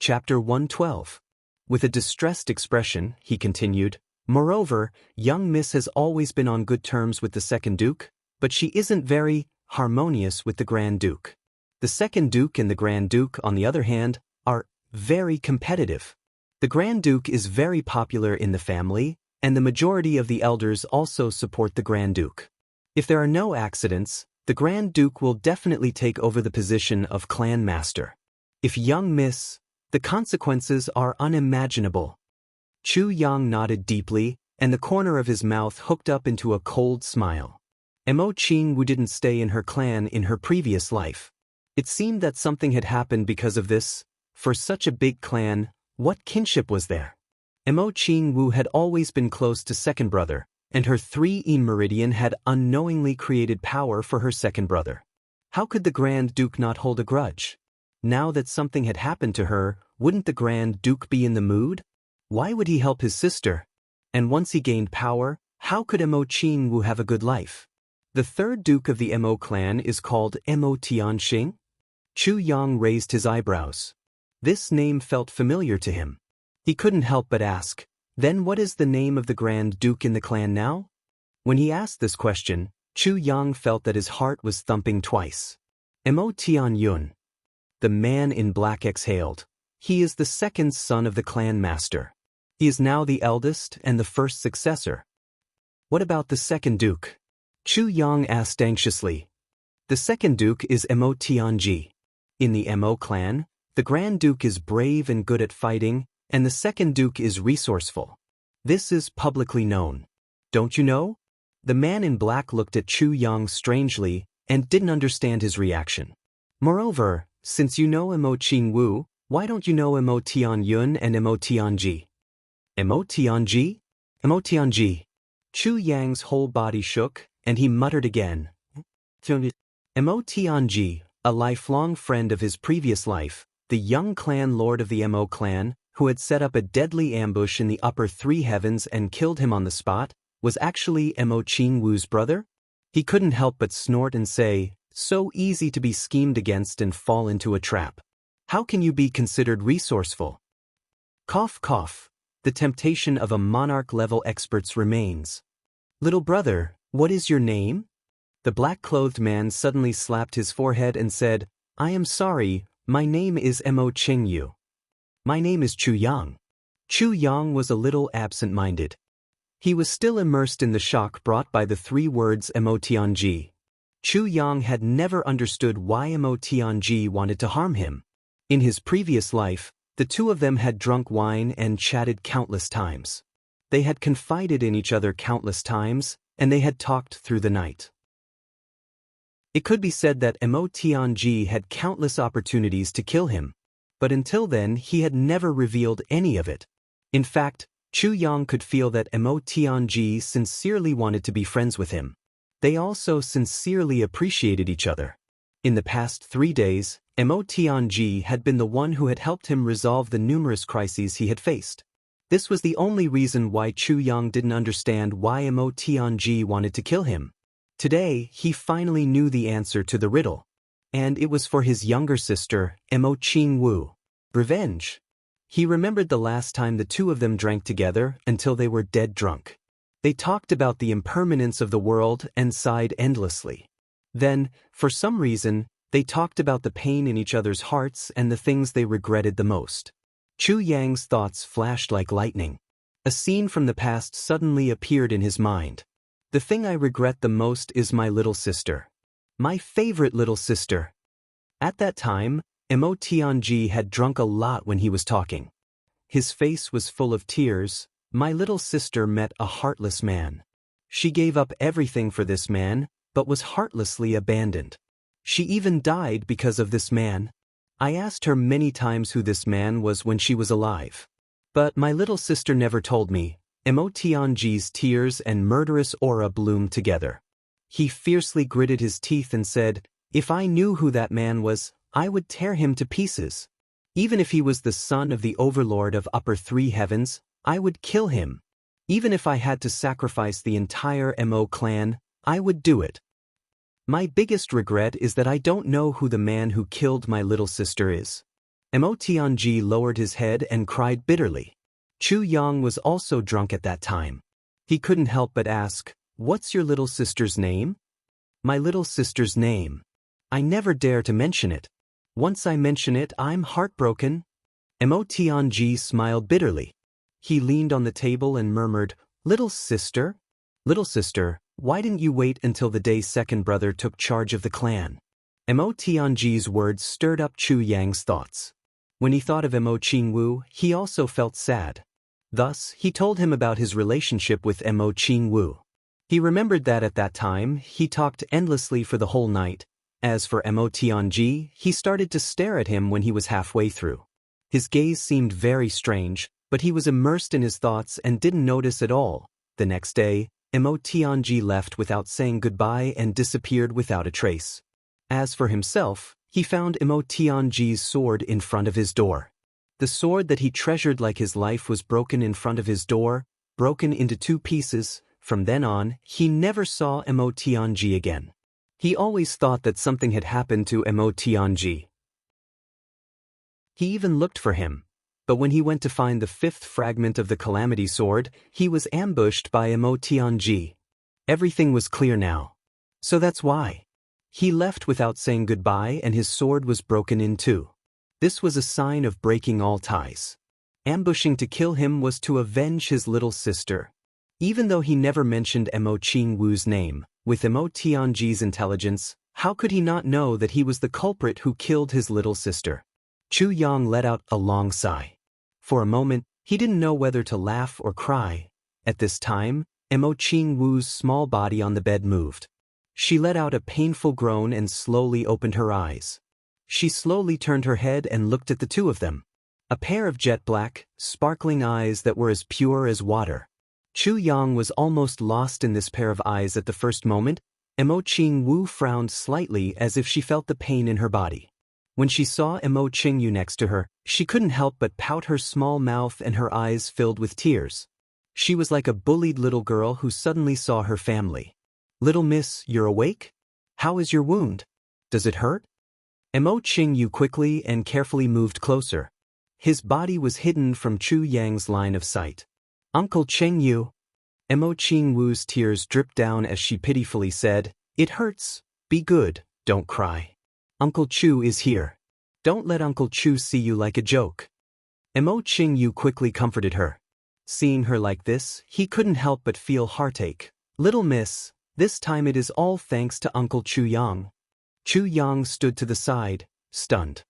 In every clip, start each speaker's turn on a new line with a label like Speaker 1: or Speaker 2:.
Speaker 1: Chapter 112. With a distressed expression, he continued, "Moreover, young Miss has always been on good terms with the second Duke, but she isn't very harmonious with the Grand Duke. The second Duke and the Grand Duke, on the other hand, are very competitive. The Grand Duke is very popular in the family, and the majority of the elders also support the Grand Duke. If there are no accidents, the Grand Duke will definitely take over the position of clan master. If young Miss, the consequences are unimaginable." Chu Yang nodded deeply, and the corner of his mouth hooked up into a cold smile. Jianghu didn't stay in her clan in her previous life. It seemed that something had happened because of this. For such a big clan, what kinship was there? Jianghu had always been close to second brother, and her 3 meridian had unknowingly created power for her second brother. How could the Grand Duke not hold a grudge? Now that something had happened to her, wouldn't the Grand Duke be in the mood? Why would he help his sister? And once he gained power, how could Jianghu have a good life? The third Duke of the Mo clan is called Mo Tianxing? Chu Yang raised his eyebrows. This name felt familiar to him. He couldn't help but ask, "Then what is the name of the Grand Duke in the clan now?" When he asked this question, Chu Yang felt that his heart was thumping twice. Mo Tianyun. The man in black exhaled. He is the second son of the clan master. He is now the eldest and the first successor. What about the second Duke? Chu Yang asked anxiously. The second Duke is Mo Tianji. In the Mo clan, the Grand Duke is brave and good at fighting, and the second Duke is resourceful. This is publicly known. Don't you know? The man in black looked at Chu Yang strangely and didn't understand his reaction. Moreover, since you know Mo Jianghu, why don't you know Mo Tianyun and Mo Tianji? Mo Tianji? Mo Tianji. Chu Yang's whole body shook, and he muttered again. Mo Tianji, a lifelong friend of his previous life, the young clan lord of the Mo clan, who had set up a deadly ambush in the upper 3 heavens and killed him on the spot, was actually Mo Jianghu's brother? He couldn't help but snort and say, "So easy to be schemed against and fall into a trap. How can you be considered resourceful?" Cough cough. The temptation of a monarch-level experts remains. "Little brother, what is your name?" The black-clothed man suddenly slapped his forehead and said, "I am sorry, my name is Mo Jianghu. My name is Chu Yang." Chu Yang was a little absent-minded. He was still immersed in the shock brought by the 3 words Mo Tianji. Chu Yang had never understood why Mo Tianji wanted to harm him. In his previous life, the two of them had drunk wine and chatted countless times. They had confided in each other countless times, and they had talked through the night. It could be said that Mo Tianji had countless opportunities to kill him, but until then he had never revealed any of it. In fact, Chu Yang could feel that Mo Tianji sincerely wanted to be friends with him. They also sincerely appreciated each other. In the past 3 days, Mo Tianji had been the one who had helped him resolve the numerous crises he had faced. This was the only reason why Chu Yang didn't understand why Mo Tianji wanted to kill him. Today, he finally knew the answer to the riddle. And it was for his younger sister, Mo Jianghu. Revenge. He remembered the last time the two of them drank together until they were dead drunk. They talked about the impermanence of the world and sighed endlessly. Then, for some reason, they talked about the pain in each other's hearts and the things they regretted the most. Chu Yang's thoughts flashed like lightning. A scene from the past suddenly appeared in his mind. The thing I regret the most is my little sister. My favorite little sister. At that time, Mo Tianji had drunk a lot when he was talking. His face was full of tears. My little sister met a heartless man. She gave up everything for this man, but was heartlessly abandoned. She even died because of this man. I asked her many times who this man was when she was alive. But my little sister never told me. Mo Tianji's tears and murderous aura bloomed together. He fiercely gritted his teeth and said, "If I knew who that man was, I would tear him to pieces. Even if he was the son of the overlord of upper 3 heavens, I would kill him. Even if I had to sacrifice the entire Mo clan, I would do it. My biggest regret is that I don't know who the man who killed my little sister is." Mo Tianji lowered his head and cried bitterly. Chu Yang was also drunk at that time. He couldn't help but ask, "What's your little sister's name?" "My little sister's name. I never dare to mention it. Once I mention it, I'm heartbroken." Mo Tianji smiled bitterly. He leaned on the table and murmured, "Little sister? Little sister, why didn't you wait until the day second brother took charge of the clan?" Mo Tianji's words stirred up Chu Yang's thoughts. When he thought of Mo Qingwu, he also felt sad. Thus, he told him about his relationship with Mo Qingwu. He remembered that at that time, he talked endlessly for the whole night. As for Mo Tianji, he started to stare at him when he was halfway through. His gaze seemed very strange, but he was immersed in his thoughts and didn't notice at all. The next day, Mo Tianji left without saying goodbye and disappeared without a trace. As for himself, he found Mo Tianji's sword in front of his door. The sword that he treasured like his life was broken in front of his door, broken into 2 pieces. From then on, he never saw Mo Tianji again. He always thought that something had happened to Mo Tianji. He even looked for him. But when he went to find the 5th fragment of the Calamity Sword, he was ambushed by Mo Tianji. Everything was clear now. So that's why. He left without saying goodbye and his sword was broken in 2. This was a sign of breaking all ties. Ambushing to kill him was to avenge his little sister. Even though he never mentioned Mo Qingwu's name, with Mo Tianji's intelligence, how could he not know that he was the culprit who killed his little sister? Chu Yang let out a long sigh. For a moment, he didn't know whether to laugh or cry. At this time, Mo Qingwu's small body on the bed moved. She let out a painful groan and slowly opened her eyes. She slowly turned her head and looked at the 2 of them. A pair of jet black, sparkling eyes that were as pure as water. Chu Yang was almost lost in this pair of eyes at the first moment. Mo Qingwu frowned slightly as if she felt the pain in her body. When she saw Mo Qingyu next to her, she couldn't help but pout her small mouth and her eyes filled with tears. She was like a bullied little girl who suddenly saw her family. "Little miss, you're awake? How is your wound? Does it hurt?" Mo Qingyu quickly and carefully moved closer. His body was hidden from Chu Yang's line of sight. "Uncle Qingyu." Mo Qingwu's tears dripped down as she pitifully said, "It hurts. Be good, don't cry. Uncle Chu is here. Don't let Uncle Chu see you like a joke." Mo Qingyu quickly comforted her. Seeing her like this, he couldn't help but feel heartache. "Little miss, this time it is all thanks to Uncle Chu Yang." Chu Yang stood to the side, stunned.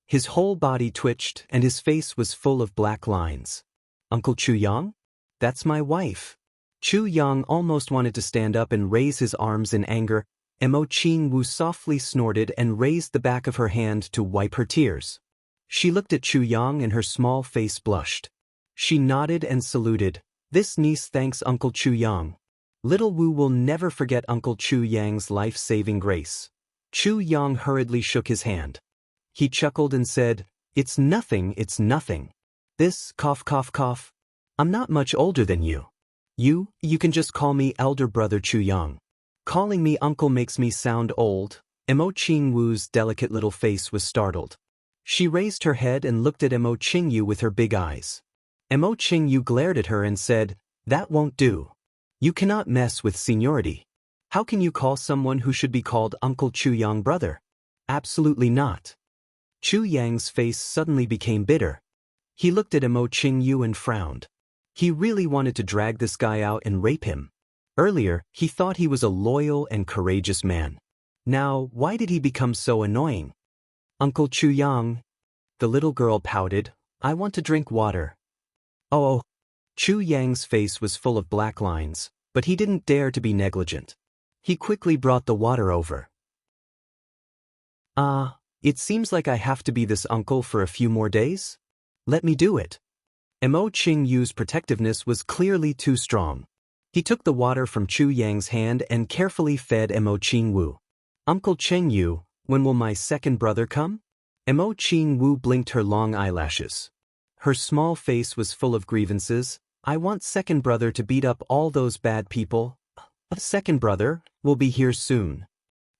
Speaker 1: His whole body twitched and his face was full of black lines. "Uncle Chu Yang? That's my wife." Chu Yang almost wanted to stand up and raise his arms in anger. Mo Qingwu softly snorted and raised the back of her hand to wipe her tears. She looked at Chu Yang and her small face blushed. She nodded and saluted. "This niece thanks Uncle Chu Yang. Little Wu will never forget Uncle Chu Yang's life-saving grace." Chu Yang hurriedly shook his hand. He chuckled and said, "It's nothing, it's nothing. This, cough cough cough. I'm not much older than you. You can just call me elder brother Chu Yang. Calling me uncle makes me sound old." Mo Qingwu's delicate little face was startled. She raised her head and looked at Mo Qingyu with her big eyes. Mo Qingyu glared at her and said, "That won't do. You cannot mess with seniority. How can you call someone who should be called Uncle Chu Yang brother? Absolutely not." Chu Yang's face suddenly became bitter. He looked at Mo Qingyu and frowned. He really wanted to drag this guy out and rape him. Earlier, he thought he was a loyal and courageous man. Now, why did he become so annoying? "Uncle Chu Yang." The little girl pouted, "I want to drink water." "Oh." Chu Yang's face was full of black lines, but he didn't dare to be negligent. He quickly brought the water over. It seems like I have to be this uncle for a few more days. Let me do it." Mo Qingyu's protectiveness was clearly too strong. He took the water from Chu Yang's hand and carefully fed Mo Qingwu. "Uncle Qingyu, when will my second brother come?" Mo Qingwu blinked her long eyelashes. Her small face was full of grievances. "I want second brother to beat up all those bad people." "A second brother will be here soon."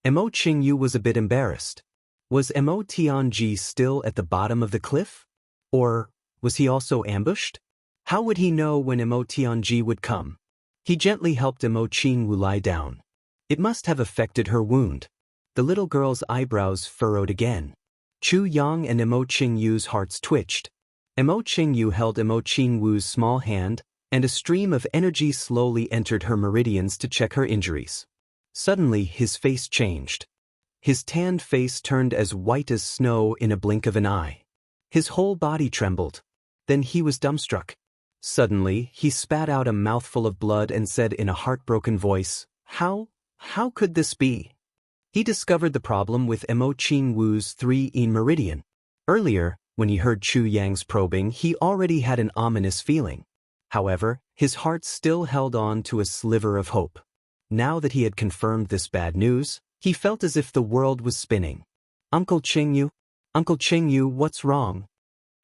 Speaker 1: Mo Qingyu was a bit embarrassed. Was Mo Tianji still at the bottom of the cliff? Or was he also ambushed? How would he know when Mo Tianji would come? He gently helped Mo Qingwu lie down. It must have affected her wound. The little girl's eyebrows furrowed again. Chu Yang and Mo Qingyu's hearts twitched. Mo Qingyu held Mo Qingwu's small hand, and a stream of energy slowly entered her meridians to check her injuries. Suddenly his face changed. His tanned face turned as white as snow in a blink of an eye. His whole body trembled. Then he was dumbstruck. Suddenly, he spat out a mouthful of blood and said in a heartbroken voice, How could this be? He discovered the problem with Mo Qingwu's 3-yin meridian. Earlier, when he heard Chu Yang's probing, he already had an ominous feeling. However, his heart still held on to a sliver of hope. Now that he had confirmed this bad news, he felt as if the world was spinning. Uncle Qingyu, what's wrong?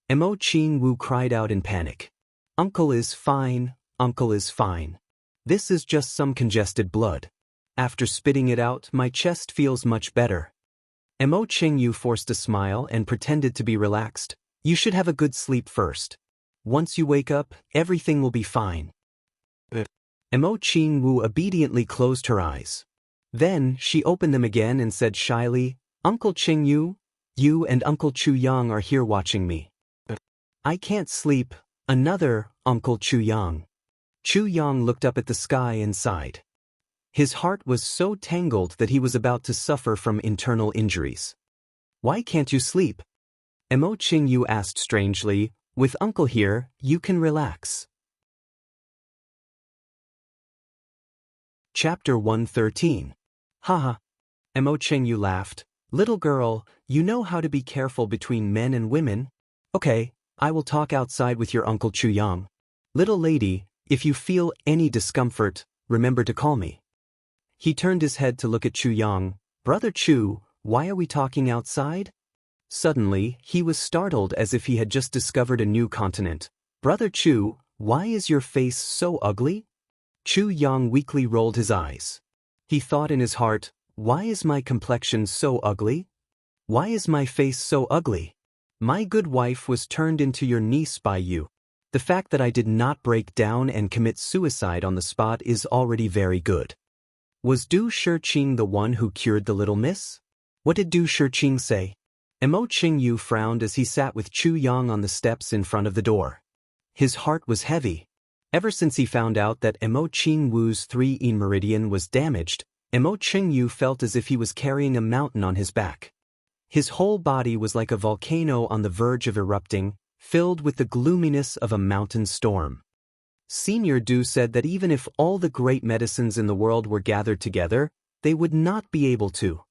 Speaker 1: Mo Qingwu cried out in panic. Uncle is fine, Uncle is fine. This is just some congested blood. After spitting it out, my chest feels much better. Mo Qingyu forced a smile and pretended to be relaxed. You should have a good sleep first. Once you wake up, everything will be fine. Mo Qingwu obediently closed her eyes. Then, she opened them again and said shyly, Uncle Qingyu, you and Uncle Chu Yang are here watching me. I can't sleep. Another Uncle Chu Yang. Chu Yang looked up at the sky and sighed. His heart was so tangled that he was about to suffer from internal injuries. Why can't you sleep? Mo Qingyu asked strangely, with Uncle here, you can relax. Chapter 113. Haha. Mo Qingyu laughed. Little girl, you know how to be careful between men and women? Okay, I will talk outside with your Uncle Chu Yang. Little lady, if you feel any discomfort, remember to call me. He turned his head to look at Chu Yang. Brother Chu, why are we talking outside? Suddenly, he was startled as if he had just discovered a new continent. Brother Chu, why is your face so ugly? Chu Yang weakly rolled his eyes. He thought in his heart, why is my complexion so ugly? Why is my face so ugly? My good wife was turned into your niece by you. The fact that I did not break down and commit suicide on the spot is already very good. Was Du Shiqing the one who cured the little miss? What did Du Shiqing say? Mo Qingyu frowned as he sat with Chu Yang on the steps in front of the door. His heart was heavy. Ever since he found out that Mo Qingwu's 3-yin meridian was damaged, Mo Qingyu felt as if he was carrying a mountain on his back. His whole body was like a volcano on the verge of erupting, filled with the gloominess of a mountain storm. Senior Du said that even if all the great medicines in the world were gathered together, they would not be able to.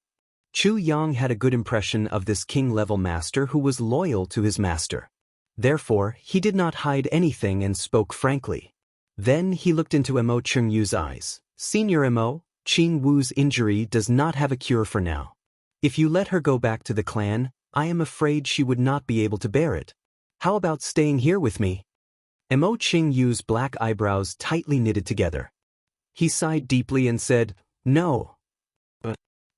Speaker 1: Chu Yang had a good impression of this king-level master who was loyal to his master. Therefore, he did not hide anything and spoke frankly. Then he looked into Mo Qingyu's eyes. Senior Mo, Qingwu's injury does not have a cure for now. If you let her go back to the clan, I am afraid she would not be able to bear it. How about staying here with me? Mo Qingyu's black eyebrows tightly knitted together. He sighed deeply and said, No.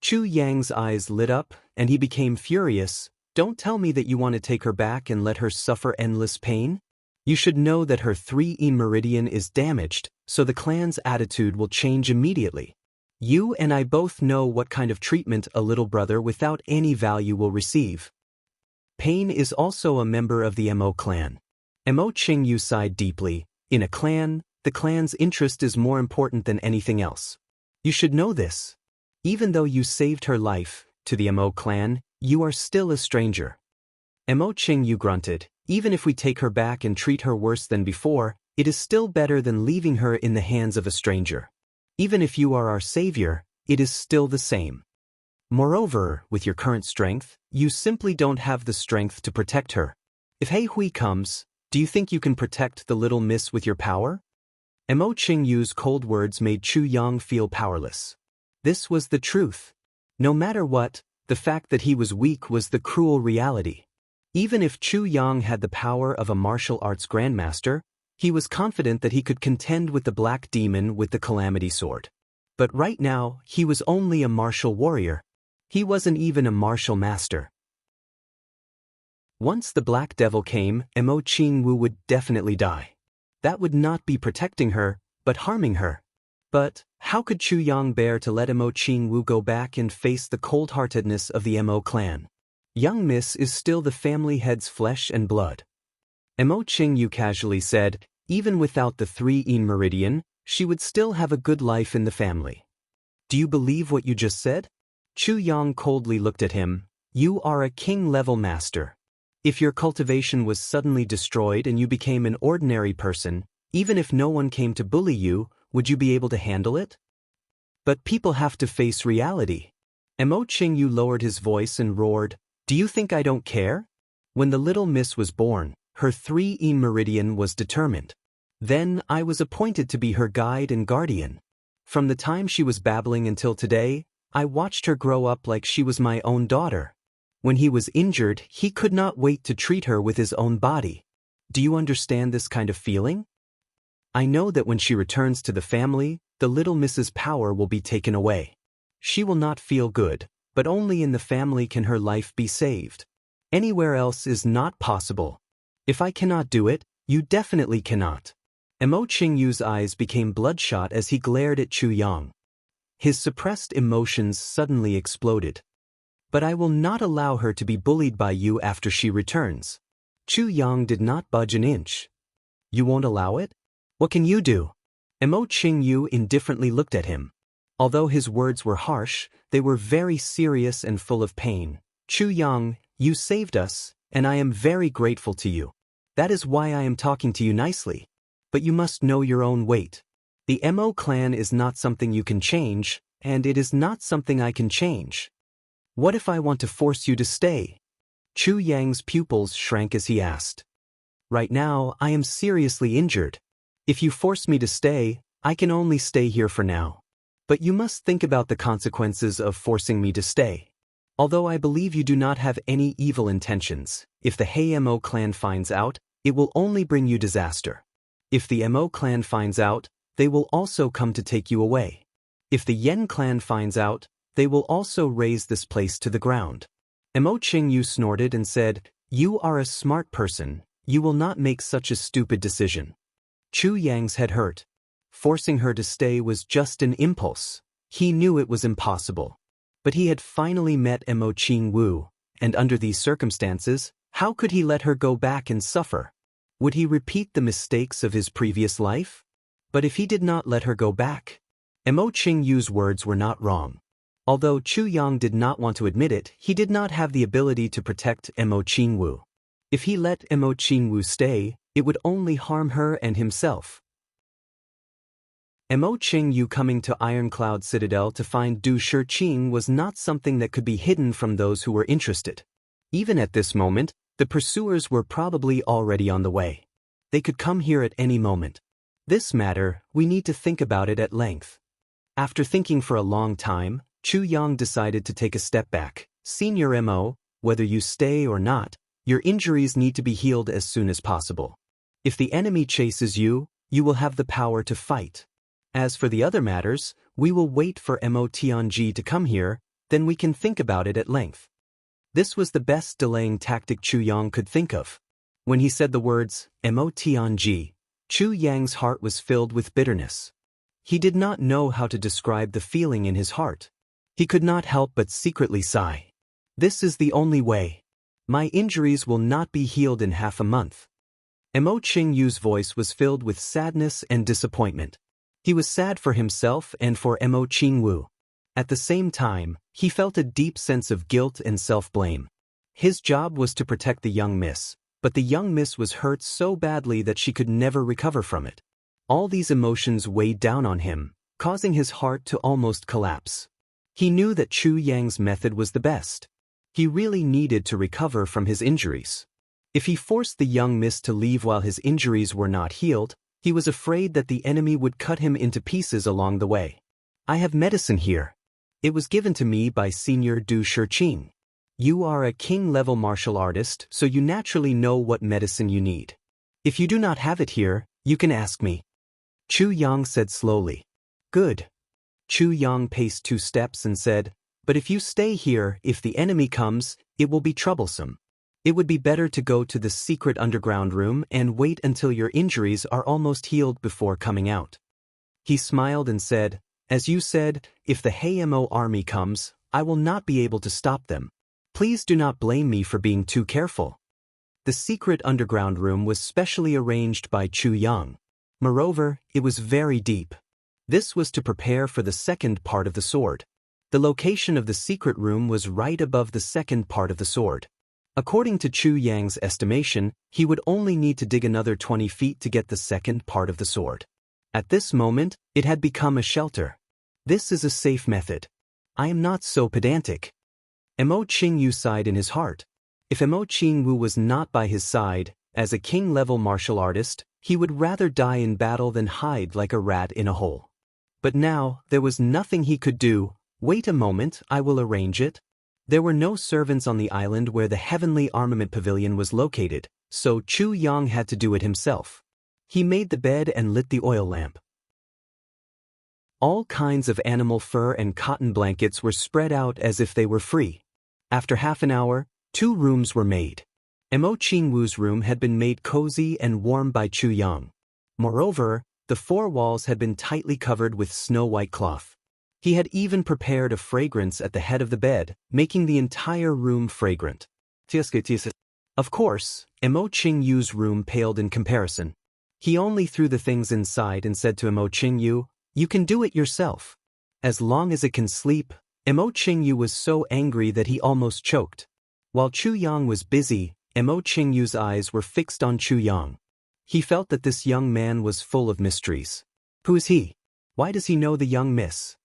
Speaker 1: Chu Yang's eyes lit up, and he became furious. Don't tell me that you want to take her back and let her suffer endless pain. You should know that her 3-yin meridian is damaged, so the clan's attitude will change immediately. You and I both know what kind of treatment a little brother without any value will receive. Pain is also a member of the Mo clan. Mo Qingyu sighed deeply. In a clan, the clan's interest is more important than anything else. You should know this. Even though you saved her life, to the Mo clan, you are still a stranger. Mo Qingyu grunted. Even if we take her back and treat her worse than before, it is still better than leaving her in the hands of a stranger. Even if you are our savior, it is still the same. Moreover, with your current strength, you simply don't have the strength to protect her. If He Hui comes, do you think you can protect the little miss with your power? Mo Qingyu's cold words made Chu Yang feel powerless. This was the truth. No matter what, the fact that he was weak was the cruel reality. Even if Chu Yang had the power of a martial arts grandmaster, he was confident that he could contend with the black demon with the calamity sword. But right now, he was only a martial warrior. He wasn't even a martial master. Once the Black Devil came, Mo Qingwu would definitely die. That would not be protecting her, but harming her. But how could Chu Yang bear to let Mo Qingwu go back and face the cold-heartedness of the Mo clan? Young Miss is still the family head's flesh and blood. Mo Qingyu casually said, even without the 3-yin meridian, she would still have a good life in the family. Do you believe what you just said? Chu Yang coldly looked at him. You are a king-level master. If your cultivation was suddenly destroyed and you became an ordinary person, even if no one came to bully you, would you be able to handle it? But people have to face reality. Mo Qingyu lowered his voice and roared, do you think I don't care? When the little miss was born, her 3-yin meridian was determined. Then I was appointed to be her guide and guardian. From the time she was babbling until today, I watched her grow up like she was my own daughter. When he was injured, he could not wait to treat her with his own body. Do you understand this kind of feeling? I know that when she returns to the family, the little Miss's power will be taken away. She will not feel good, but only in the family can her life be saved. Anywhere else is not possible. If I cannot do it, you definitely cannot. Mo Qingyu's eyes became bloodshot as he glared at Chu Yang. His suppressed emotions suddenly exploded. But I will not allow her to be bullied by you after she returns. Chu Yang did not budge an inch. You won't allow it? What can you do? Mo Qingyu indifferently looked at him. Although his words were harsh, they were very serious and full of pain. Chu Yang, you saved us, and I am very grateful to you. That is why I am talking to you nicely. But you must know your own weight. The Mo clan is not something you can change, and it is not something I can change. What if I want to force you to stay? Chu Yang's pupils shrank as he asked. Right now, I am seriously injured. If you force me to stay, I can only stay here for now. But you must think about the consequences of forcing me to stay. Although I believe you do not have any evil intentions, if the Mo clan finds out, it will only bring you disaster. If the Mo clan finds out, they will also come to take you away. If the Yen clan finds out, they will also raise this place to the ground. Mo Qingyu snorted and said, you are a smart person, you will not make such a stupid decision. Chu Yang's head hurt. Forcing her to stay was just an impulse. He knew it was impossible. But he had finally met Mo Qingwu, and under these circumstances, how could he let her go back and suffer? Would he repeat the mistakes of his previous life? But if he did not let her go back, Mo Qingyu's words were not wrong. Although Chu Yang did not want to admit it, he did not have the ability to protect Mo Qingwu. If he let Mo Qingwu stay, it would only harm her and himself. Mo Qingyu coming to Ironcloud Citadel to find Du Shiqing was not something that could be hidden from those who were interested. Even at this moment, the pursuers were probably already on the way. They could come here at any moment. This matter, we need to think about it at length. After thinking for a long time, Chu Yang decided to take a step back. Senior Mo, whether you stay or not, your injuries need to be healed as soon as possible. If the enemy chases you, you will have the power to fight. As for the other matters, we will wait for Mo Tianji to come here, then we can think about it at length. This was the best delaying tactic Chu Yang could think of. When he said the words, Mo Tianji, Chu Yang's heart was filled with bitterness. He did not know how to describe the feeling in his heart. He could not help but secretly sigh. This is the only way. My injuries will not be healed in half a month. Mo Qingyu's voice was filled with sadness and disappointment. He was sad for himself and for Mo Qingwu. At the same time, he felt a deep sense of guilt and self-blame. His job was to protect the young miss, but the young miss was hurt so badly that she could never recover from it. All these emotions weighed down on him, causing his heart to almost collapse. He knew that Chu Yang's method was the best. He really needed to recover from his injuries. If he forced the young miss to leave while his injuries were not healed, he was afraid that the enemy would cut him into pieces along the way. I have medicine here. It was given to me by Senior Du Shiqing. You are a king-level martial artist, so you naturally know what medicine you need. If you do not have it here, you can ask me. Chu Yang said slowly. Good. Chu Yang paced 2 steps and said, But if you stay here, if the enemy comes, it will be troublesome. It would be better to go to the secret underground room and wait until your injuries are almost healed before coming out. He smiled and said, as you said, if the Haymo army comes, I will not be able to stop them. Please do not blame me for being too careful. The secret underground room was specially arranged by Chu Yang. Moreover, it was very deep. This was to prepare for the second part of the sword. The location of the secret room was right above the second part of the sword. According to Chu Yang's estimation, he would only need to dig another 20 feet to get the second part of the sword. At this moment, it had become a shelter. This is a safe method. I am not so pedantic. Emo Qingyu sighed in his heart. If Emo Qingwu was not by his side, as a king-level martial artist, he would rather die in battle than hide like a rat in a hole. But now, there was nothing he could do. Wait a moment, I will arrange it. There were no servants on the island where the Heavenly Armament Pavilion was located, so Chu Yang had to do it himself. He made the bed and lit the oil lamp. All kinds of animal fur and cotton blankets were spread out as if they were free. After half an hour, 2 rooms were made. Emo Qingwu's room had been made cozy and warm by Chu Yang. Moreover, the 4 walls had been tightly covered with snow-white cloth. He had even prepared a fragrance at the head of the bed, making the entire room fragrant. Of course, Emo Qingyu's room paled in comparison. He only threw the things inside and said to Emo Qingyu, "You can do it yourself." As long as it can sleep, Emo Qingyu was so angry that he almost choked. While Chu Yang was busy, Emo Qingyu's eyes were fixed on Chu Yang. He felt that this young man was full of mysteries. Who is he? Why does he know the young miss?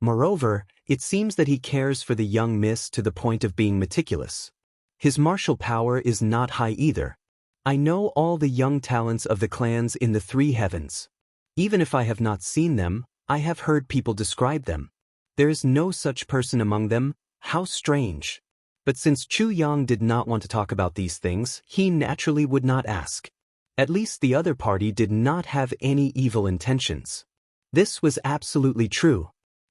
Speaker 1: Moreover, it seems that he cares for the young miss to the point of being meticulous. His martial power is not high either. I know all the young talents of the clans in the 3 heavens. Even if I have not seen them, I have heard people describe them. There is no such person among them. How strange. But since Chu Yang did not want to talk about these things, he naturally would not ask. At least the other party did not have any evil intentions. This was absolutely true.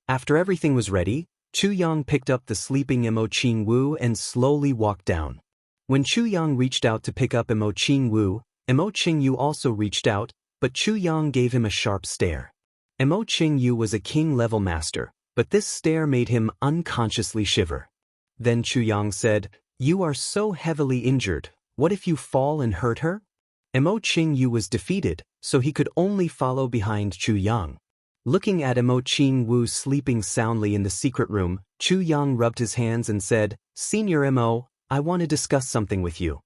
Speaker 1: After everything was ready, Chu Yang picked up the sleeping Emo Qingwu and slowly walked down. When Chu Yang reached out to pick up Emo Qingwu, Emo Qingyu also reached out, but Chu Yang gave him a sharp stare. Emo Qingyu was a king-level master, but this stare made him unconsciously shiver. Then Chu Yang said, "You are so heavily injured, what if you fall and hurt her?" Emo Qingyu was defeated, so he could only follow behind Chu Yang. Looking at Emo Qingwu sleeping soundly in the secret room, Chu Yang rubbed his hands and said, "Senior Emo, I want to discuss something with you."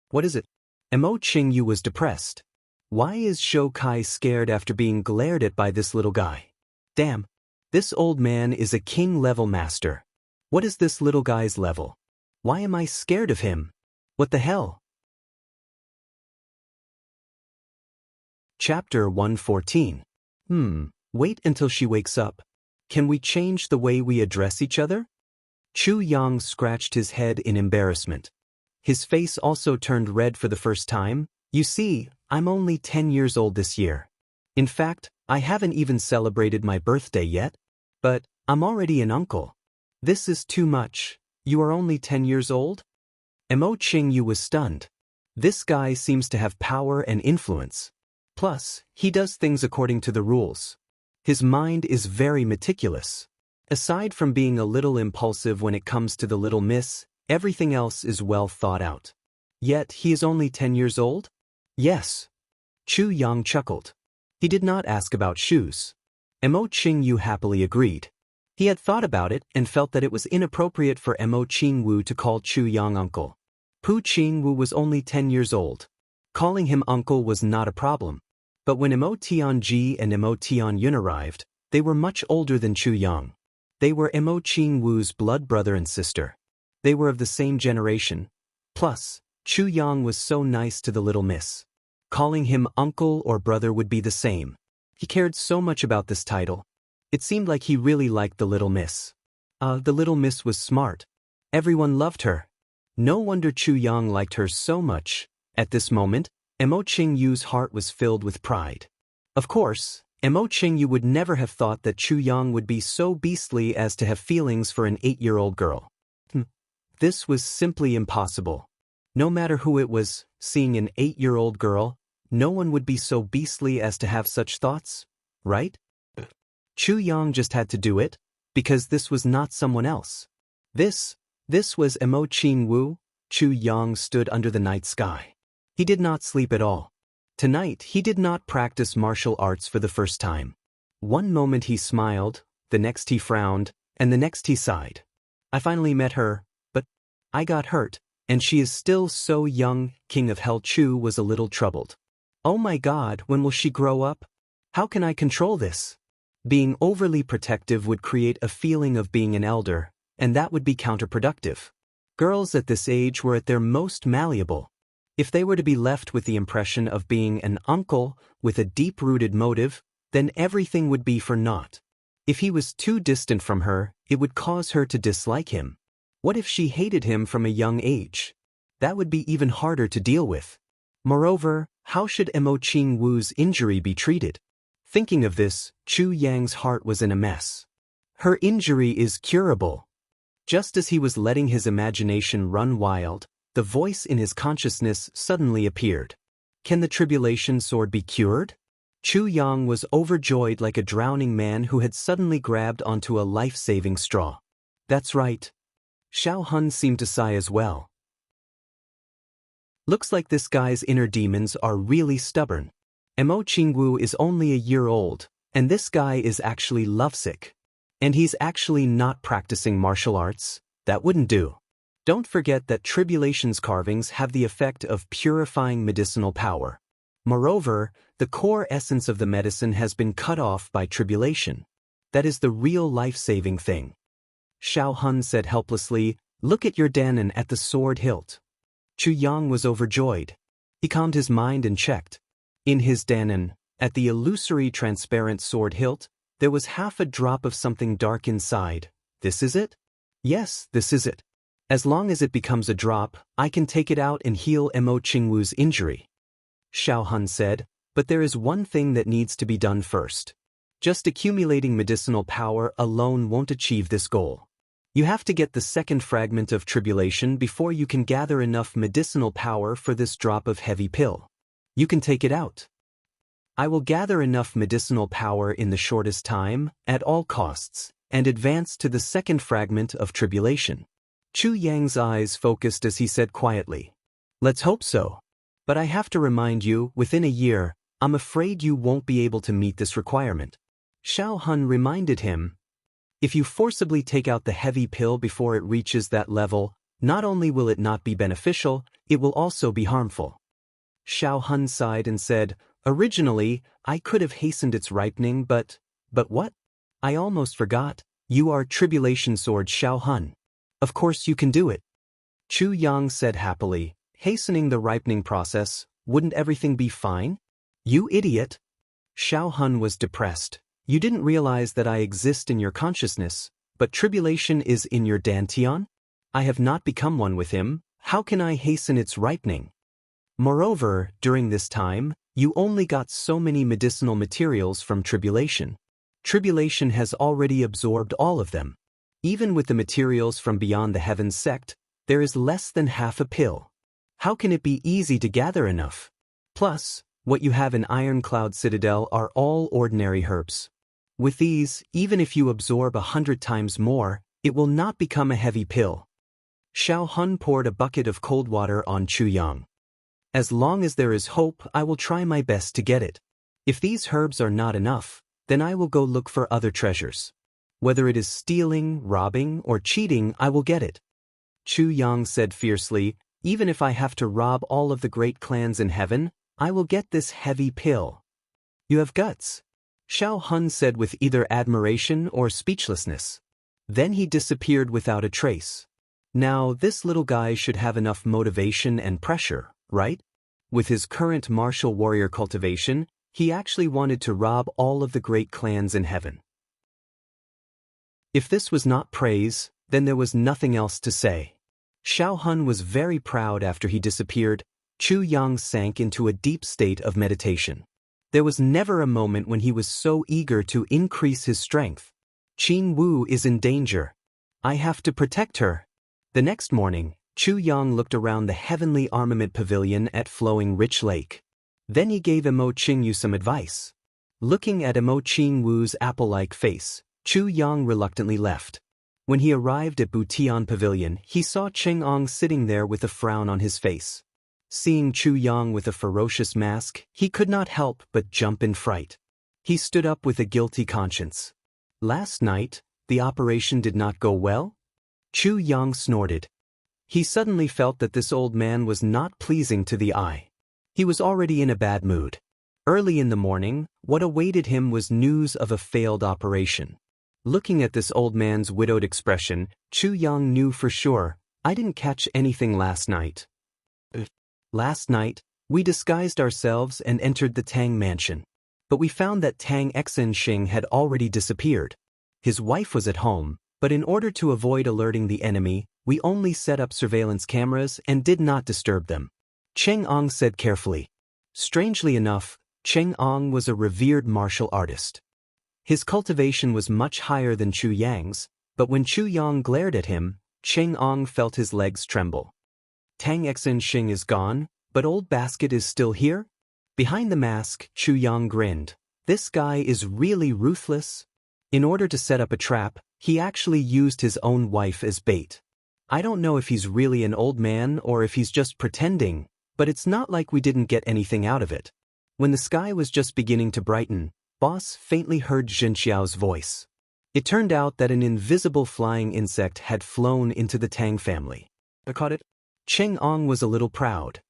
Speaker 1: "What is it?" Emo Qingyu was depressed. Why is Shou Kai scared after being glared at by this little guy? Damn. This old man is a king-level master. What is this little guy's level? Why am I scared of him? What the hell? Chapter 114. Wait until she wakes up. Can we change the way we address each other? Chu Yang scratched his head in embarrassment. His face also turned red for the first time. You see, I'm only 10 years old this year. In fact, I haven't even celebrated my birthday yet. But I'm already an uncle. This is too much. You are only 10 years old? Emo Qingyu was stunned. This guy seems to have power and influence. Plus, he does things according to the rules. His mind is very meticulous. Aside from being a little impulsive when it comes to the little miss, everything else is well thought out. Yet he is only 10 years old? Yes. Chu Yang chuckled. He did not ask about shoes. Emo Qingyu happily agreed. He had thought about it and felt that it was inappropriate for Emo Qingwu to call Chu Yang uncle. Pu Qingwu was only 10 years old. Calling him uncle was not a problem. But when Emo Tianji and Emo Tianyun arrived, they were much older than Chu Yang. They were Emo Qingwu's blood brother and sister. They were of the same generation. Plus, Chu Yang was so nice to the little miss. Calling him uncle or brother would be the same. He cared so much about this title. It seemed like he really liked the little miss. The little miss was smart. Everyone loved her. No wonder Chu Yang liked her so much. At this moment, Emo Qingyu's heart was filled with pride. Of course, Mo Qing, you would never have thought that Chu Yang would be so beastly as to have feelings for an 8-year-old girl. This was simply impossible. No matter who it was, seeing an 8-year-old girl, no one would be so beastly as to have such thoughts, right? Chu Yang just had to do it, because this was not someone else. This was Mo Qing Wu. Chu Yang stood under the night sky. He did not sleep at all. Tonight he did not practice martial arts for the first time. One moment he smiled, the next he frowned, and the next he sighed. I finally met her, but I got hurt, and she is still so young. King of Hell Chu was a little troubled. Oh my God, when will she grow up? How can I control this? Being overly protective would create a feeling of being an elder, and that would be counterproductive. Girls at this age were at their most malleable. If they were to be left with the impression of being an uncle with a deep-rooted motive, then everything would be for naught. If he was too distant from her, it would cause her to dislike him. What if she hated him from a young age? That would be even harder to deal with. Moreover, how should Mo Qing Wu's injury be treated? Thinking of this, Chu Yang's heart was in a mess. Her injury is curable. Just as he was letting his imagination run wild, the voice in his consciousness suddenly appeared. Can the tribulation sword be cured? Chu Yang was overjoyed like a drowning man who had suddenly grabbed onto a life-saving straw. That's right. Xiao Hun seemed to sigh as well. Looks like this guy's inner demons are really stubborn. Mo Qing Wu is only a year old, and this guy is actually lovesick. And he's actually not practicing martial arts. That wouldn't do. Don't forget that tribulation's carvings have the effect of purifying medicinal power. Moreover, the core essence of the medicine has been cut off by tribulation. That is the real life-saving thing. Xiao Hun said helplessly, "Look at your Danan at the sword hilt." Chu Yang was overjoyed. He calmed his mind and checked. In his Danan, at the illusory transparent sword hilt, there was half a drop of something dark inside. This is it? Yes, this is it. As long as it becomes a drop, I can take it out and heal Mo Qing Wu's injury. Xiao Hun said, but there is one thing that needs to be done first. Just accumulating medicinal power alone won't achieve this goal. You have to get the second fragment of tribulation before you can gather enough medicinal power for this drop of heavy pill. You can take it out. I will gather enough medicinal power in the shortest time, at all costs, and advance to the second fragment of tribulation. Chu Yang's eyes focused as he said quietly, "Let's hope so. But I have to remind you, within a year, I'm afraid you won't be able to meet this requirement." Xiao Hun reminded him, "If you forcibly take out the heavy pill before it reaches that level, not only will it not be beneficial, it will also be harmful." Xiao Hun sighed and said, "Originally, I could have hastened its ripening, but what? I almost forgot. You are Tribulation Sword Xiao Hun. Of course you can do it." Chu Yang said happily, "Hastening the ripening process, wouldn't everything be fine?" "You idiot!" Xiao Hun was depressed. "You didn't realize that I exist in your consciousness, but tribulation is in your Dantian? I have not become one with him. How can I hasten its ripening? Moreover, during this time, you only got so many medicinal materials from tribulation. Tribulation has already absorbed all of them. Even with the materials from beyond the heavens sect, there is less than half a pill. How can it be easy to gather enough? Plus, what you have in Ironcloud Citadel are all ordinary herbs. With these, even if you absorb 100 times more, it will not become a heavy pill." Xiao Hun poured a bucket of cold water on Chu Yang. "As long as there is hope, I will try my best to get it. If these herbs are not enough, then I will go look for other treasures. Whether it is stealing, robbing, or cheating, I will get it." Chu Yang said fiercely, "Even if I have to rob all of the great clans in heaven, I will get this heavy pill." "You have guts," Xiao Hun said with either admiration or speechlessness. Then he disappeared without a trace. Now, this little guy should have enough motivation and pressure, right? With his current martial warrior cultivation, he actually wanted to rob all of the great clans in heaven. If this was not praise, then there was nothing else to say. Xiao Hun was very proud after he disappeared. Chu Yang sank into a deep state of meditation. There was never a moment when he was so eager to increase his strength. Jianghu is in danger. I have to protect her. The next morning, Chu Yang looked around the heavenly armament pavilion at flowing rich lake. Then he gave Imo Qingyu some advice. Looking at Imo Qingwu's apple-like face, Chu Yang reluctantly left. When he arrived at Butian Pavilion, he saw Chang'ong sitting there with a frown on his face. Seeing Chu Yang with a ferocious mask, he could not help but jump in fright. He stood up with a guilty conscience. Last night, the operation did not go well? Chu Yang snorted. He suddenly felt that this old man was not pleasing to the eye. He was already in a bad mood. Early in the morning, what awaited him was news of a failed operation. Looking at this old man's widowed expression, Chu Yang knew for sure, I didn't catch anything last night. Last night, we disguised ourselves and entered the Tang mansion. But we found that Tang Xinsheng had already disappeared. His wife was at home, but in order to avoid alerting the enemy, we only set up surveillance cameras and did not disturb them. Chang'ong said carefully. Strangely enough, Chang'ong was a revered martial artist. His cultivation was much higher than Chu Yang's, but when Chu Yang glared at him, Chang'ong felt his legs tremble. Tang Xinsheng is gone, but Old Basket is still here? Behind the mask, Chu Yang grinned. This guy is really ruthless. In order to set up a trap, he actually used his own wife as bait. I don't know if he's really an old man or if he's just pretending, but it's not like we didn't get anything out of it. When the sky was just beginning to brighten, Boss faintly heard Jinxiao's voice. It turned out that an invisible flying insect had flown into the Tang family. I caught it. Chang'ong was a little proud.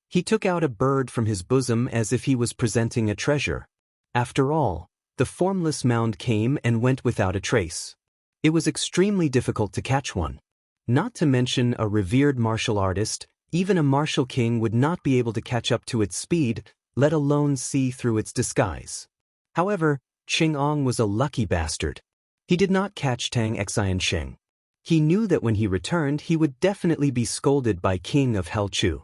Speaker 1: He took out a bird from his bosom as if he was presenting a treasure. After all, the formless mound came and went without a trace. It was extremely difficult to catch one. Not to mention a revered martial artist, even a martial king would not be able to catch up to its speed, let alone see through its disguise. However, Chang'ong was a lucky bastard. He did not catch Tang Xinsheng. He knew that when he returned he would definitely be scolded by King of Helchu.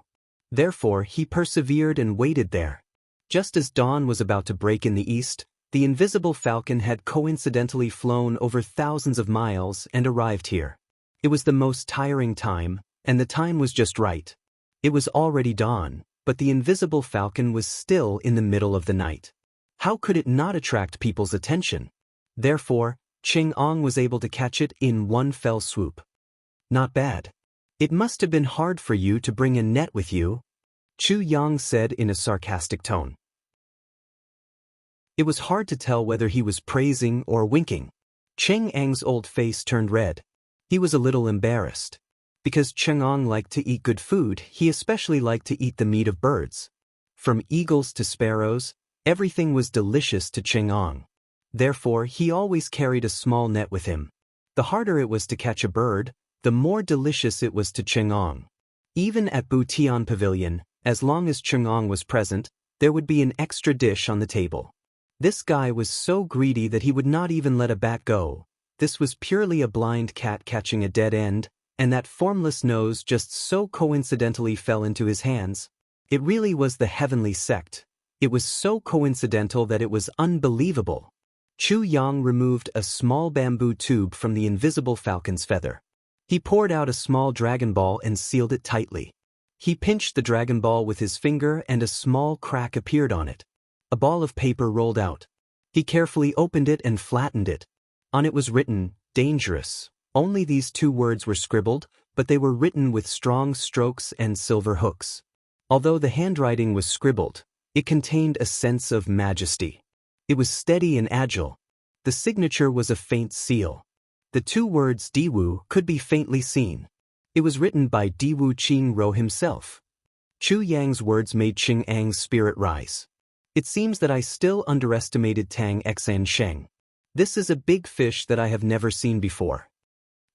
Speaker 1: Therefore he persevered and waited there. Just as dawn was about to break in the east, the invisible falcon had coincidentally flown over thousands of miles and arrived here. It was the most tiring time, and the time was just right. It was already dawn, but the invisible falcon was still in the middle of the night. How could it not attract people's attention? Therefore, Chang'ong was able to catch it in one fell swoop. Not bad. It must have been hard for you to bring a net with you, Chu Yang said in a sarcastic tone. It was hard to tell whether he was praising or winking. Chang'ong's old face turned red. He was a little embarrassed. Because Chang'ong liked to eat good food, he especially liked to eat the meat of birds. From eagles to sparrows, everything was delicious to Chang'ong. Therefore, he always carried a small net with him. The harder it was to catch a bird, the more delicious it was to Chang'ong. Even at Butian Pavilion, as long as Chang'ong was present, there would be an extra dish on the table. This guy was so greedy that he would not even let a bat go. This was purely a blind cat catching a dead end, and that formless nose just so coincidentally fell into his hands. It really was the heavenly sect. It was so coincidental that it was unbelievable. Chu Yang removed a small bamboo tube from the invisible falcon's feather. He poured out a small dragon ball and sealed it tightly. He pinched the dragon ball with his finger and a small crack appeared on it. A ball of paper rolled out. He carefully opened it and flattened it. On it was written, "Dangerous." Only these two words were scribbled, but they were written with strong strokes and silver hooks. Although the handwriting was scribbled, it contained a sense of majesty. It was steady and agile. The signature was a faint seal. The two words Diwu could be faintly seen. It was written by Diwu Qingro himself. Chu Yang's words made Chang'ong's spirit rise. It seems that I still underestimated Tang Xinsheng. This is a big fish that I have never seen before.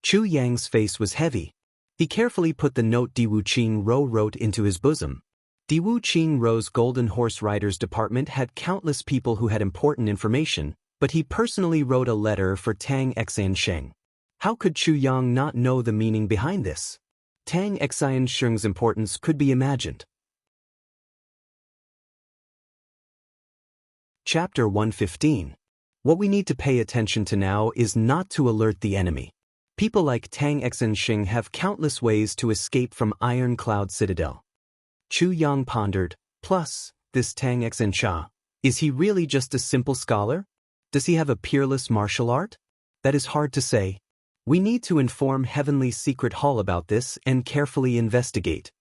Speaker 1: Chu Yang's face was heavy. He carefully put the note Diwu Qingro wrote into his bosom. Diwu Qingro's Golden Horse Riders department had countless people who had important information, but he personally wrote a letter for Tang Xinsheng. How could Chu Yang not know the meaning behind this? Tang Xinsheng's importance could be imagined. Chapter 115. What we need to pay attention to now is not to alert the enemy. People like Tang Xinxing have countless ways to escape from Iron Cloud Citadel. Chu Yang pondered, plus, this Tang Xinxia, is he really just a simple scholar? Does he have a peerless martial art? That is hard to say. We need to inform Heavenly Secret Hall about this and carefully investigate.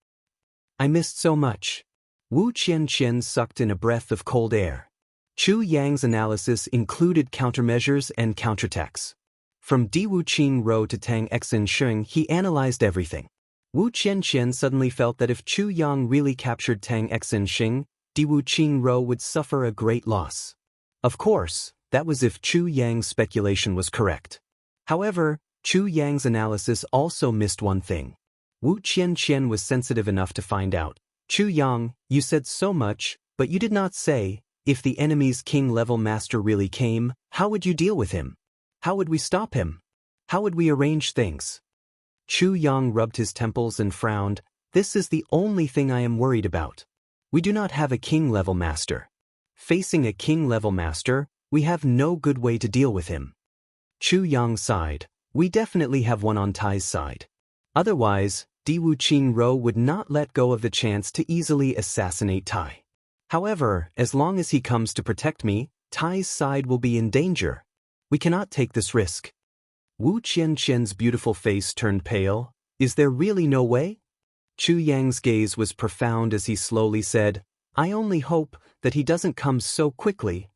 Speaker 1: I missed so much. Wu Qianqian sucked in a breath of cold air. Chu Yang's analysis included countermeasures and counterattacks. From Di Wuqing Rou to Tang Xinxing, he analyzed everything. Wu Qianqian suddenly felt that if Chu Yang really captured Tang Xinxing, Di Wuqing Rou would suffer a great loss. Of course, that was if Chu Yang's speculation was correct. However, Chu Yang's analysis also missed one thing. Wu Qianqian was sensitive enough to find out. Chu Yang, you said so much, but you did not say, if the enemy's king-level master really came, how would you deal with him? How would we stop him? How would we arrange things? Chu Yang rubbed his temples and frowned. This is the only thing I am worried about. We do not have a king-level master. Facing a king-level master, we have no good way to deal with him. Chu Yang sighed. We definitely have one on Tai's side. Otherwise, Di Wuqing Rou would not let go of the chance to easily assassinate Tai. However, as long as he comes to protect me, Tai's side will be in danger. We cannot take this risk. Wu Qianqian's beautiful face turned pale. Is there really no way? Chu Yang's gaze was profound as he slowly said, I only hope that he doesn't come so quickly.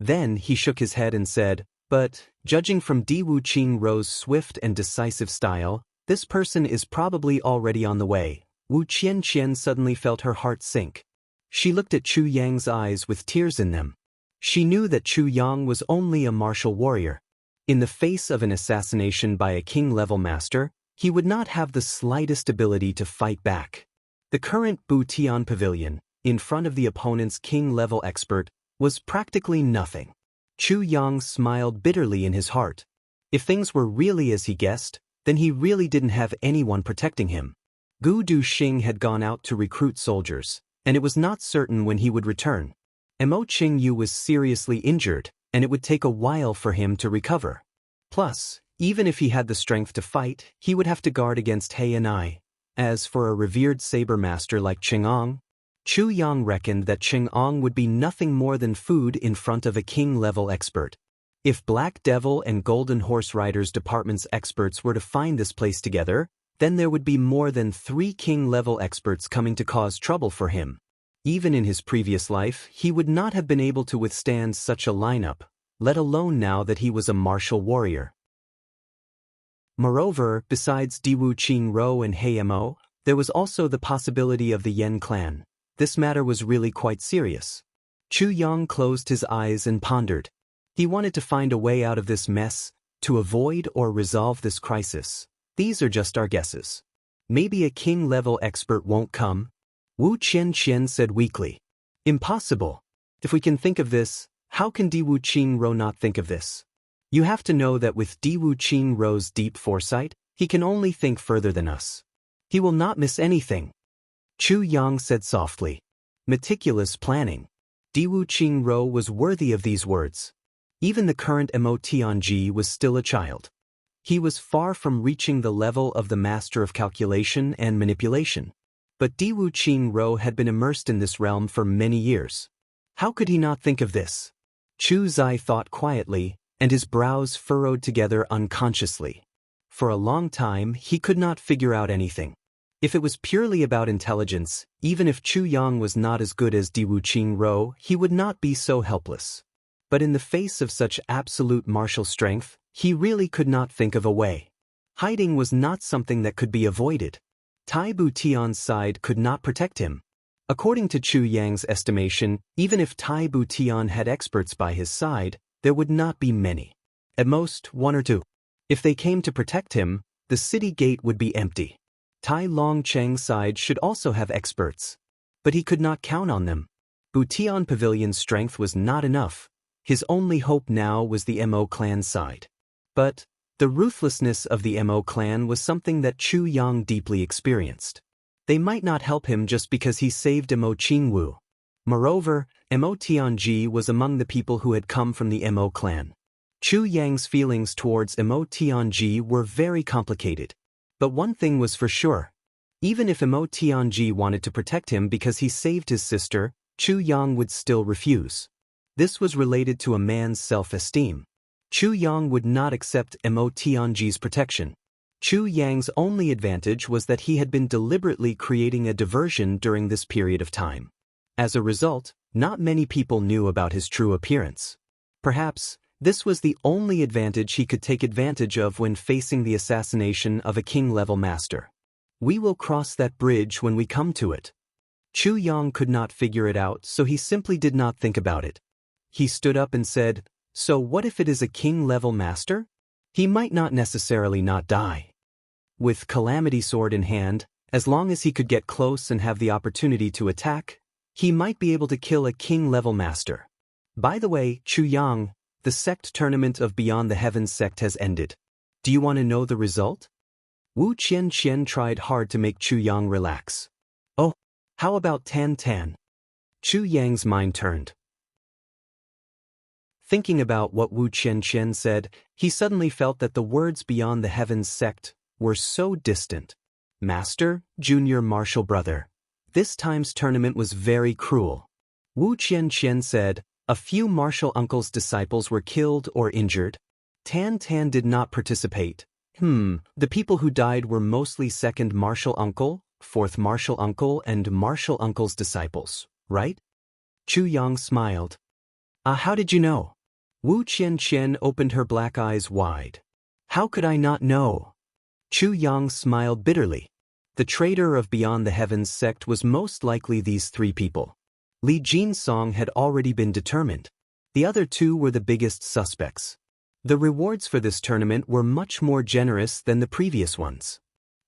Speaker 1: Then he shook his head and said, but, judging from Di Wuqing Rou's swift and decisive style, this person is probably already on the way. Wu Qianqian suddenly felt her heart sink. She looked at Chu Yang's eyes with tears in them. She knew that Chu Yang was only a martial warrior. In the face of an assassination by a king-level master, he would not have the slightest ability to fight back. The current Bu Tian Pavilion, in front of the opponent's king-level expert, was practically nothing. Chu Yang smiled bitterly in his heart. If things were really as he guessed, then he really didn't have anyone protecting him. Gu Duxing had gone out to recruit soldiers, and it was not certain when he would return. Mo Qingyu was seriously injured, and it would take a while for him to recover. Plus, even if he had the strength to fight, he would have to guard against He and I. As for a revered saber master like Chang'an, Chu Yang reckoned that Chang'an would be nothing more than food in front of a king-level expert. If Black Devil and Golden Horse Riders Department's experts were to find this place together, then there would be more than 3 king-level experts coming to cause trouble for him. Even in his previous life, he would not have been able to withstand such a lineup, let alone now that he was a martial warrior. Moreover, besides Di Wuqing Rou and He Mo, there was also the possibility of the Yan clan. This matter was really quite serious. Chu Yang closed his eyes and pondered. He wanted to find a way out of this mess, to avoid or resolve this crisis. These are just our guesses. Maybe a king-level expert won't come. Wu Qianqian said weakly. Impossible. If we can think of this, how can Di Wuqing Rou not think of this? You have to know that with Di Wuqing Rou's deep foresight, he can only think further than us. He will not miss anything. Chu Yang said softly. Meticulous planning. Di Wuqing Rou was worthy of these words. Even the current Mo Tianji was still a child. He was far from reaching the level of the master of calculation and manipulation. But Di Wuqing Rou had been immersed in this realm for many years. How could he not think of this? Chu Zai thought quietly, and his brows furrowed together unconsciously. For a long time, he could not figure out anything. If it was purely about intelligence, even if Chu Yang was not as good as Di Wuqing Rou, he would not be so helpless. But in the face of such absolute martial strength, he really could not think of a way. Hiding was not something that could be avoided. Tai Bu Tian's side could not protect him. According to Chu Yang's estimation, even if Tai Bu Tian had experts by his side, there would not be many. At most, 1 or 2. If they came to protect him, the city gate would be empty. Tai Long Cheng's side should also have experts. But he could not count on them. Bu Tian Pavilion's strength was not enough. His only hope now was the Mo clan side. But the ruthlessness of the Mo clan was something that Chu Yang deeply experienced. They might not help him just because he saved Mo Qingwu. Moreover, Mo Tianji was among the people who had come from the Mo clan. Chu Yang's feelings towards Mo Tianji were very complicated. But one thing was for sure. Even if Mo Tianji wanted to protect him because he saved his sister, Chu Yang would still refuse. This was related to a man's self-esteem. Chu Yang would not accept Mo Tianji's protection. Chu Yang's only advantage was that he had been deliberately creating a diversion during this period of time. As a result, not many people knew about his true appearance. Perhaps, this was the only advantage he could take advantage of when facing the assassination of a king-level master. We will cross that bridge when we come to it. Chu Yang could not figure it out, so he simply did not think about it. He stood up and said, "So what if it is a king-level master? He might not necessarily not die." With Calamity Sword in hand, as long as he could get close and have the opportunity to attack, he might be able to kill a king-level master. By the way, Chu Yang, the sect tournament of Beyond the Heavens sect has ended. Do you want to know the result? Wu Qianqian tried hard to make Chu Yang relax. Oh, how about Tan Tan? Chu Yang's mind turned. Thinking about what Wu Qianqian said, he suddenly felt that the words Beyond the Heavens sect were so distant. Master, junior martial brother. This time's tournament was very cruel. Wu Qianqian said, a few martial uncle's disciples were killed or injured. Tan Tan did not participate. The people who died were mostly second martial uncle, fourth martial uncle and martial uncle's disciples, right? Chu Yang smiled. How did you know? Wu Qianqian opened her black eyes wide. How could I not know? Chu Yang smiled bitterly. The traitor of Beyond the Heavens sect was most likely these three people. Li Jin's song had already been determined. The other two were the biggest suspects. The rewards for this tournament were much more generous than the previous ones.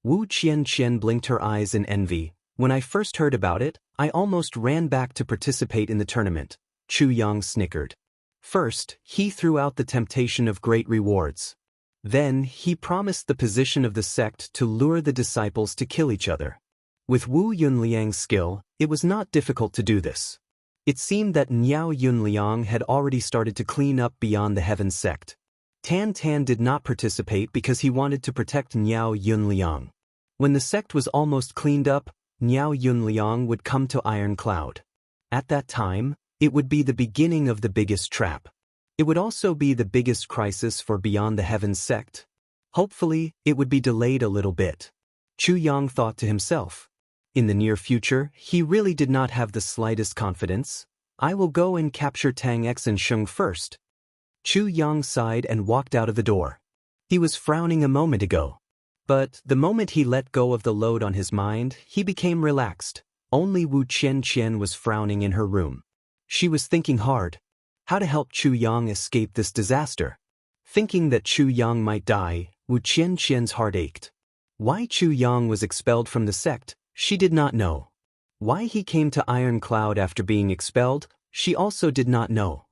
Speaker 1: Wu Qianqian blinked her eyes in envy. When I first heard about it, I almost ran back to participate in the tournament. Chu Yang snickered. First, he threw out the temptation of great rewards. Then, he promised the position of the sect to lure the disciples to kill each other. With Wu Yunliang's skill, it was not difficult to do this. It seemed that Niao Yunliang had already started to clean up Beyond the Heavens sect. Tan Tan did not participate because he wanted to protect Niao Yunliang. When the sect was almost cleaned up, Niao Yunliang would come to Iron Cloud. At that time, it would be the beginning of the biggest trap. It would also be the biggest crisis for Beyond the Heavens sect. Hopefully, it would be delayed a little bit. Chu Yang thought to himself. In the near future, he really did not have the slightest confidence. I will go and capture Tang X and Sheng first. Chu Yang sighed and walked out of the door. He was frowning a moment ago. But the moment he let go of the load on his mind, he became relaxed. Only Wu Qianqian was frowning in her room. She was thinking hard. How to help Chu Yang escape this disaster. Thinking that Chu Yang might die, Wu Qianqian's heart ached. Why Chu Yang was expelled from the sect, she did not know. Why he came to Iron Cloud after being expelled, she also did not know.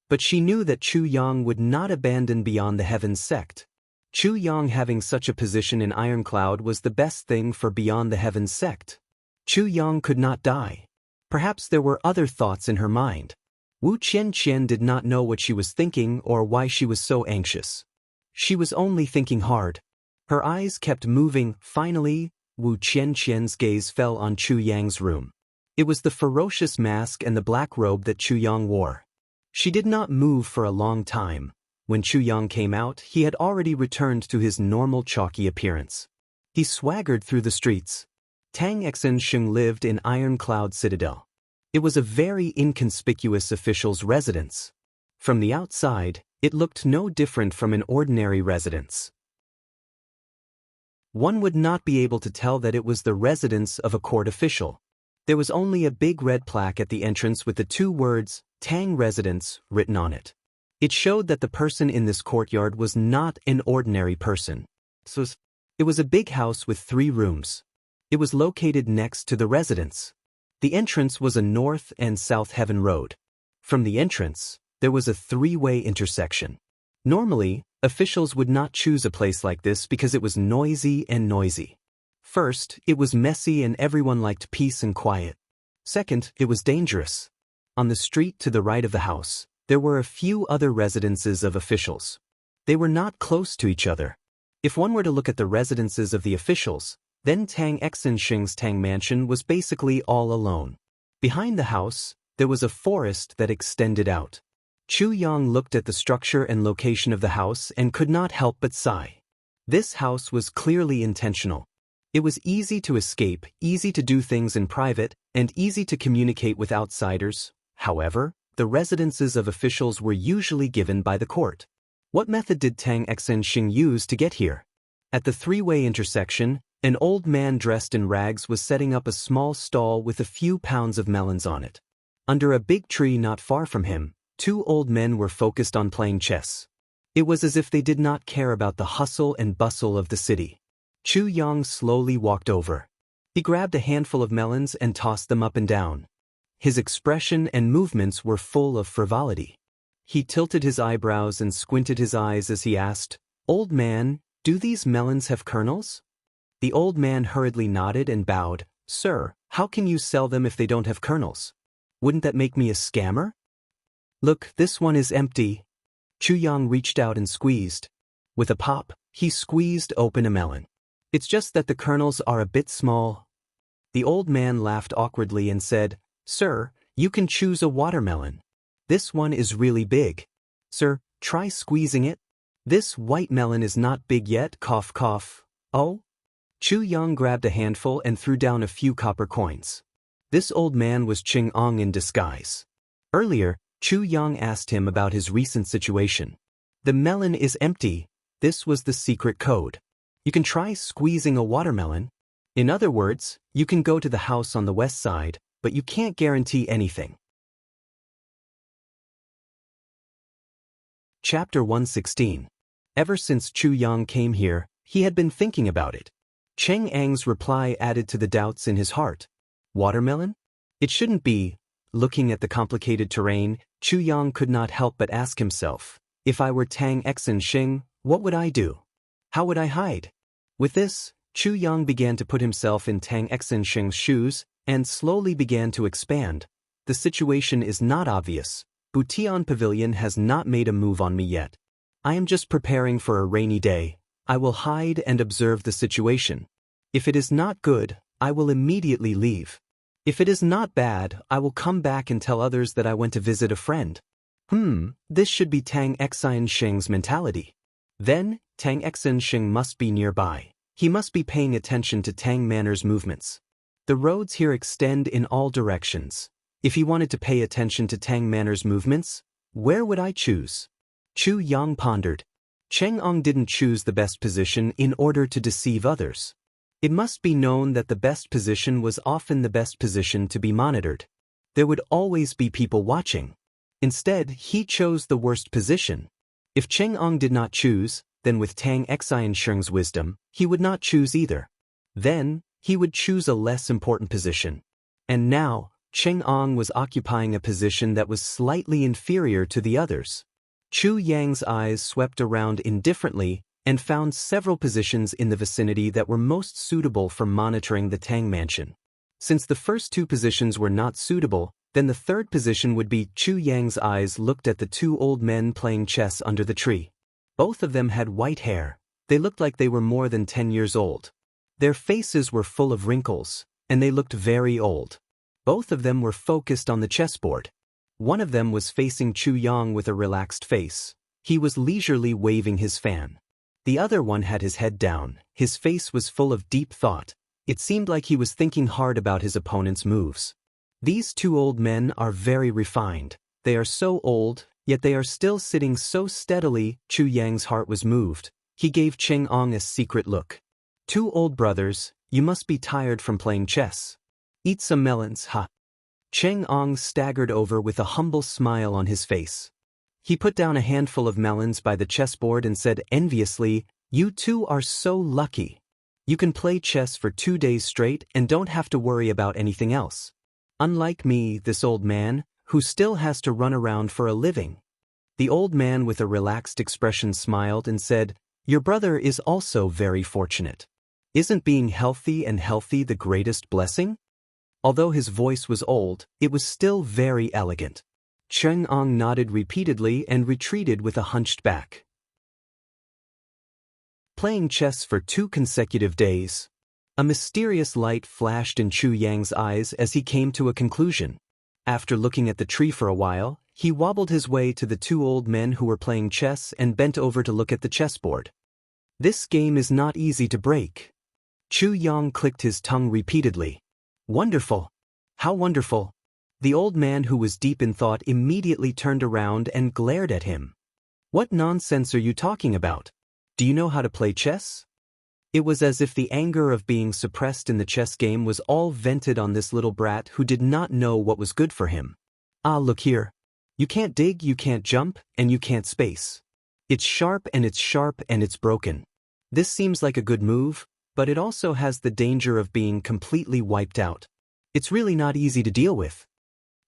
Speaker 1: But she knew that Chu Yang would not abandon Beyond the Heavens sect. Chu Yang having such a position in Iron Cloud was the best thing for Beyond the Heavens sect. Chu Yang could not die. Perhaps there were other thoughts in her mind. Wu Qianqian did not know what she was thinking or why she was so anxious. She was only thinking hard. Her eyes kept moving. Finally, Wu Qianqian's gaze fell on Chu Yang's room. It was the ferocious mask and the black robe that Chu Yang wore. She did not move for a long time. When Chu Yang came out, he had already returned to his normal chalky appearance. He swaggered through the streets. Tang X and Sheng lived in Iron Cloud Citadel. It was a very inconspicuous official's residence. From the outside, it looked no different from an ordinary residence. One would not be able to tell that it was the residence of a court official. There was only a big red plaque at the entrance with the two words, Tang Residence, written on it. It showed that the person in this courtyard was not an ordinary person. It was a big house with 3 rooms. It was located next to the residence. The entrance was a north and south heaven road. From the entrance, there was a 3-way intersection. Normally, officials would not choose a place like this because it was noisy. First, it was messy and everyone liked peace and quiet. Second, it was dangerous. On the street to the right of the house, there were a few other residences of officials. They were not close to each other. If one were to look at the residences of the officials, then Tang Xinsheng's Tang Mansion was basically all alone. Behind the house, there was a forest that extended out. Chu Yang looked at the structure and location of the house and could not help but sigh. This house was clearly intentional. It was easy to escape, easy to do things in private, and easy to communicate with outsiders. However, the residences of officials were usually given by the court. What method did Tang Xinsheng use to get here? At the three-way intersection, an old man dressed in rags was setting up a small stall with a few pounds of melons on it. Under a big tree not far from him, two old men were focused on playing chess. It was as if they did not care about the hustle and bustle of the city. Chu Yang slowly walked over. He grabbed a handful of melons and tossed them up and down. His expression and movements were full of frivolity. He tilted his eyebrows and squinted his eyes as he asked, "Old man, do these melons have kernels?" The old man hurriedly nodded and bowed. "Sir, how can you sell them if they don't have kernels? Wouldn't that make me a scammer?" "Look, this one is empty." Chu Yang reached out and squeezed. With a pop, he squeezed open a melon. "It's just that the kernels are a bit small." The old man laughed awkwardly and said, "Sir, you can choose a watermelon. This one is really big. Sir, try squeezing it. This white melon is not big yet, cough cough." "Oh?" Chu Yang grabbed a handful and threw down a few copper coins. This old man was Ching Ong in disguise. Earlier, Chu Yang asked him about his recent situation. The melon is empty. This was the secret code. You can try squeezing a watermelon. In other words, you can go to the house on the west side, but you can't guarantee anything. Chapter 116. Ever since Chu Yang came here, he had been thinking about it. Cheng Ang's reply added to the doubts in his heart. Watermelon? It shouldn't be. Looking at the complicated terrain, Chu Yang could not help but ask himself, if I were Tang Xinsheng, what would I do? How would I hide? With this, Chu Yang began to put himself in Tang Xinsheng's shoes and slowly began to expand. The situation is not obvious. Butian Pavilion has not made a move on me yet. I am just preparing for a rainy day. I will hide and observe the situation. If it is not good, I will immediately leave. If it is not bad, I will come back and tell others that I went to visit a friend. This should be Tang Xinsheng's mentality. Then, Tang Xinsheng must be nearby. He must be paying attention to Tang Manor's movements. The roads here extend in all directions. If he wanted to pay attention to Tang Manor's movements, where would I choose? Chu Yang pondered. Cheng Ong didn't choose the best position in order to deceive others. It must be known that the best position was often the best position to be monitored. There would always be people watching. Instead, he chose the worst position. If Cheng Ong did not choose, then with Tang Xinsheng's wisdom, he would not choose either. Then, he would choose a less important position. And now, Cheng Ong was occupying a position that was slightly inferior to the others. Chu Yang's eyes swept around indifferently and found several positions in the vicinity that were most suitable for monitoring the Tang Mansion. Since the first two positions were not suitable, then the third position would be. Chu Yang's eyes looked at the two old men playing chess under the tree. Both of them had white hair. They looked like they were more than 10 years old. Their faces were full of wrinkles, and they looked very old. Both of them were focused on the chessboard. One of them was facing Chu Yang with a relaxed face. He was leisurely waving his fan. The other one had his head down. His face was full of deep thought. It seemed like he was thinking hard about his opponent's moves. These two old men are very refined. They are so old, yet they are still sitting so steadily. Chu Yang's heart was moved. He gave Cheng Ong a secret look. Two old brothers, you must be tired from playing chess. Eat some melons, ha. Cheng Ong staggered over with a humble smile on his face. He put down a handful of melons by the chessboard and said enviously, "You two are so lucky. You can play chess for 2 days straight and don't have to worry about anything else. Unlike me, this old man, who still has to run around for a living." The old man with a relaxed expression smiled and said, "Your brother is also very fortunate. Isn't being healthy and healthy the greatest blessing? Although his voice was old, it was still very elegant. Cheng-Ong nodded repeatedly and retreated with a hunched back. Playing chess for 2 consecutive days. A mysterious light flashed in Chu Yang's eyes as he came to a conclusion. After looking at the tree for a while, he wobbled his way to the 2 old men who were playing chess and bent over to look at the chessboard. This game is not easy to break. Chu Yang clicked his tongue repeatedly. Wonderful! How wonderful! The old man who was deep in thought immediately turned around and glared at him. What nonsense are you talking about? Do you know how to play chess? It was as if the anger of being suppressed in the chess game was all vented on this little brat who did not know what was good for him. Ah, look here. You can't dig, you can't jump, and you can't space. It's sharp and it's broken. This seems like a good move, but it also has the danger of being completely wiped out. It's really not easy to deal with.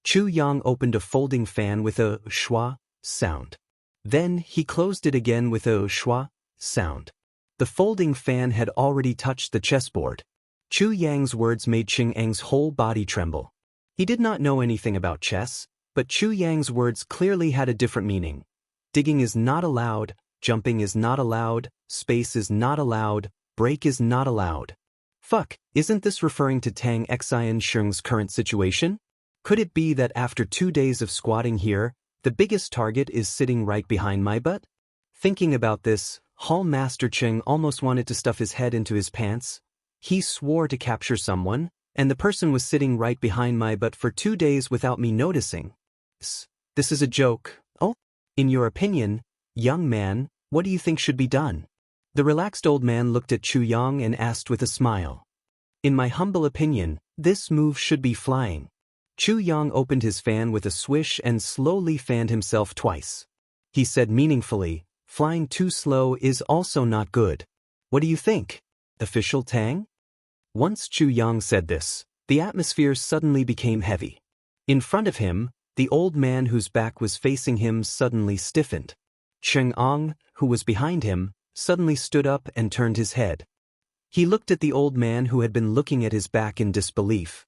Speaker 1: Chu Yang opened a folding fan with a schwa sound. Then he closed it again with a schwa sound. The folding fan had already touched the chessboard. Chu Yang's words made Cheng-Eng's whole body tremble. He did not know anything about chess, but Chu Yang's words clearly had a different meaning. Digging is not allowed, jumping is not allowed, space is not allowed, break is not allowed. Fuck, isn't this referring to Tang Xiansheng's current situation? Could it be that after 2 days of squatting here, the biggest target is sitting right behind my butt? Thinking about this, Hall Master Cheng almost wanted to stuff his head into his pants. He swore to capture someone, and the person was sitting right behind my butt for 2 days without me noticing. This is a joke. Oh? In your opinion, young man, what do you think should be done? The relaxed old man looked at Chu Yang and asked with a smile. In my humble opinion, this move should be flying. Chu Yang opened his fan with a swish and slowly fanned himself twice. He said meaningfully, flying too slow is also not good. What do you think, official Tang? Once Chu Yang said this, the atmosphere suddenly became heavy. In front of him, the old man whose back was facing him suddenly stiffened. Cheng-Ong, who was behind him, suddenly stood up and turned his head. He looked at the old man who had been looking at his back in disbelief.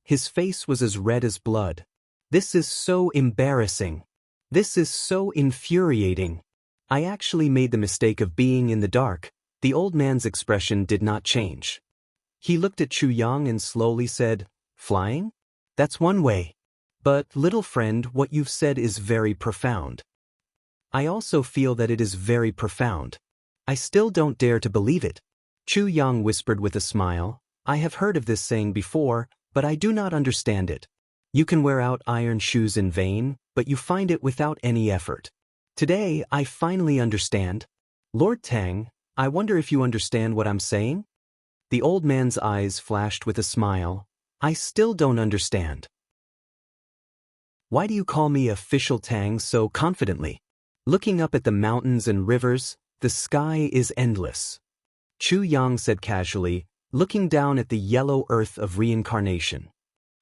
Speaker 1: His face was as red as blood. This is so embarrassing. This is so infuriating. I actually made the mistake of being in the dark. The old man's expression did not change. He looked at Chu Yang and slowly said, flying? That's one way. But, little friend, what you've said is very profound. I also feel that it is very profound. I still don't dare to believe it. Chu Yang whispered with a smile, I have heard of this saying before, but I do not understand it. You can wear out iron shoes in vain, but you find it without any effort. Today, I finally understand. Lord Tang, I wonder if you understand what I'm saying? The old man's eyes flashed with a smile. I still don't understand. Why do you call me official Tang so confidently? Looking up at the mountains and rivers, the sky is endless. Chu Yang said casually, looking down at the yellow earth of reincarnation.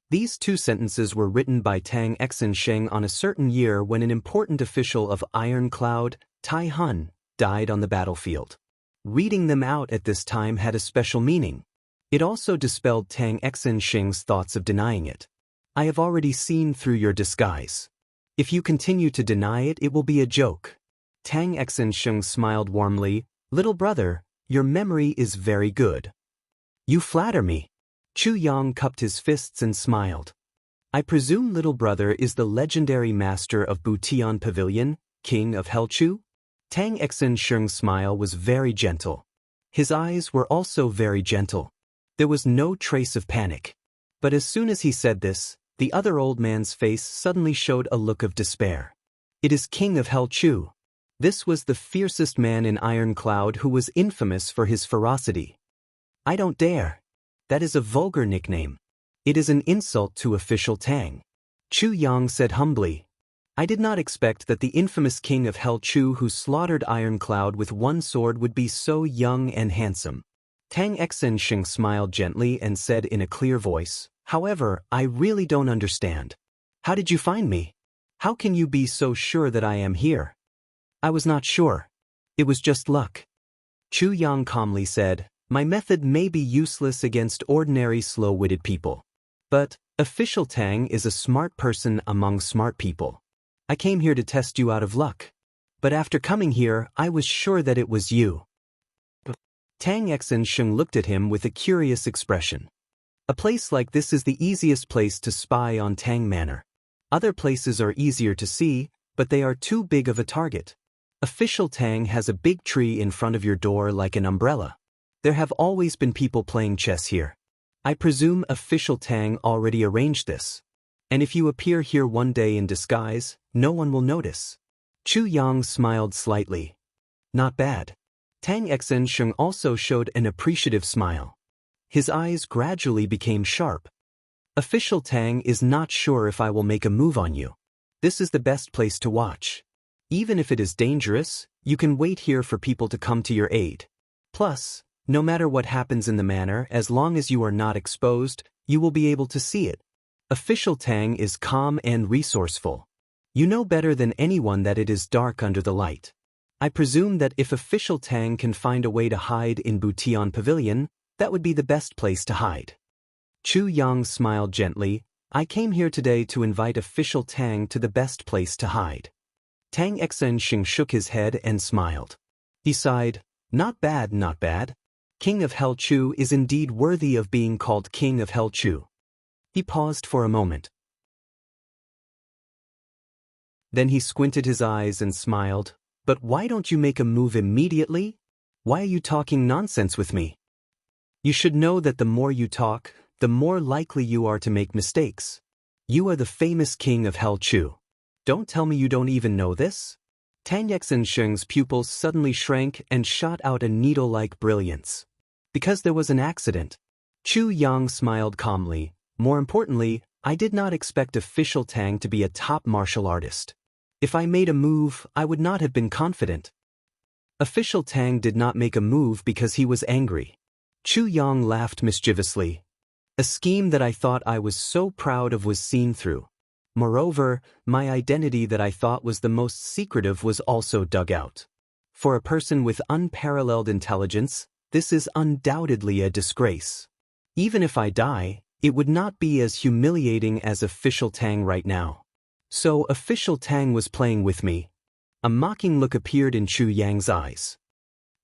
Speaker 1: These 2 sentences were written by Tang Xiansheng on a certain year when an important official of Iron Cloud, Tai Hun, died on the battlefield. Reading them out at this time had a special meaning. It also dispelled Tang Xiansheng's thoughts of denying it. I have already seen through your disguise. If you continue to deny it, it will be a joke. Tang Xiansheng smiled warmly. Little brother, your memory is very good. You flatter me. Chu Yang cupped his fists and smiled. I presume little brother is the legendary master of Butian Pavilion, king of Helchu? Tang Xiansheng's smile was very gentle. His eyes were also very gentle. There was no trace of panic. But as soon as he said this, the other old man's face suddenly showed a look of despair. It is King of Helchu. This was the fiercest man in Iron Cloud who was infamous for his ferocity. I don't dare. That is a vulgar nickname. It is an insult to official Tang. Chu Yang said humbly. I did not expect that the infamous king of Helchu who slaughtered Iron Cloud with one sword would be so young and handsome. Tang Xiansheng smiled gently and said in a clear voice, however, I really don't understand. How did you find me? How can you be so sure that I am here? I was not sure. It was just luck. Chu Yang calmly said, my method may be useless against ordinary slow-witted people. But Official Tang is a smart person among smart people. I came here to test you out of luck. But after coming here, I was sure that it was you. Tang Xinsheng looked at him with a curious expression. A place like this is the easiest place to spy on Tang Manor. Other places are easier to see, but they are too big of a target. Official Tang has a big tree in front of your door like an umbrella. There have always been people playing chess here. I presume Official Tang already arranged this. And if you appear here one day in disguise, no one will notice. Chu Yang smiled slightly. Not bad. Tang Xinsheng also showed an appreciative smile. His eyes gradually became sharp. Official Tang is not sure if I will make a move on you. This is the best place to watch. Even if it is dangerous, you can wait here for people to come to your aid. Plus, no matter what happens in the manor, as long as you are not exposed, you will be able to see it. Official Tang is calm and resourceful. You know better than anyone that it is dark under the light. I presume that if Official Tang can find a way to hide in Butian Pavilion, that would be the best place to hide. Chu Yang smiled gently. I came here today to invite Official Tang to the best place to hide. Tang Xinsheng shook his head and smiled. He sighed, not bad, not bad. King of Hell Chu is indeed worthy of being called King of Hell Chu. He paused for a moment. Then he squinted his eyes and smiled. But why don't you make a move immediately? Why are you talking nonsense with me? You should know that the more you talk, the more likely you are to make mistakes. You are the famous King of Hell Chu. Don't tell me you don't even know this? Tang Xinsheng's pupils suddenly shrank and shot out a needle-like brilliance. Because there was an accident. Chu Yang smiled calmly. More importantly, I did not expect Official Tang to be a top martial artist. If I made a move, I would not have been confident. Official Tang did not make a move because he was angry. Chu Yang laughed mischievously. A scheme that I thought I was so proud of was seen through. Moreover, my identity that I thought was the most secretive was also dug out. For a person with unparalleled intelligence, this is undoubtedly a disgrace. Even if I die, it would not be as humiliating as Official Tang right now. So Official Tang was playing with me. A mocking look appeared in Chu Yang's eyes.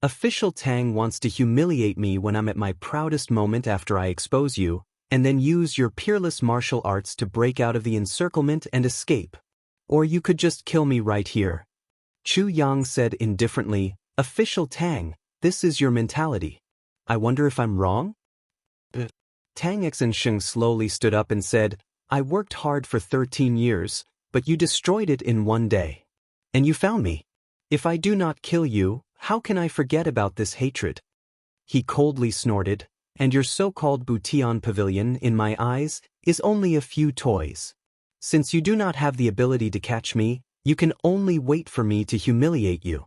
Speaker 1: Official Tang wants to humiliate me when I'm at my proudest moment after I expose you, and then use your peerless martial arts to break out of the encirclement and escape. Or you could just kill me right here. Chu Yang said indifferently, Official Tang, this is your mentality. I wonder if I'm wrong? Tang Xinsheng slowly stood up and said, I worked hard for 13 years, but you destroyed it in one day. And you found me. If I do not kill you, how can I forget about this hatred? He coldly snorted, and your so-called Butian Pavilion, in my eyes, is only a few toys. Since you do not have the ability to catch me, you can only wait for me to humiliate you.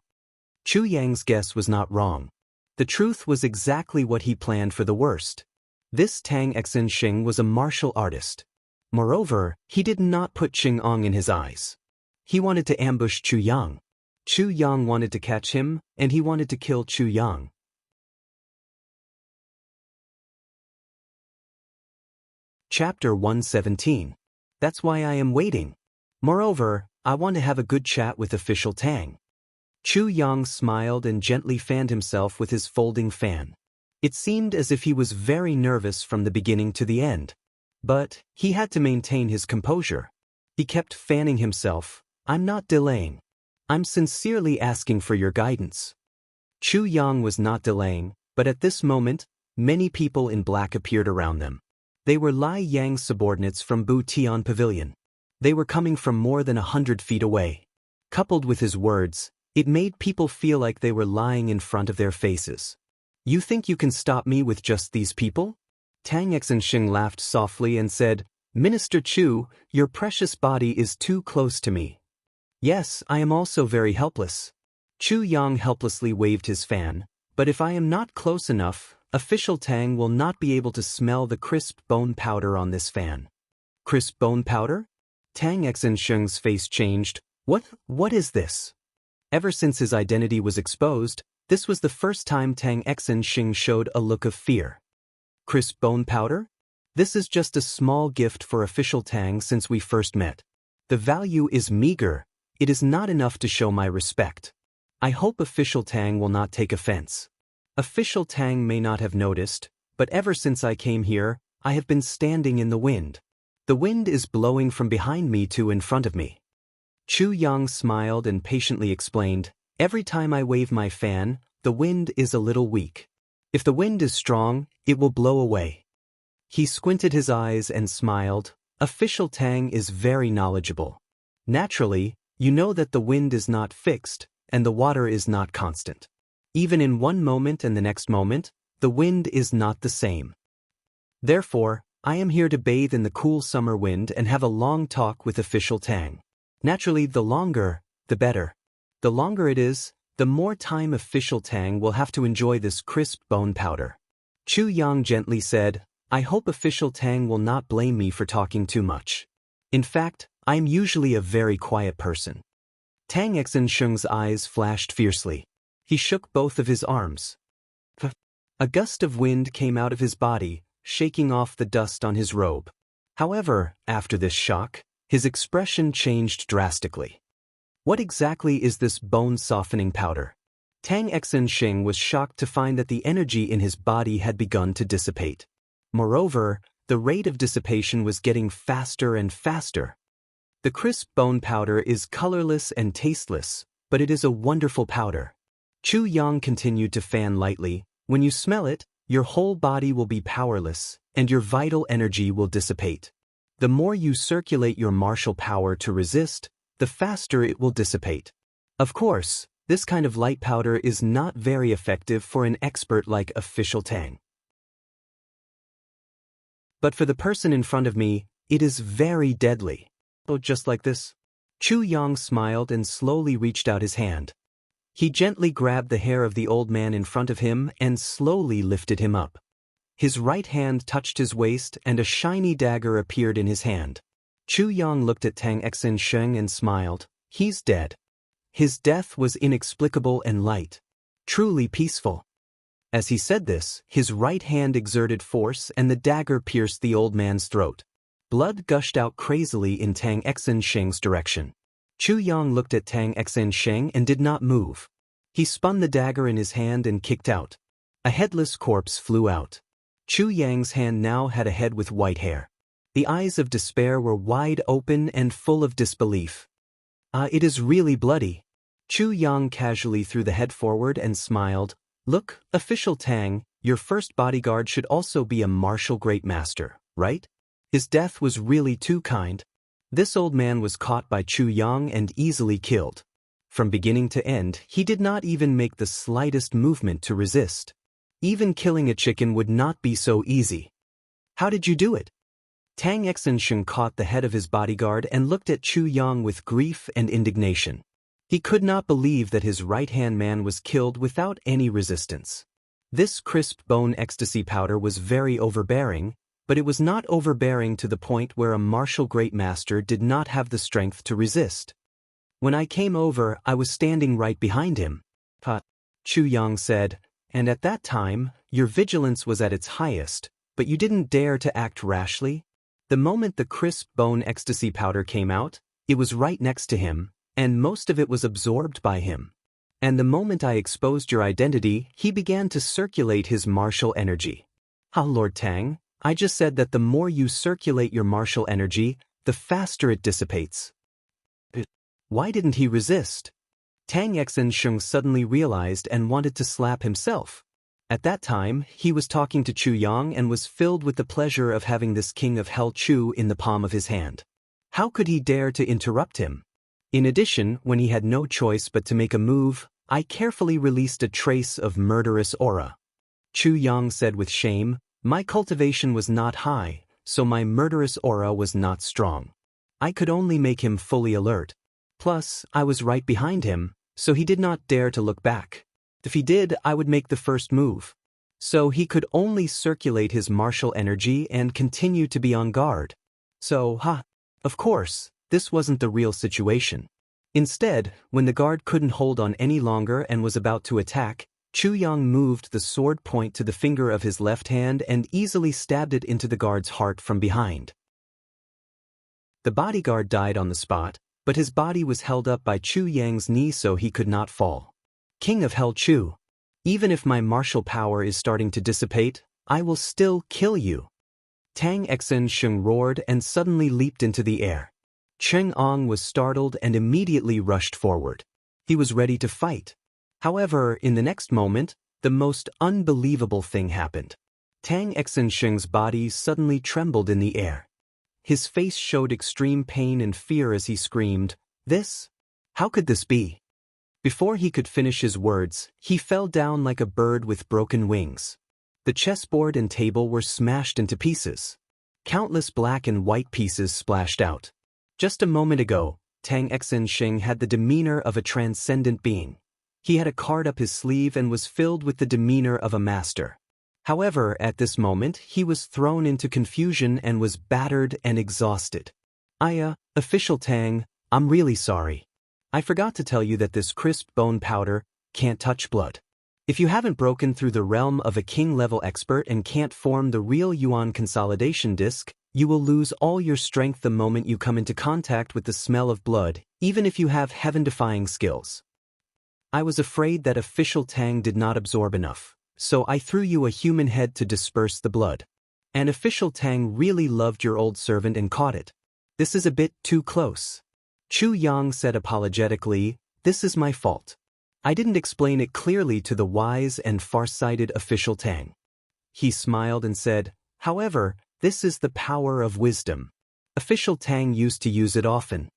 Speaker 1: Chu Yang's guess was not wrong. The truth was exactly what he planned for the worst. This Tang Xinsheng was a martial artist. Moreover, he did not put Qing'ong in his eyes. He wanted to ambush Chu Yang. Chu Yang wanted to catch him, and he wanted to kill Chu Yang. Chapter 117. That's why I am waiting. Moreover, I want to have a good chat with Official Tang. Chu Yang smiled and gently fanned himself with his folding fan. It seemed as if he was very nervous from the beginning to the end. But he had to maintain his composure. He kept fanning himself. I'm not delaying. I'm sincerely asking for your guidance. Chu Yang was not delaying, but at this moment, many people in black appeared around them. They were Lai Yang's subordinates from Butian Pavilion. They were coming from more than 100 feet away. Coupled with his words, it made people feel like they were lying in front of their faces. You think you can stop me with just these people? Tang Xinsheng laughed softly and said, Minister Chu, your precious body is too close to me. Yes, I am also very helpless. Chu Yang helplessly waved his fan, but if I am not close enough, Official Tang will not be able to smell the crisp bone powder on this fan. Crisp bone powder? Tang Xinsheng's face changed. What is this? Ever since his identity was exposed, this was the first time Tang Xinsheng showed a look of fear. Crisp bone powder? This is just a small gift for official Tang since we first met. The value is meager. It is not enough to show my respect. I hope official Tang will not take offense. Official Tang may not have noticed, but ever since I came here, I have been standing in the wind. The wind is blowing from behind me to in front of me. Chu Yang smiled and patiently explained, every time I wave my fan, the wind is a little weak. If the wind is strong, it will blow away. He squinted his eyes and smiled. Official Tang is very knowledgeable. Naturally, you know that the wind is not fixed, and the water is not constant. Even in one moment and the next moment, the wind is not the same. Therefore, I am here to bathe in the cool summer wind and have a long talk with official Tang. Naturally, the longer, the better. The longer it is, the more time official Tang will have to enjoy this crisp bone powder. Chu Yang gently said, I hope official Tang will not blame me for talking too much. In fact, I am usually a very quiet person. Tang Xinsheng's eyes flashed fiercely. He shook both of his arms. A gust of wind came out of his body, shaking off the dust on his robe. However, after this shock, his expression changed drastically. What exactly is this bone-softening powder? Tang Xinsheng was shocked to find that the energy in his body had begun to dissipate. Moreover, the rate of dissipation was getting faster and faster. The crisp bone powder is colorless and tasteless, but it is a wonderful powder. Chu Yang continued to fan lightly. When you smell it, your whole body will be powerless, and your vital energy will dissipate. The more you circulate your martial power to resist, the faster it will dissipate. Of course, this kind of light powder is not very effective for an expert like official Tang. But for the person in front of me, it is very deadly. Oh, just like this? Chu Yang smiled and slowly reached out his hand. He gently grabbed the hair of the old man in front of him and slowly lifted him up. His right hand touched his waist and a shiny dagger appeared in his hand. Chu Yang looked at Tang Xinsheng and smiled. He's dead. His death was inexplicable and light. Truly peaceful. As he said this, his right hand exerted force and the dagger pierced the old man's throat. Blood gushed out crazily in Tang Xinsheng's direction. Chu Yang looked at Tang Xinsheng and did not move. He spun the dagger in his hand and kicked out. A headless corpse flew out. Chu Yang's hand now had a head with white hair. The eyes of despair were wide open and full of disbelief. It is really bloody. Chu Yang casually threw the head forward and smiled. Look, official Tang, your first bodyguard should also be a martial great master, right? His death was really too kind. This old man was caught by Chu Yang and easily killed. From beginning to end, he did not even make the slightest movement to resist. Even killing a chicken would not be so easy. How did you do it? Tang Xinsheng caught the head of his bodyguard and looked at Chu Yang with grief and indignation. He could not believe that his right-hand man was killed without any resistance. This crisp bone ecstasy powder was very overbearing, but it was not overbearing to the point where a martial great master did not have the strength to resist. When I came over, I was standing right behind him. Chu Yang said, and at that time, your vigilance was at its highest, but you didn't dare to act rashly. The moment the crisp bone ecstasy powder came out, it was right next to him, and most of it was absorbed by him. And the moment I exposed your identity, he began to circulate his martial energy. Lord Tang, I just said that the more you circulate your martial energy, the faster it dissipates. Why didn't he resist? Tang Xinsheng suddenly realized and wanted to slap himself. At that time, he was talking to Chu Yang and was filled with the pleasure of having this king of hell Chu in the palm of his hand. How could he dare to interrupt him? In addition, when he had no choice but to make a move, I carefully released a trace of murderous aura. Chu Yang said with shame, my cultivation was not high, so my murderous aura was not strong. I could only make him fully alert. Plus, I was right behind him, so he did not dare to look back. If he did, I would make the first move. So he could only circulate his martial energy and continue to be on guard. So, of course, this wasn't the real situation. Instead, when the guard couldn't hold on any longer and was about to attack, Chu Yang moved the sword point to the finger of his left hand and easily stabbed it into the guard's heart from behind. The bodyguard died on the spot, but his body was held up by Chu Yang's knee so he could not fall. King of Hell Chu, even if my martial power is starting to dissipate, I will still kill you. Tang Xinsheng roared and suddenly leaped into the air. Cheng Ong was startled and immediately rushed forward. He was ready to fight. However, in the next moment, the most unbelievable thing happened. Tang Xinsheng's body suddenly trembled in the air. His face showed extreme pain and fear as he screamed, "This? How could this be?" Before he could finish his words, he fell down like a bird with broken wings. The chessboard and table were smashed into pieces. Countless black and white pieces splashed out. Just a moment ago, Tang Xinsheng had the demeanor of a transcendent being. He had a card up his sleeve and was filled with the demeanor of a master. However, at this moment, he was thrown into confusion and was battered and exhausted. Official Tang, I'm really sorry. I forgot to tell you that this crisp bone powder can't touch blood. If you haven't broken through the realm of a king-level expert and can't form the real Yuan consolidation disc, you will lose all your strength the moment you come into contact with the smell of blood, even if you have heaven-defying skills. I was afraid that official Tang did not absorb enough, so I threw you a human head to disperse the blood. And official Tang really loved your old servant and caught it. This is a bit too close. Chu Yang said apologetically, "This is my fault. I didn't explain it clearly to the wise and far-sighted official Tang." He smiled and said, "However, this is the power of wisdom. Official Tang used to use it often.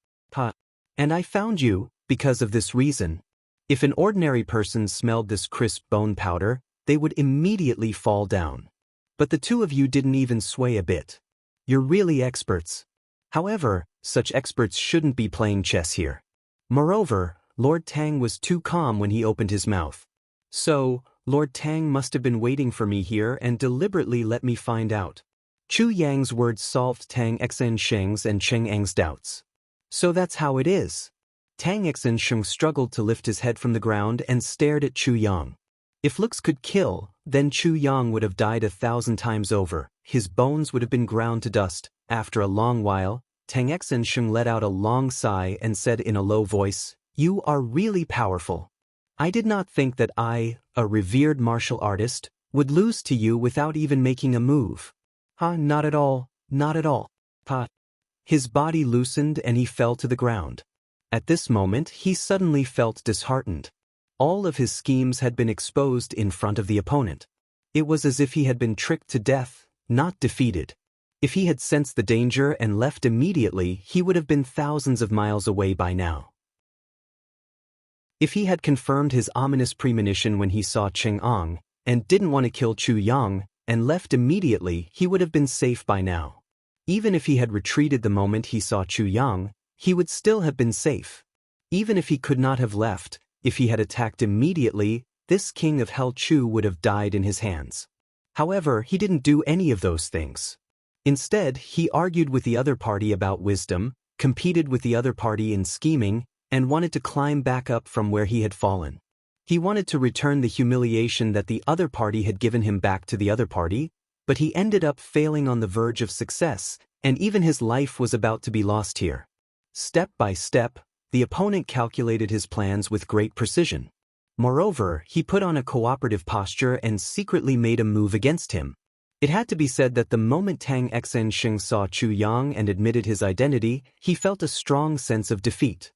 Speaker 1: And I found you, because of this reason. If an ordinary person smelled this crisp bone powder, they would immediately fall down. But the two of you didn't even sway a bit. You're really experts. However, such experts shouldn't be playing chess here." Moreover, Lord Tang was too calm when he opened his mouth. "So, Lord Tang must have been waiting for me here and deliberately let me find out." Chu Yang's words solved Tang Xinsheng's and Cheng Ang's doubts. "So that's how it is." Tang Xinsheng struggled to lift his head from the ground and stared at Chu Yang. If looks could kill, then Chu Yang would have died 1,000 times over. His bones would have been ground to dust. After a long while, Tang Xinsheng let out a long sigh and said in a low voice, "You are really powerful. I did not think that I, a revered martial artist, would lose to you without even making a move." Not at all, not at all." His body loosened and he fell to the ground. At this moment, he suddenly felt disheartened. All of his schemes had been exposed in front of the opponent. It was as if he had been tricked to death, not defeated. If he had sensed the danger and left immediately, he would have been thousands of miles away by now. If he had confirmed his ominous premonition when he saw Cheng Ong, and didn't want to kill Chu Yang, and left immediately, he would have been safe by now. Even if he had retreated the moment he saw Chu Yang, he would still have been safe. Even if he could not have left, if he had attacked immediately, this king of Hell Chu would have died in his hands. However, he didn't do any of those things. Instead, he argued with the other party about wisdom, competed with the other party in scheming, and wanted to climb back up from where he had fallen. He wanted to return the humiliation that the other party had given him back to the other party, but he ended up failing on the verge of success, and even his life was about to be lost here. Step by step, the opponent calculated his plans with great precision. Moreover, he put on a cooperative posture and secretly made a move against him. It had to be said that the moment Tang Xinsheng saw Chu Yang and admitted his identity, he felt a strong sense of defeat.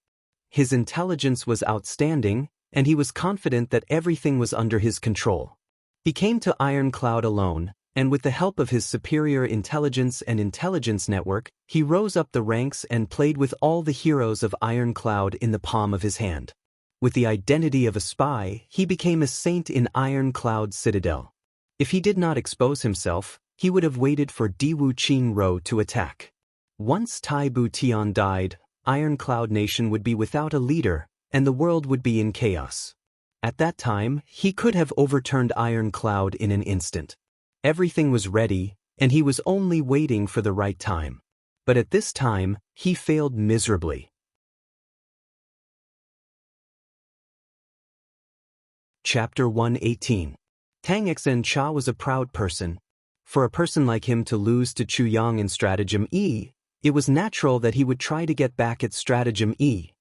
Speaker 1: His intelligence was outstanding, and he was confident that everything was under his control. He came to Iron Cloud alone, and with the help of his superior intelligence and intelligence network, he rose up the ranks and played with all the heroes of Iron Cloud in the palm of his hand. With the identity of a spy, he became a saint in Iron Cloud Citadel. If he did not expose himself, he would have waited for Diwu Qingro to attack. Once Tai Bu Tian died, Iron Cloud Nation would be without a leader, and the world would be in chaos. At that time, he could have overturned Iron Cloud in an instant. Everything was ready, and he was only waiting for the right time. But at this time, he failed miserably. Chapter 118. Tang Xincha was a proud person. For a person like him to lose to Chu Yang in Stratagem E, it was natural that he would try to get back at Stratagem E.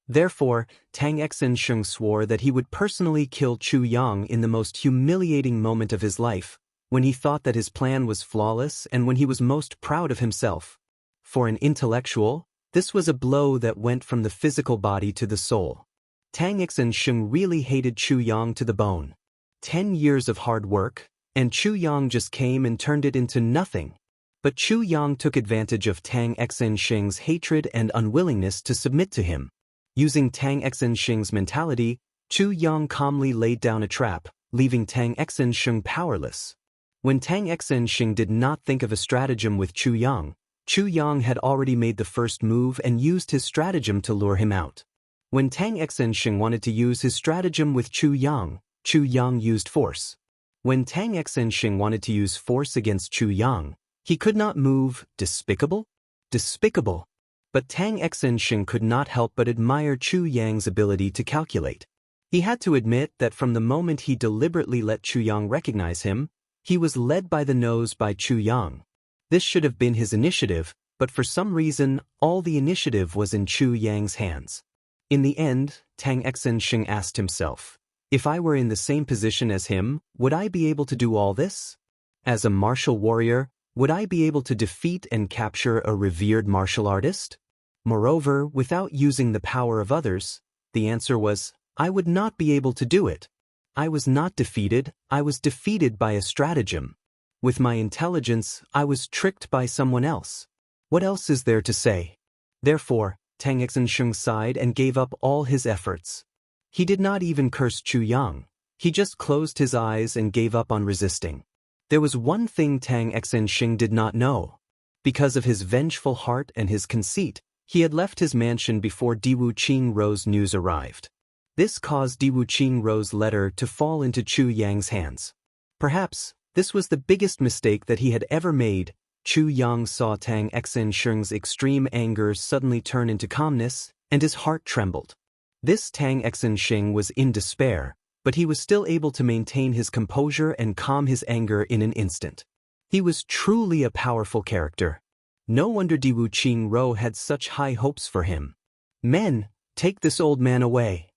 Speaker 1: Therefore, Tang Xinsheng swore that he would personally kill Chu Yang in the most humiliating moment of his life, when he thought that his plan was flawless and when he was most proud of himself. For an intellectual, this was a blow that went from the physical body to the soul. Tang Xinsheng really hated Chu Yang to the bone. 10 years of hard work, and Chu Yang just came and turned it into nothing. But Chu Yang took advantage of Tang Xinsheng's hatred and unwillingness to submit to him. Using Tang Xinsheng's mentality, Chu Yang calmly laid down a trap, leaving Tang Xinsheng powerless. When Tang Xinsheng did not think of a stratagem with Chu Yang had already made the first move and used his stratagem to lure him out. When Tang Xinsheng wanted to use his stratagem with Chu Yang used force. When Tang Xinsheng wanted to use force against Chu Yang, he could not move. Despicable? Despicable. But Tang Xinsheng could not help but admire Chu Yang's ability to calculate. He had to admit that from the moment he deliberately let Chu Yang recognize him, he was led by the nose by Chu Yang. This should have been his initiative, but for some reason, all the initiative was in Chu Yang's hands. In the end, Tang Xinsheng asked himself, if I were in the same position as him, would I be able to do all this? As a martial warrior, would I be able to defeat and capture a revered martial artist? Moreover, without using the power of others, the answer was, I would not be able to do it. I was not defeated, I was defeated by a stratagem. With my intelligence, I was tricked by someone else. What else is there to say? Therefore, Tang Xinsheng sighed and gave up all his efforts. He did not even curse Chu Yang. He just closed his eyes and gave up on resisting. There was one thing Tang Xinsheng did not know. Because of his vengeful heart and his conceit, he had left his mansion before Diwu Qingrou's news arrived. This caused Diwu Qingrou's letter to fall into Chu Yang's hands. Perhaps, this was the biggest mistake that he had ever made. Chu Yang saw Tang Xinsheng's extreme anger suddenly turn into calmness, and his heart trembled. This Tang Xinsheng was in despair, but he was still able to maintain his composure and calm his anger in an instant. He was truly a powerful character. No wonder Diwu Qingrou had such high hopes for him. Men, take this old man away.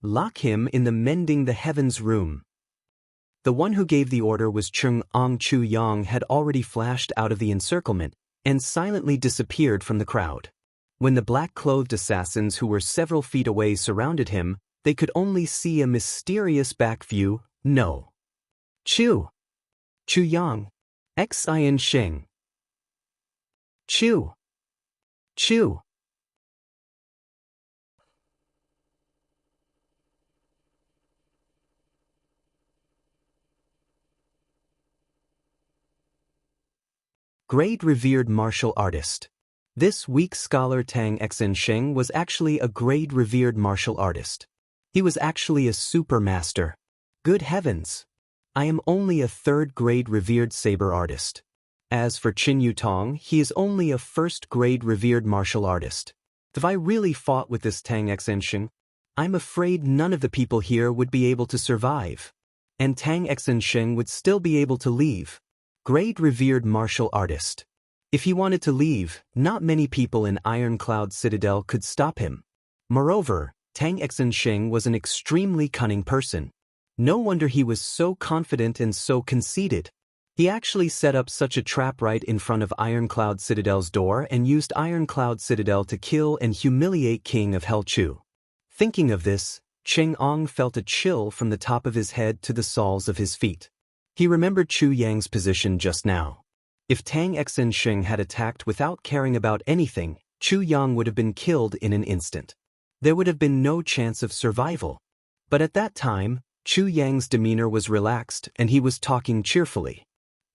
Speaker 1: Lock him in the Mending the Heavens room. The one who gave the order was Cheng-Ong. Chu Yang had already flashed out of the encirclement and silently disappeared from the crowd. When the black-clothed assassins who were several feet away surrounded him, they could only see a mysterious back view. No. Chu Yang. Xinsheng. Chu. Great revered martial artist. This weak scholar Tang Xinsheng was actually a great revered martial artist. He was actually a super master. Good heavens! I am only a third-grade revered saber artist. As for Qin Yutong, he is only a first-grade revered martial artist. If I really fought with this Tang Xinsheng, I'm afraid none of the people here would be able to survive. And Tang Xinsheng would still be able to leave. Great revered martial artist. If he wanted to leave, not many people in Ironcloud Citadel could stop him. Moreover, Tang Xinsheng was an extremely cunning person. No wonder he was so confident and so conceited. He actually set up such a trap right in front of Ironcloud Citadel's door and used Ironcloud Citadel to kill and humiliate King of Hell Chu. Thinking of this, Cheng-Ong felt a chill from the top of his head to the soles of his feet. He remembered Chu Yang's position just now. If Tang Xinsheng had attacked without caring about anything, Chu Yang would have been killed in an instant. There would have been no chance of survival. But at that time, Chu Yang's demeanor was relaxed and he was talking cheerfully.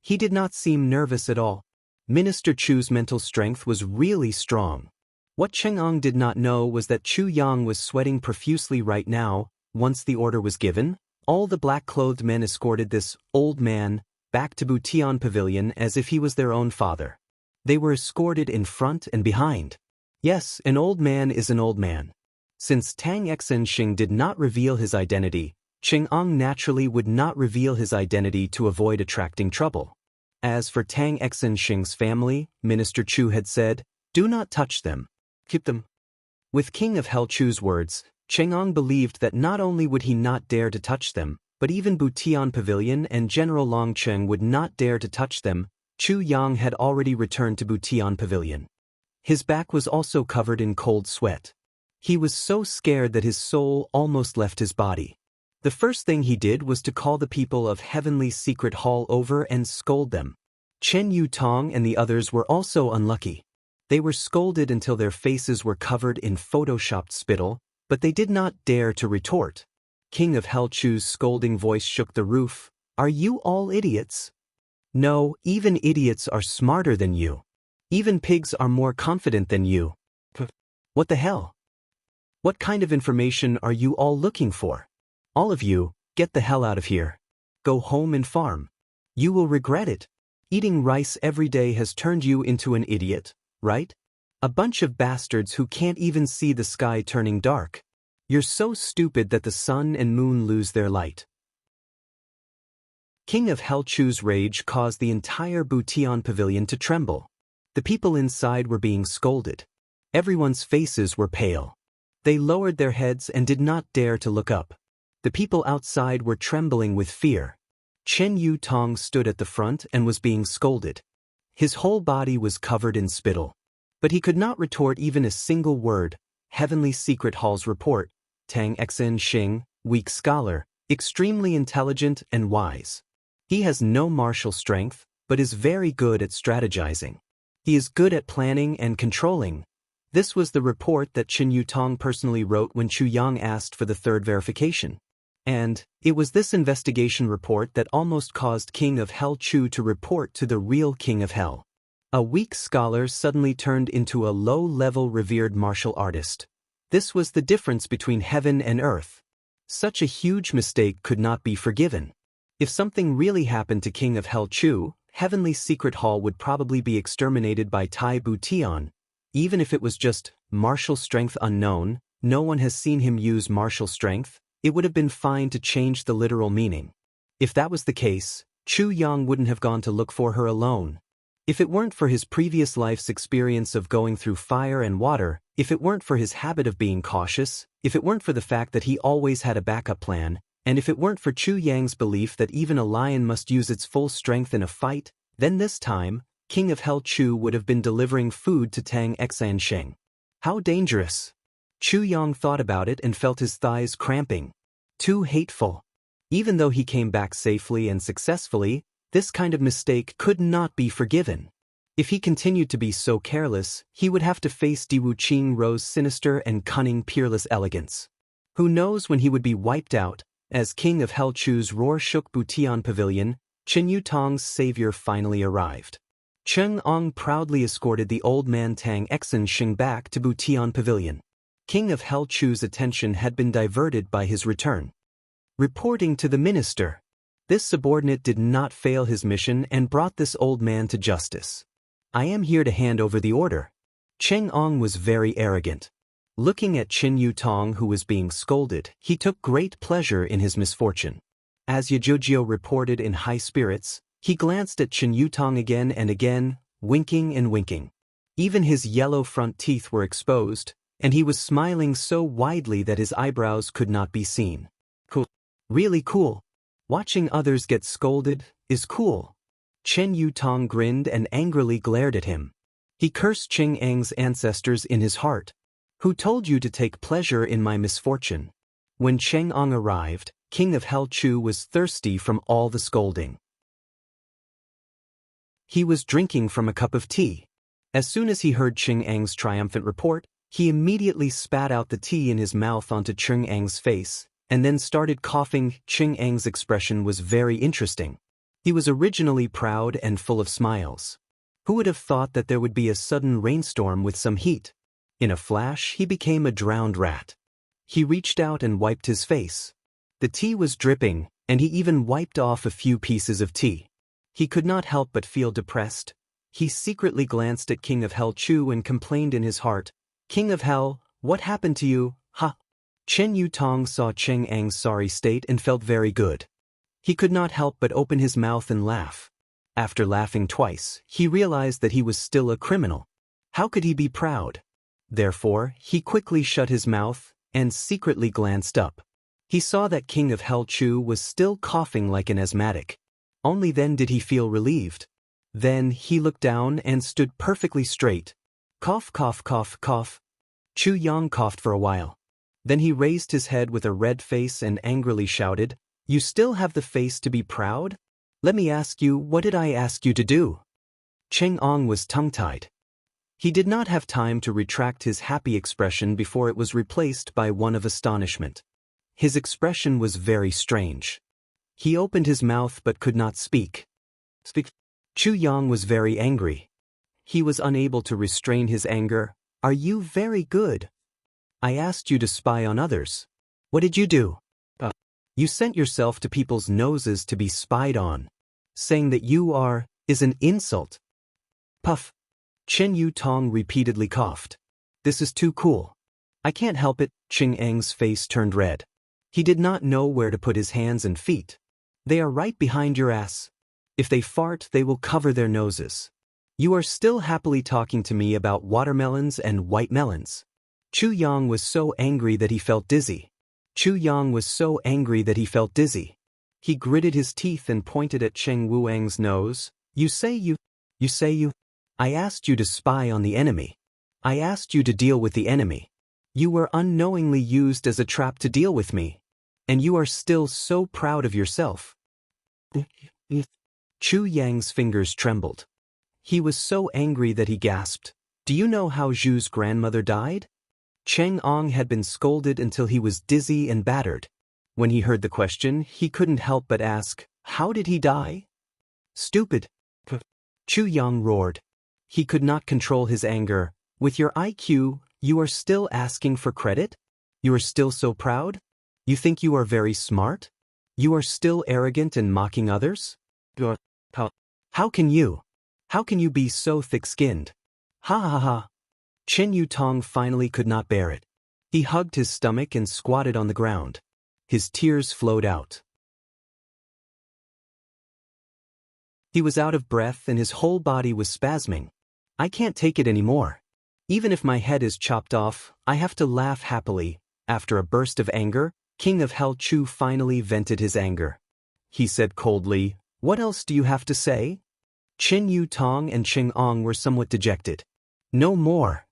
Speaker 1: He did not seem nervous at all. Minister Chu's mental strength was really strong. What Cheng-Ong did not know was that Chu Yang was sweating profusely right now. Once the order was given, all the black-clothed men escorted this old man back to Butian Pavilion as if he was their own father. They were escorted in front and behind. Yes, an old man is an old man. Since Tang Xinsheng did not reveal his identity, Chang'an naturally would not reveal his identity to avoid attracting trouble. As for Tang Xinsheng's family, Minister Chu had said, "Do not touch them. Keep them." With King of Hell Chu's words, Chang'an believed that not only would he not dare to touch them, but even Butian Pavilion and General Long Cheng would not dare to touch them. Chu Yang had already returned to Butian Pavilion. His back was also covered in cold sweat. He was so scared that his soul almost left his body. The first thing he did was to call the people of Heavenly Secret Hall over and scold them. Chen Yutong and the others were also unlucky. They were scolded until their faces were covered in photoshopped spittle, but they did not dare to retort. King of Hell Chu's scolding voice shook the roof. "Are you all idiots? No, even idiots are smarter than you. Even pigs are more confident than you. What the hell? What kind of information are you all looking for? All of you, get the hell out of here. Go home and farm. You will regret it. Eating rice every day has turned you into an idiot, right? A bunch of bastards who can't even see the sky turning dark. You're so stupid that the sun and moon lose their light." King of Hell Chu's rage caused the entire Butian Pavilion to tremble. The people inside were being scolded. Everyone's faces were pale. They lowered their heads and did not dare to look up. The people outside were trembling with fear. Chen Yutong stood at the front and was being scolded. His whole body was covered in spittle. But he could not retort even a single word. Heavenly Secret Hall's report, Tang Xinsheng, weak scholar, extremely intelligent and wise. He has no martial strength, but is very good at strategizing. He is good at planning and controlling. This was the report that Chen Yutong personally wrote when Chu Yang asked for the third verification. And it was this investigation report that almost caused King of Hell Chu to report to the real King of Hell. A weak scholar suddenly turned into a low-level revered martial artist. This was the difference between heaven and earth. Such a huge mistake could not be forgiven. If something really happened to King of Hell Chu, Heavenly Secret Hall would probably be exterminated by Tai Butian. Even if it was just martial strength unknown, no one has seen him use martial strength, it would have been fine to change the literal meaning. If that was the case, Chu Yang wouldn't have gone to look for her alone. If it weren't for his previous life's experience of going through fire and water, if it weren't for his habit of being cautious, if it weren't for the fact that he always had a backup plan, and if it weren't for Chu Yang's belief that even a lion must use its full strength in a fight, then this time, King of Hell Chu would have been delivering food to Tang Xinsheng. How dangerous! Chu Yang thought about it and felt his thighs cramping. Too hateful. Even though he came back safely and successfully, this kind of mistake could not be forgiven. If he continued to be so careless, he would have to face Di Wuqing Ro's sinister and cunning peerless elegance. Who knows when he would be wiped out? As King of Hell Chu's roar shook Butian Pavilion, Chen Yutong's savior finally arrived. Cheng Ong proudly escorted the old man Tang Xinsheng back to Butian Pavilion. King of Hell Chu's attention had been diverted by his return. Reporting to the minister. This subordinate did not fail his mission and brought this old man to justice. "I am here to hand over the order." Cheng Ong was very arrogant. Looking at Chen Yutong who was being scolded, he took great pleasure in his misfortune. As Yajujio reported in high spirits, he glanced at Chen Yutong again and again, winking and winking. Even his yellow front teeth were exposed, and he was smiling so widely that his eyebrows could not be seen. Cool. Really cool. Watching others get scolded is cool. Chen Yutong grinned and angrily glared at him. He cursed Cheng Ang's ancestors in his heart. "Who told you to take pleasure in my misfortune?" When Cheng Ang arrived, King of Hell Chu was thirsty from all the scolding. He was drinking from a cup of tea. As soon as he heard Cheng Ang's triumphant report, he immediately spat out the tea in his mouth onto Cheng Ang's face, and then started coughing. Cheng Ang's expression was very interesting. He was originally proud and full of smiles. Who would have thought that there would be a sudden rainstorm with some heat? In a flash, he became a drowned rat. He reached out and wiped his face. The tea was dripping, and he even wiped off a few pieces of tea. He could not help but feel depressed. He secretly glanced at King of Hell Chu and complained in his heart, "King of Hell, what happened to you? Ha! Chen Yutong saw Cheng Ang's sorry state and felt very good. He could not help but open his mouth and laugh. After laughing twice, he realized that he was still a criminal. How could he be proud? Therefore, he quickly shut his mouth and secretly glanced up. He saw that King of Hell Chu was still coughing like an asthmatic. Only then did he feel relieved. Then he looked down and stood perfectly straight. Cough, cough, cough, cough. Chu Yang coughed for a while. Then he raised his head with a red face and angrily shouted, "You still have the face to be proud? Let me ask you, what did I ask you to do?" Cheng Ong was tongue-tied. He did not have time to retract his happy expression before it was replaced by one of astonishment. His expression was very strange. He opened his mouth but could not speak. Chu Yang was very angry. He was unable to restrain his anger. "Are you very good? I asked you to spy on others. What did you do? You sent yourself to people's noses to be spied on. Saying that you are is an insult." Puff. Chen Yutong repeatedly coughed. "This is too cool. I can't help it." Cheng Ang's face turned red. He did not know where to put his hands and feet. "They are right behind your ass. If they fart, they will cover their noses. You are still happily talking to me about watermelons and white melons." Chu Yang was so angry that he felt dizzy. He gritted his teeth and pointed at Cheng Wuang's nose. You say you. I asked you to spy on the enemy. I asked you to deal with the enemy. You were unknowingly used as a trap to deal with me. And you are still so proud of yourself." Chu Yang's fingers trembled. He was so angry that he gasped, "Do you know how Zhu's grandmother died?" Cheng Ong had been scolded until he was dizzy and battered. When he heard the question, he couldn't help but ask, "How did he die?" "Stupid!" Chu Yang roared. He could not control his anger. "With your IQ, you are still asking for credit? You are still so proud? You think you are very smart? You are still arrogant and mocking others? How can you be so thick-skinned? Ha ha ha." Chen Yutong finally could not bear it. He hugged his stomach and squatted on the ground. His tears flowed out. He was out of breath and his whole body was spasming. "I can't take it anymore. Even if my head is chopped off, I have to laugh happily." After a burst of anger, King of Hell Chu finally vented his anger. He said coldly, "What else do you have to say?" Chen Yutong and Cheng Ong were somewhat dejected. "No more."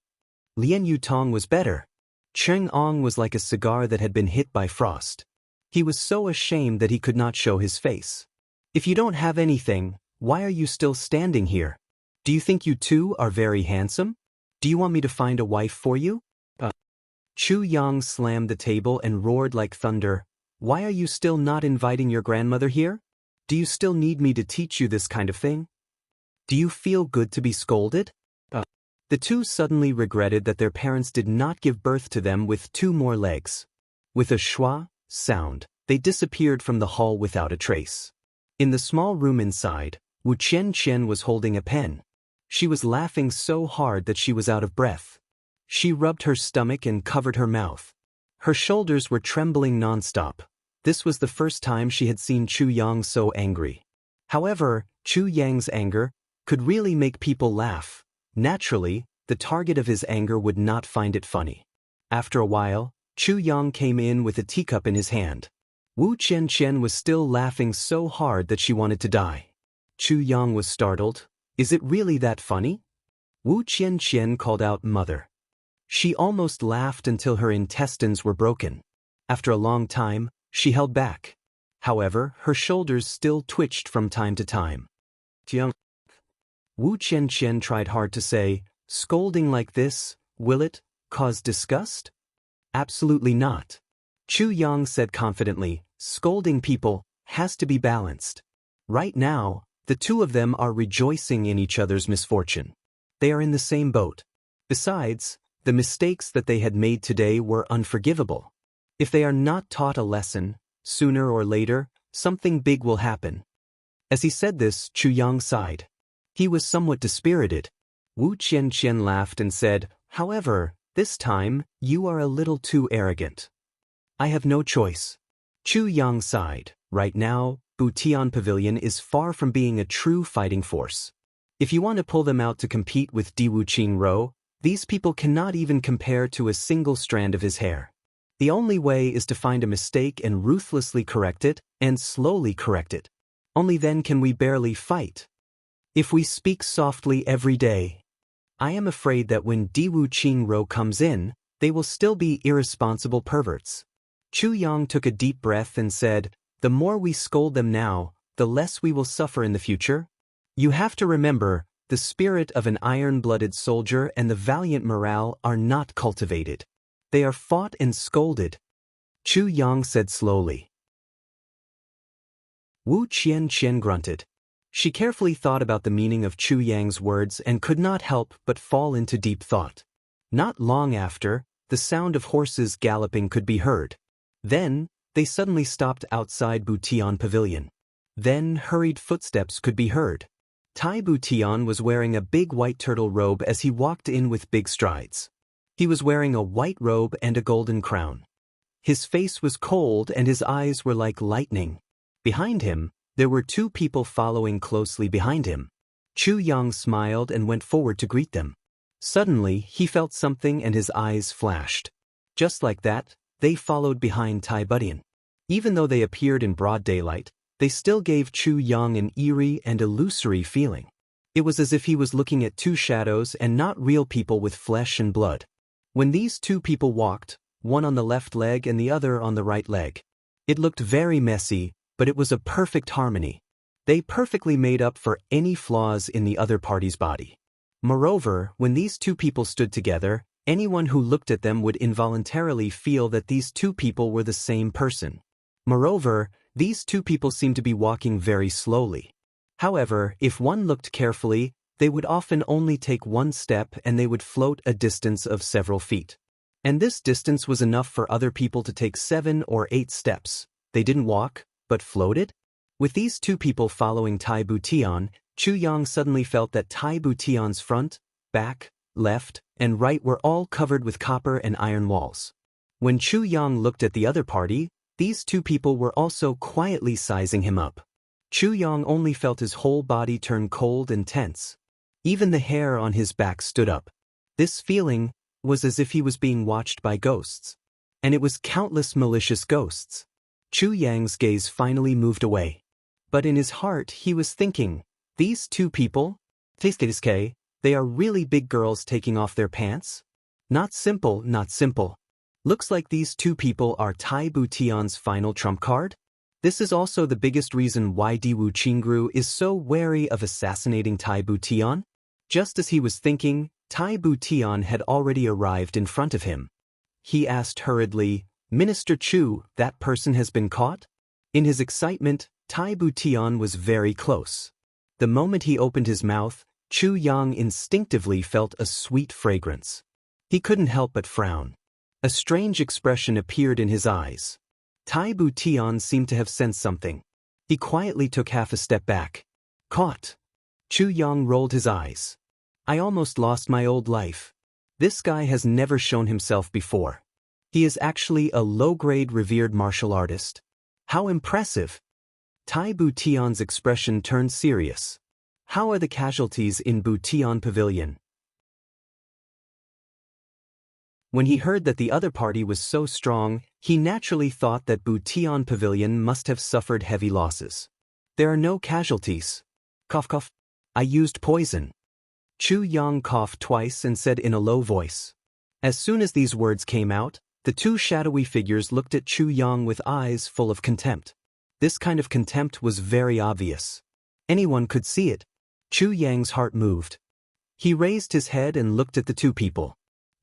Speaker 1: Lien Yutong was better. Cheng Ong was like a cigar that had been hit by frost. He was so ashamed that he could not show his face. "If you don't have anything, why are you still standing here? Do you think you two are very handsome? Do you want me to find a wife for you?" Chu Yang slammed the table and roared like thunder. "Why are you still not inviting your grandmother here? Do you still need me to teach you this kind of thing? Do you feel good to be scolded?" The two suddenly regretted that their parents did not give birth to them with two more legs. With a schwa sound, they disappeared from the hall without a trace. In the small room inside, Wu Qian was holding a pen. She was laughing so hard that she was out of breath. She rubbed her stomach and covered her mouth. Her shoulders were trembling non-stop. This was the first time she had seen Chu Yang so angry. However, Chu Yang's anger could really make people laugh. Naturally, the target of his anger would not find it funny. After a while, Chu Yang came in with a teacup in his hand. Wu Qian was still laughing so hard that she wanted to die. Chu Yang was startled. "Is it really that funny?" Wu Qian called out, "Mother." She almost laughed until her intestines were broken. After a long time, she held back. However, her shoulders still twitched from time to time. Wu Qian tried hard to say, "Scolding like this, will it cause disgust?" "Absolutely not." Chu Yang said confidently, "Scolding people has to be balanced." Right now, the two of them are rejoicing in each other's misfortune. They are in the same boat. Besides, the mistakes that they had made today were unforgivable. If they are not taught a lesson, sooner or later, something big will happen. As he said this, Chu Yang sighed. He was somewhat dispirited. Wu Qian laughed and said, "However, this time, you are a little too arrogant." I have no choice. Chu Yang sighed. Right now, Butian Pavilion is far from being a true fighting force. If you want to pull them out to compete with Diwu Qingro, these people cannot even compare to a single strand of his hair. The only way is to find a mistake and ruthlessly correct it, and slowly correct it. Only then can we barely fight. If we speak softly every day, I am afraid that when Diwu Qingro comes in, they will still be irresponsible perverts. Chu Yang took a deep breath and said, the more we scold them now, the less we will suffer in the future. You have to remember, the spirit of an iron-blooded soldier and the valiant morale are not cultivated. They are fought and scolded. Chu Yang said slowly. Wu Qian grunted. She carefully thought about the meaning of Chu Yang's words and could not help but fall into deep thought. Not long after, the sound of horses galloping could be heard. Then, they suddenly stopped outside Butian Pavilion. Then hurried footsteps could be heard. Tai Butian was wearing a big white turtle robe as he walked in with big strides. He was wearing a white robe and a golden crown. His face was cold and his eyes were like lightning. Behind him, there were two people following closely behind him. Chu Yang smiled and went forward to greet them. Suddenly, he felt something and his eyes flashed. Just like that, they followed behind Tai Butian. Even though they appeared in broad daylight, they still gave Chu Yang an eerie and illusory feeling. It was as if he was looking at two shadows and not real people with flesh and blood. When these two people walked, one on the left leg and the other on the right leg, it looked very messy, but it was a perfect harmony. They perfectly made up for any flaws in the other party's body. Moreover, when these two people stood together, anyone who looked at them would involuntarily feel that these two people were the same person. Moreover, these two people seemed to be walking very slowly. However, if one looked carefully, they would often only take one step and they would float a distance of several feet. And this distance was enough for other people to take 7 or 8 steps. They didn't walk, but floated? With these two people following Tai Butian, Chu Yang suddenly felt that Tai Butian's front, back, left, and right were all covered with copper and iron walls. When Chu Yang looked at the other party, these two people were also quietly sizing him up. Chu Yang only felt his whole body turn cold and tense. Even the hair on his back stood up. This feeling was as if he was being watched by ghosts. And it was countless malicious ghosts. Chu Yang's gaze finally moved away. But in his heart he was thinking, these two people? They are really big girls taking off their pants? Not simple, not simple. Looks like these two people are Tai Butian's final trump card? This is also the biggest reason why Diwu Qingru is so wary of assassinating Tai Butian. Just as he was thinking, Tai Butian had already arrived in front of him. He asked hurriedly, Minister Chu, that person has been caught? In his excitement, Tai Butian was very close. The moment he opened his mouth, Chu Yang instinctively felt a sweet fragrance. He couldn't help but frown. A strange expression appeared in his eyes. Tai Butian seemed to have sensed something. He quietly took half a step back. Caught. Chu Yang rolled his eyes. I almost lost my old life. This guy has never shown himself before. He is actually a low-grade revered martial artist. How impressive! Tai Butian's expression turned serious. How are the casualties in Butian Pavilion? When he heard that the other party was so strong, he naturally thought that Butian Pavilion must have suffered heavy losses. There are no casualties. Cough cough. I used poison. Chu Yang coughed twice and said in a low voice. As soon as these words came out, the two shadowy figures looked at Chu Yang with eyes full of contempt. This kind of contempt was very obvious. Anyone could see it. Chu Yang's heart moved. He raised his head and looked at the two people.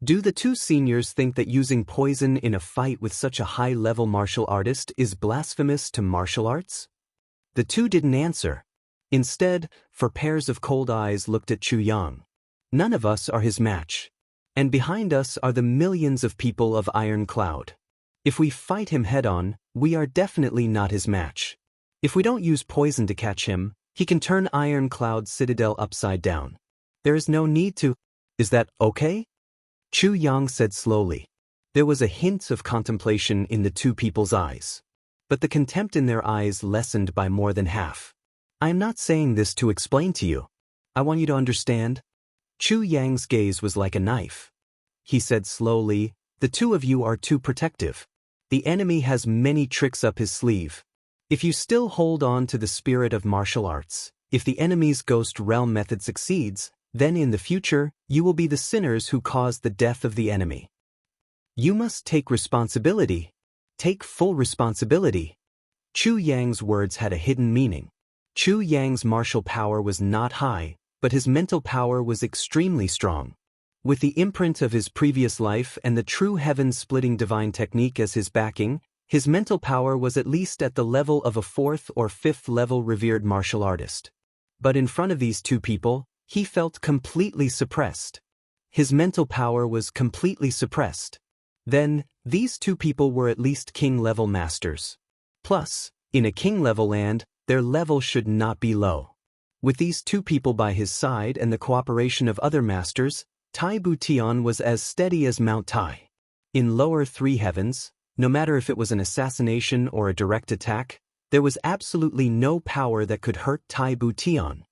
Speaker 1: Do the two seniors think that using poison in a fight with such a high-level martial artist is blasphemous to martial arts? The two didn't answer. Instead, four pairs of cold eyes looked at Chu Yang. None of us are his match. And behind us are the millions of people of Iron Cloud. If we fight him head-on, we are definitely not his match. If we don't use poison to catch him, he can turn Iron Cloud's citadel upside down. There is no need to... Is that okay? Chu Yang said slowly. There was a hint of contemplation in the two people's eyes. But the contempt in their eyes lessened by more than half. I am not saying this to explain to you. I want you to understand. Chu Yang's gaze was like a knife. He said slowly, the two of you are too protective. The enemy has many tricks up his sleeve. If you still hold on to the spirit of martial arts, if the enemy's ghost realm method succeeds, then in the future, you will be the sinners who caused the death of the enemy. You must take responsibility. Take full responsibility. Chu Yang's words had a hidden meaning. Chu Yang's martial power was not high, but his mental power was extremely strong. With the imprint of his previous life and the true heaven-splitting divine technique as his backing, his mental power was at least at the level of a 4th or 5th level revered martial artist. But in front of these two people, he felt completely suppressed. His mental power was completely suppressed. Then, these two people were at least king-level masters. Plus, in a king-level land, their level should not be low. With these two people by his side and the cooperation of other masters, Tai Butian was as steady as Mount Tai. In lower 3 heavens, no matter if it was an assassination or a direct attack, there was absolutely no power that could hurt Tai Butian.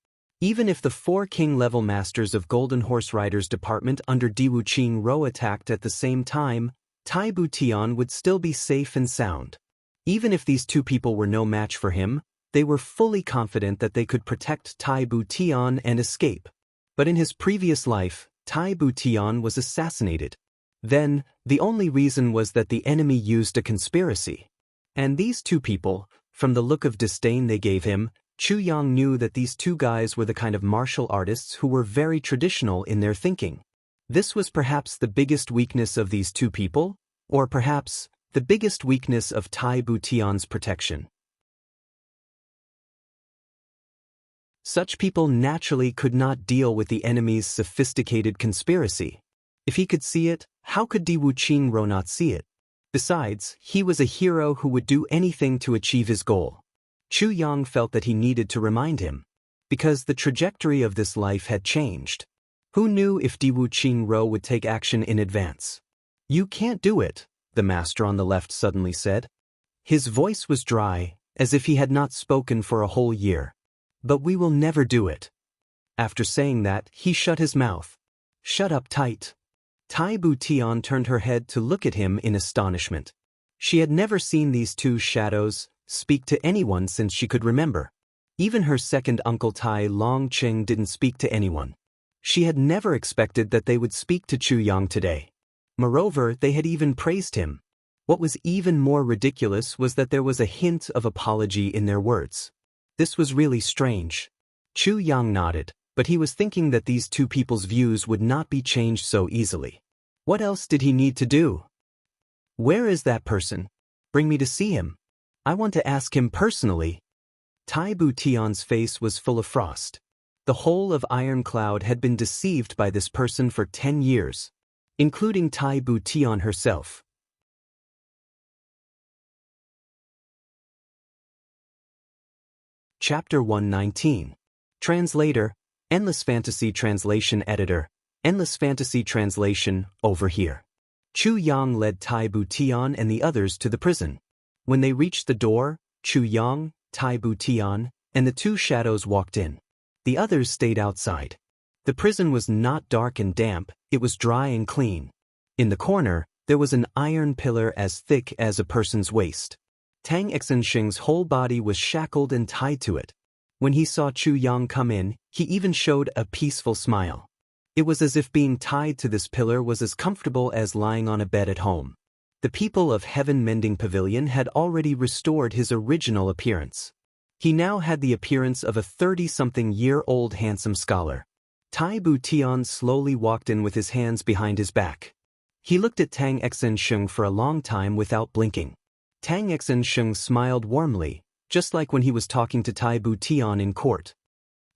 Speaker 1: Even if the 4 king-level masters of Golden Horse Riders Department under Diwu Qingro attacked at the same time, Tai Butian would still be safe and sound. Even if these two people were no match for him, they were fully confident that they could protect Tai Butian and escape. But in his previous life, Tai Butian was assassinated. Then, the only reason was that the enemy used a conspiracy. And these two people, from the look of disdain they gave him, Chu Yang knew that these two guys were the kind of martial artists who were very traditional in their thinking. This was perhaps the biggest weakness of these two people, or perhaps the biggest weakness of Tai Butian's protection. Such people naturally could not deal with the enemy's sophisticated conspiracy. If he could see it, how could Diwu Qingro not see it? Besides, he was a hero who would do anything to achieve his goal. Chu Yang felt that he needed to remind him. Because the trajectory of this life had changed. Who knew if Diwu Qingro would take action in advance? You can't do it, the master on the left suddenly said. His voice was dry, as if he had not spoken for a whole year. But we will never do it. After saying that, he shut his mouth. Shut up tight. Tai Butian turned her head to look at him in astonishment. She had never seen these two shadows speak to anyone since she could remember. Even her second uncle Tai Longqing didn't speak to anyone. She had never expected that they would speak to Chu Yang today. Moreover, they had even praised him. What was even more ridiculous was that there was a hint of apology in their words. This was really strange. Chu Yang nodded, but he was thinking that these two people's views would not be changed so easily. What else did he need to do? Where is that person? Bring me to see him. I want to ask him personally. Tai Butian's face was full of frost. The whole of Iron Cloud had been deceived by this person for 10 years, including Tai Butian herself. Chapter 119. Translator, Endless Fantasy Translation Editor, Endless Fantasy Translation, over here. Chu Yang led Tai Butian and the others to the prison. When they reached the door, Chu Yang, Tai Butian, and the two shadows walked in. The others stayed outside. The prison was not dark and damp, it was dry and clean. In the corner, there was an iron pillar as thick as a person's waist. Tang Exensheng's whole body was shackled and tied to it. When he saw Chu Yang come in, he even showed a peaceful smile. It was as if being tied to this pillar was as comfortable as lying on a bed at home. The people of Heaven Mending Pavilion had already restored his original appearance. He now had the appearance of a 30-something-year-old handsome scholar. Tai Butian slowly walked in with his hands behind his back. He looked at Tang Exensheng for a long time without blinking. Tang Exensheng smiled warmly, just like when he was talking to Tai Butian in court.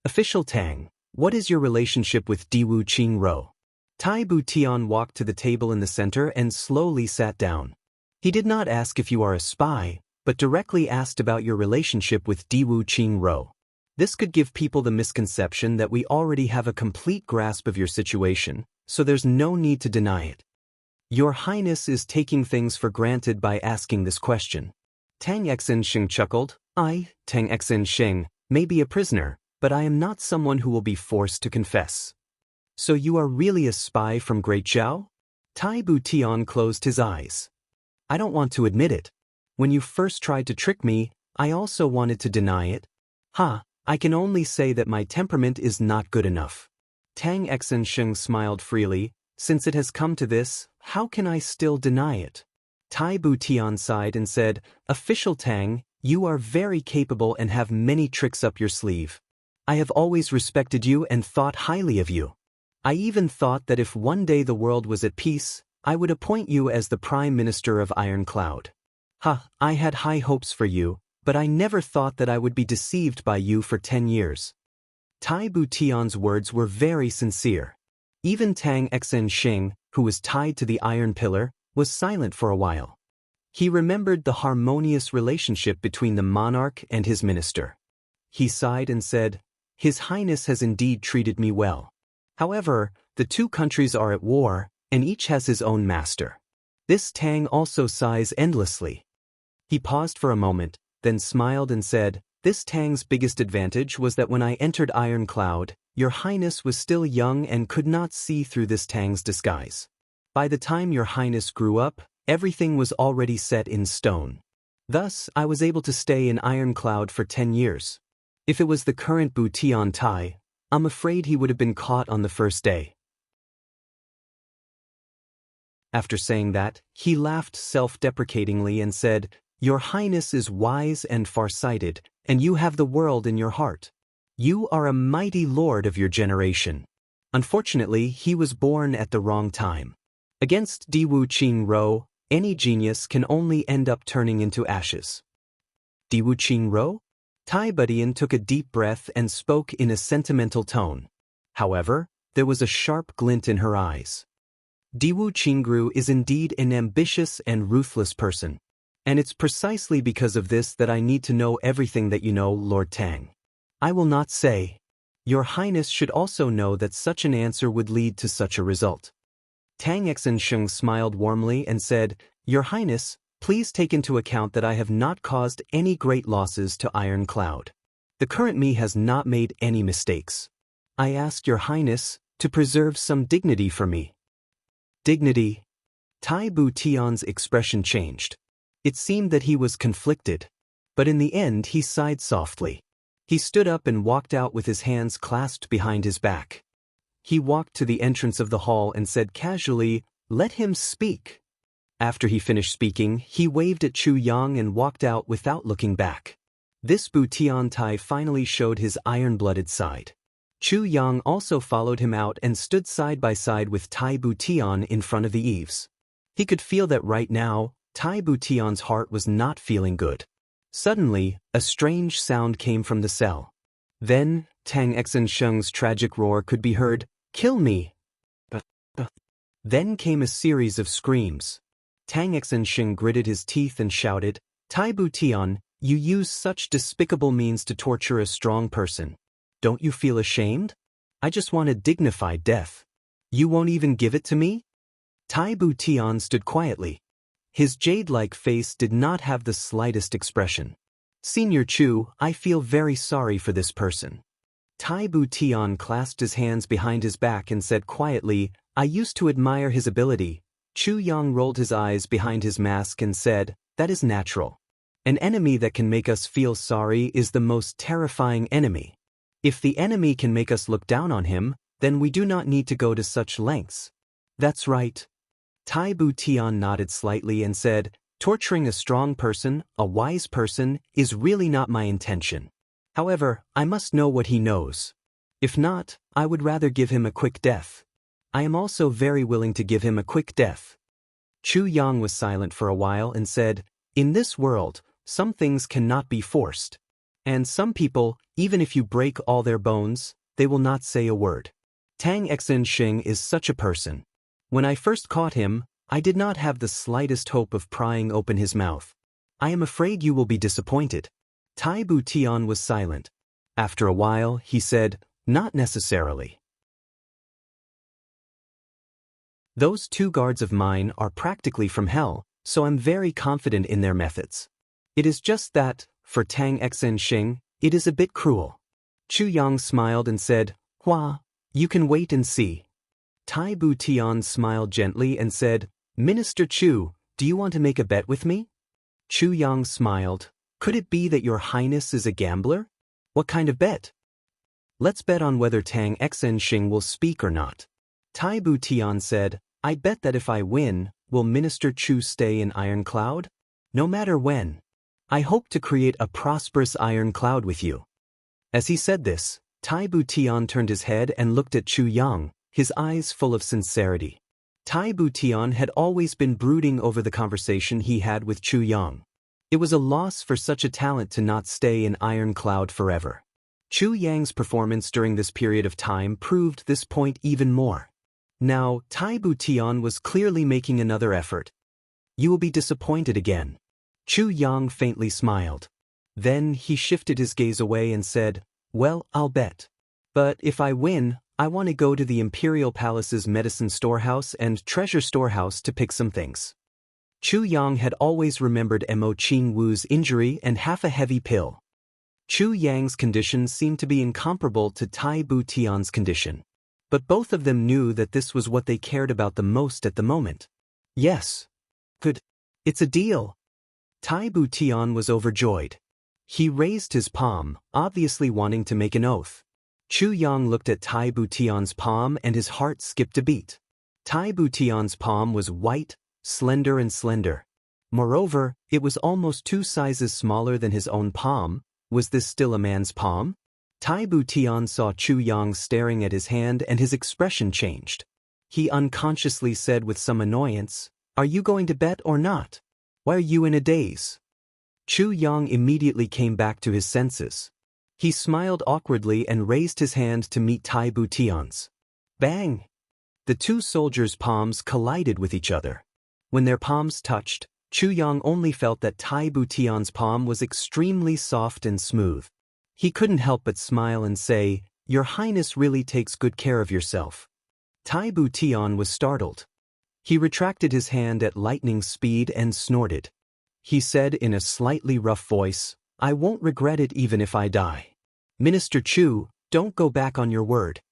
Speaker 1: Official Tang, what is your relationship with Diwu Qingro? Tai Butian walked to the table in the center and slowly sat down. He did not ask if you are a spy, but directly asked about your relationship with Diwu Qingro. This could give people the misconception that we already have a complete grasp of your situation, so there's no need to deny it. Your Highness is taking things for granted by asking this question. Tang Xinsheng chuckled. I, Tang Xinsheng, may be a prisoner, but I am not someone who will be forced to confess. So you are really a spy from Great Zhao? Tai Butian closed his eyes. I don't want to admit it. When you first tried to trick me, I also wanted to deny it. I can only say that my temperament is not good enough. Tang Xinsheng smiled freely. Since it has come to this, how can I still deny it? Tai Butian sighed and said, Official Tang, you are very capable and have many tricks up your sleeve. I have always respected you and thought highly of you. I even thought that if one day the world was at peace, I would appoint you as the Prime Minister of Iron Cloud. I had high hopes for you, but I never thought that I would be deceived by you for 10 years. Tai Butian's words were very sincere. Even Tang Xinsheng, who was tied to the iron pillar, was silent for a while. He remembered the harmonious relationship between the monarch and his minister. He sighed and said, His Highness has indeed treated me well. However, the two countries are at war, and each has his own master. This Tang also sighs endlessly. He paused for a moment, then smiled and said, This Tang's biggest advantage was that when I entered Iron Cloud, Your Highness was still young and could not see through this Tang's disguise. By the time Your Highness grew up, everything was already set in stone. Thus, I was able to stay in Iron Cloud for 10 years. If it was the current Butian Tai, I'm afraid he would have been caught on the first day. After saying that, he laughed self-deprecatingly and said, Your Highness is wise and far-sighted, and you have the world in your heart. You are a mighty lord of your generation. Unfortunately, he was born at the wrong time. Against Diwu Qingro, any genius can only end up turning into ashes. Diwu Qingro? Tai Butian took a deep breath and spoke in a sentimental tone. However, there was a sharp glint in her eyes. Diwu Qingru is indeed an ambitious and ruthless person. And it's precisely because of this that I need to know everything that you know, Lord Tang. I will not say. Your Highness should also know that such an answer would lead to such a result. Tang Xinsheng smiled warmly and said, Your Highness, please take into account that I have not caused any great losses to Iron Cloud. The current me has not made any mistakes. I ask Your Highness to preserve some dignity for me. Dignity. Tai Butian's expression changed. It seemed that he was conflicted. But in the end he sighed softly. He stood up and walked out with his hands clasped behind his back. He walked to the entrance of the hall and said casually, Let him speak. After he finished speaking, he waved at Chu Yang and walked out without looking back. This Butian Tai finally showed his iron-blooded side. Chu Yang also followed him out and stood side by side with Tai Butian in front of the eaves. He could feel that right now, Tai Butian's heart was not feeling good. Suddenly, a strange sound came from the cell. Then, Tang Xinsheng's tragic roar could be heard, Kill me! Then came a series of screams. Tang Xinsheng gritted his teeth and shouted, Tai Butian, you use such despicable means to torture a strong person. Don't you feel ashamed? I just want a dignified death. You won't even give it to me? Tai Butian stood quietly. His jade-like face did not have the slightest expression. Senior Chu, I feel very sorry for this person. Tai Butian clasped his hands behind his back and said quietly, I used to admire his ability. Chu Yang rolled his eyes behind his mask and said, That is natural. An enemy that can make us feel sorry is the most terrifying enemy. If the enemy can make us look down on him, then we do not need to go to such lengths. That's right. Tai Butian nodded slightly and said, Torturing a strong person, a wise person, is really not my intention. However, I must know what he knows. If not, I would rather give him a quick death. I am also very willing to give him a quick death. Chu Yang was silent for a while and said, In this world, some things cannot be forced. And some people, even if you break all their bones, they will not say a word. Tang Xinsheng is such a person. When I first caught him, I did not have the slightest hope of prying open his mouth. I am afraid you will be disappointed. Tai Butian was silent. After a while, he said, Not necessarily. Those two guards of mine are practically from hell, so I'm very confident in their methods. It is just that, for Tang Xinsheng, it is a bit cruel. Chu Yang smiled and said, "Hua, you can wait and see." Tai Bu Tian smiled gently and said, "Minister Chu, do you want to make a bet with me?" Chu Yang smiled. "Could it be that your highness is a gambler? What kind of bet?" "Let's bet on whether Tang Xinsheng will speak or not." Tai Bu Tian said, "I bet that if I win, will Minister Chu stay in Iron Cloud? No matter when. I hope to create a prosperous Iron Cloud with you." As he said this, Tai Bu Tian turned his head and looked at Chu Yang, his eyes full of sincerity. Tai Bu Tian had always been brooding over the conversation he had with Chu Yang. It was a loss for such a talent to not stay in Iron Cloud forever. Chu Yang's performance during this period of time proved this point even more. Now, Tai Bu Tian was clearly making another effort. "You will be disappointed again." Chu Yang faintly smiled. Then he shifted his gaze away and said, "Well, I'll bet. But if I win, I want to go to the Imperial Palace's medicine storehouse and treasure storehouse to pick some things." Chu Yang had always remembered Mo Qing Wu's injury and half a heavy pill. Chu Yang's condition seemed to be incomparable to Tai Bu Tian's condition. But both of them knew that this was what they cared about the most at the moment. "Yes. Good. It's a deal." Tai Bu Tian was overjoyed. He raised his palm, obviously wanting to make an oath. Chu Yang looked at Tai Bu Tian's palm and his heart skipped a beat. Tai Bu Tian's palm was white, slender and slender. Moreover, it was almost 2 sizes smaller than his own palm. Was this still a man's palm? Tai Bu Tian saw Chu Yang staring at his hand and his expression changed. He unconsciously said with some annoyance, "Are you going to bet or not? Why are you in a daze?" Chu Yang immediately came back to his senses. He smiled awkwardly and raised his hand to meet Tai Bu Tian's. Bang! The two soldiers' palms collided with each other. When their palms touched, Chu Yang only felt that Tai Bu Tian's palm was extremely soft and smooth. He couldn't help but smile and say, "Your Highness really takes good care of yourself." Tai Bu Tian was startled. He retracted his hand at lightning speed and snorted. He said in a slightly rough voice, "I won't regret it even if I die. Minister Chu, don't go back on your word."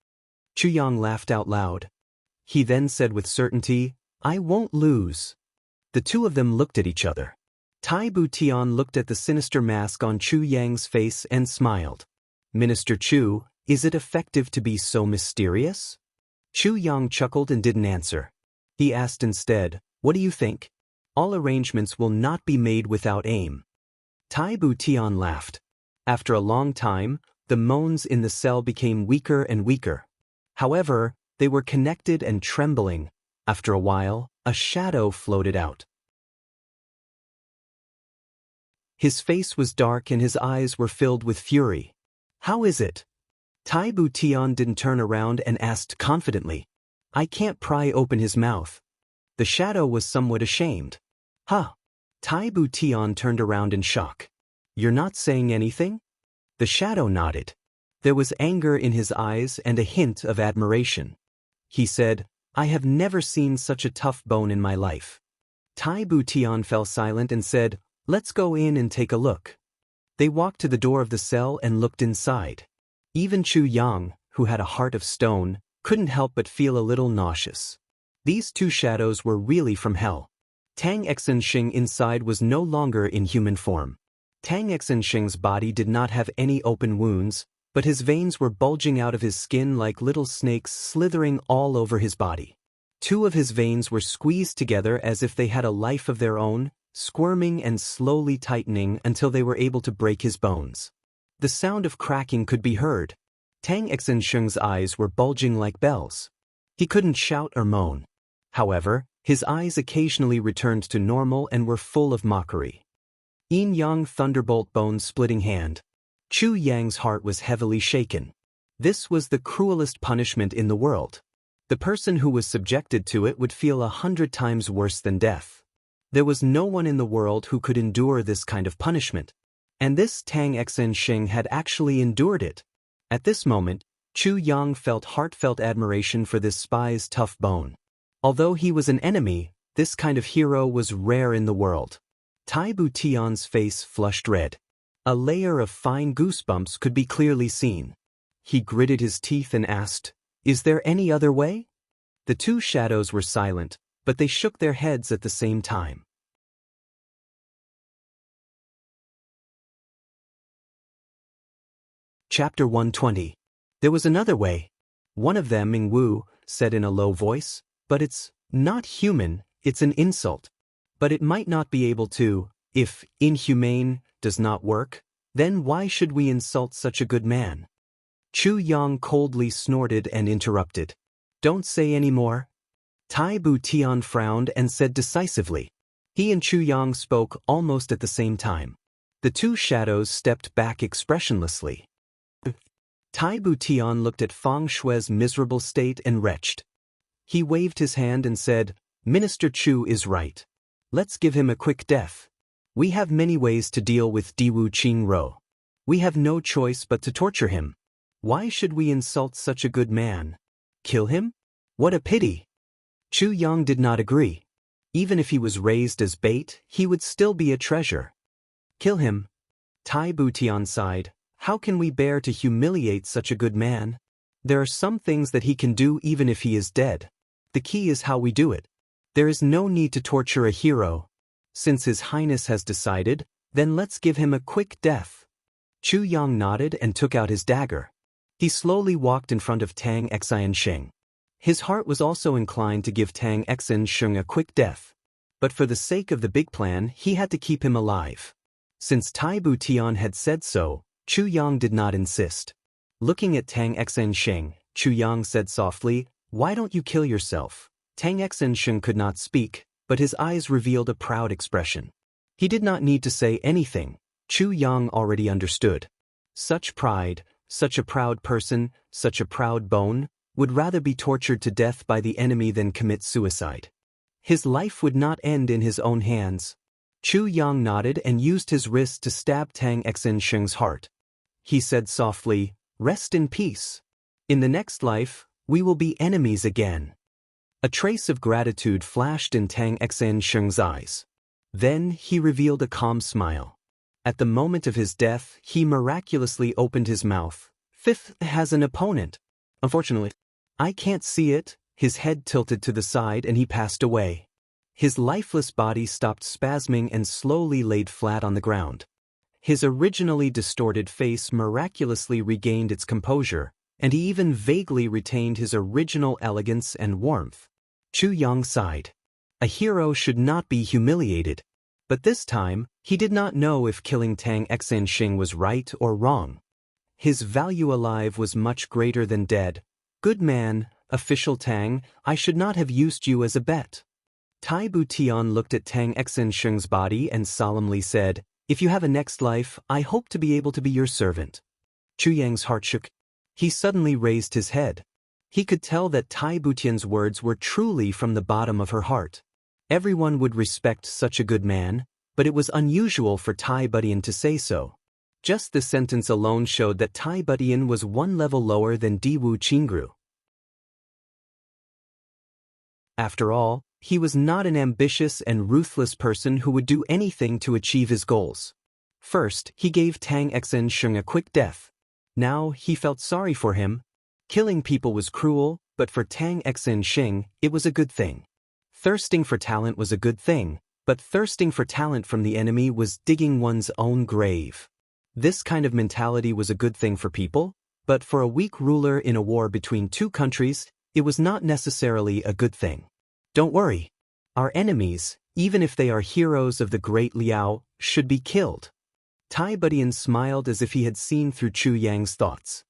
Speaker 1: Chu Yang laughed out loud. He then said with certainty, "I won't lose." The two of them looked at each other. Tai Bu Tian looked at the sinister mask on Chu Yang's face and smiled. "Minister Chu, is it effective to be so mysterious?" Chu Yang chuckled and didn't answer. He asked instead, "What do you think? All arrangements will not be made without aim." Tai Bu Tian laughed. After a long time, the moans in the cell became weaker and weaker. However, they were connected and trembling. After a while, a shadow floated out. His face was dark and his eyes were filled with fury. "How is it?" Tai Bu Tian didn't turn around and asked confidently. "I can't pry open his mouth." The shadow was somewhat ashamed. "Huh?" Tai Bu Tian turned around in shock. "You're not saying anything?" The shadow nodded. There was anger in his eyes and a hint of admiration. He said, "I have never seen such a tough bone in my life." Tai Bu Tian fell silent and said, "Let's go in and take a look." They walked to the door of the cell and looked inside. Even Chu Yang, who had a heart of stone, couldn't help but feel a little nauseous. These two shadows were really from hell. Tang Xinsheng inside was no longer in human form. Tang Xinsheng's body did not have any open wounds, but his veins were bulging out of his skin like little snakes slithering all over his body. 2 of his veins were squeezed together as if they had a life of their own, squirming and slowly tightening until they were able to break his bones. The sound of cracking could be heard. Tang Xinsheng's eyes were bulging like bells. He couldn't shout or moan. However, his eyes occasionally returned to normal and were full of mockery. Yin Yang thunderbolt bone-splitting hand. Chu Yang's heart was heavily shaken. This was the cruelest punishment in the world. The person who was subjected to it would feel 100 times worse than death. There was no one in the world who could endure this kind of punishment. And this Tang Xinsheng had actually endured it. At this moment, Chu Yang felt heartfelt admiration for this spy's tough bone. Although he was an enemy, this kind of hero was rare in the world. Tai Butian's face flushed red. A layer of fine goosebumps could be clearly seen. He gritted his teeth and asked, "Is there any other way?" The two shadows were silent, but they shook their heads at the same time. Chapter 120. There was another way. One of them, Mingwu, said in a low voice, "But it's not human, it's an insult. But it might not be able to. If inhumane does not work, then why should we insult such a good man?" Chu Yang coldly snorted and interrupted. "Don't say any more." Tai Butian frowned and said decisively. He and Chu Yang spoke almost at the same time. The two shadows stepped back expressionlessly. Tai Butian looked at Fang Shui's miserable state and retched. He waved his hand and said, "Minister Chu is right. Let's give him a quick death. We have many ways to deal with Diwu Qingro. We have no choice but to torture him. Why should we insult such a good man? Kill him? What a pity." Chu Yang did not agree. Even if he was raised as bait, he would still be a treasure. "Kill him." Tai Butian sighed. "How can we bear to humiliate such a good man? There are some things that he can do even if he is dead. The key is how we do it. There is no need to torture a hero. Since His Highness has decided, then let's give him a quick death." Chu Yang nodded and took out his dagger. He slowly walked in front of Tang Xiansheng. His heart was also inclined to give Tang Xiansheng a quick death. But for the sake of the big plan, he had to keep him alive. Since Tai Butian had said so, Chu Yang did not insist. Looking at Tang Xiansheng, Chu Yang said softly, "Why don't you kill yourself?" Tang Xiansheng could not speak, but his eyes revealed a proud expression. He did not need to say anything. Chu Yang already understood. Such pride, such a proud person, such a proud bone, would rather be tortured to death by the enemy than commit suicide. His life would not end in his own hands. Chu Yang nodded and used his wrist to stab Tang Xiansheng's heart. He said softly, "Rest in peace. In the next life, we will be enemies again." A trace of gratitude flashed in Tang Xiansheng's eyes. Then he revealed a calm smile. At the moment of his death, he miraculously opened his mouth. "Fifth has an opponent. Unfortunately, I can't see it." His head tilted to the side and he passed away. His lifeless body stopped spasming and slowly laid flat on the ground. His originally distorted face miraculously regained its composure, and he even vaguely retained his original elegance and warmth. Chu Yang sighed. A hero should not be humiliated. But this time, he did not know if killing Tang Xiansheng was right or wrong. His value alive was much greater than dead. "Good man, official Tang, I should not have used you as a bet." Tai Butian looked at Tang Xiansheng's body and solemnly said, "If you have a next life, I hope to be able to be your servant." Chu Yang's heart shook. He suddenly raised his head. He could tell that Tai Butian's words were truly from the bottom of her heart. Everyone would respect such a good man, but it was unusual for Tai Butian to say so. Just the sentence alone showed that Tai Butian was one level lower than Diwu Qingru. After all, he was not an ambitious and ruthless person who would do anything to achieve his goals. First, he gave Tang Xiansheng a quick death. Now, he felt sorry for him. Killing people was cruel, but for Tang Xiansheng, it was a good thing. Thirsting for talent was a good thing, but thirsting for talent from the enemy was digging one's own grave. This kind of mentality was a good thing for people, but for a weak ruler in a war between two countries, it was not necessarily a good thing. Don't worry. Our enemies, even if they are heroes of the great Liao, should be killed. Tai Butian smiled as if he had seen through Chu Yang's thoughts.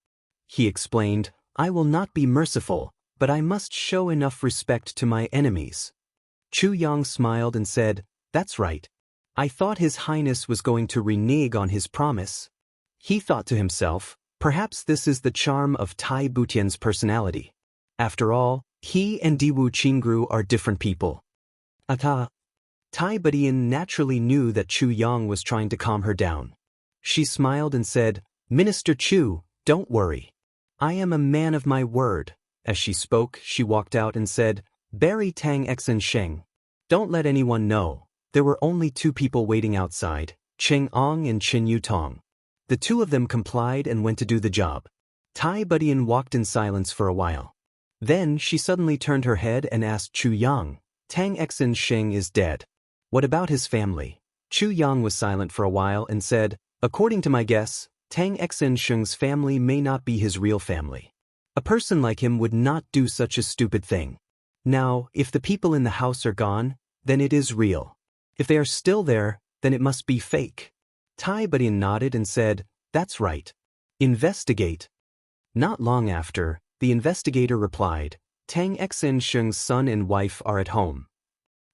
Speaker 1: He explained, "I will not be merciful, but I must show enough respect to my enemies." Chu Yang smiled and said, "That's right. I thought His Highness was going to renege on his promise." He thought to himself, perhaps this is the charm of Tai Butian's personality. After all, he and Diwu Qingru are different people. Tai Butian naturally knew that Chu Yang was trying to calm her down. She smiled and said, "Minister Chu, don't worry. I am a man of my word." As she spoke, she walked out and said, Bury Tang Xen Sheng. Don't let anyone know. There were only two people waiting outside, Cheng Ong and Qin Yutong. The two of them complied and went to do the job. Tai Budian walked in silence for a while. Then she suddenly turned her head and asked Chu Yang, Tang Xen Sheng is dead. What about his family? Chu Yang was silent for a while and said, according to my guess, Tang Xen Sheng's family may not be his real family. A person like him would not do such a stupid thing. Now, if the people in the house are gone, then it is real. If they are still there, then it must be fake. Tai Budian nodded and said, that's right. Investigate. Not long after, the investigator replied, Tang Xen Sheng's son and wife are at home.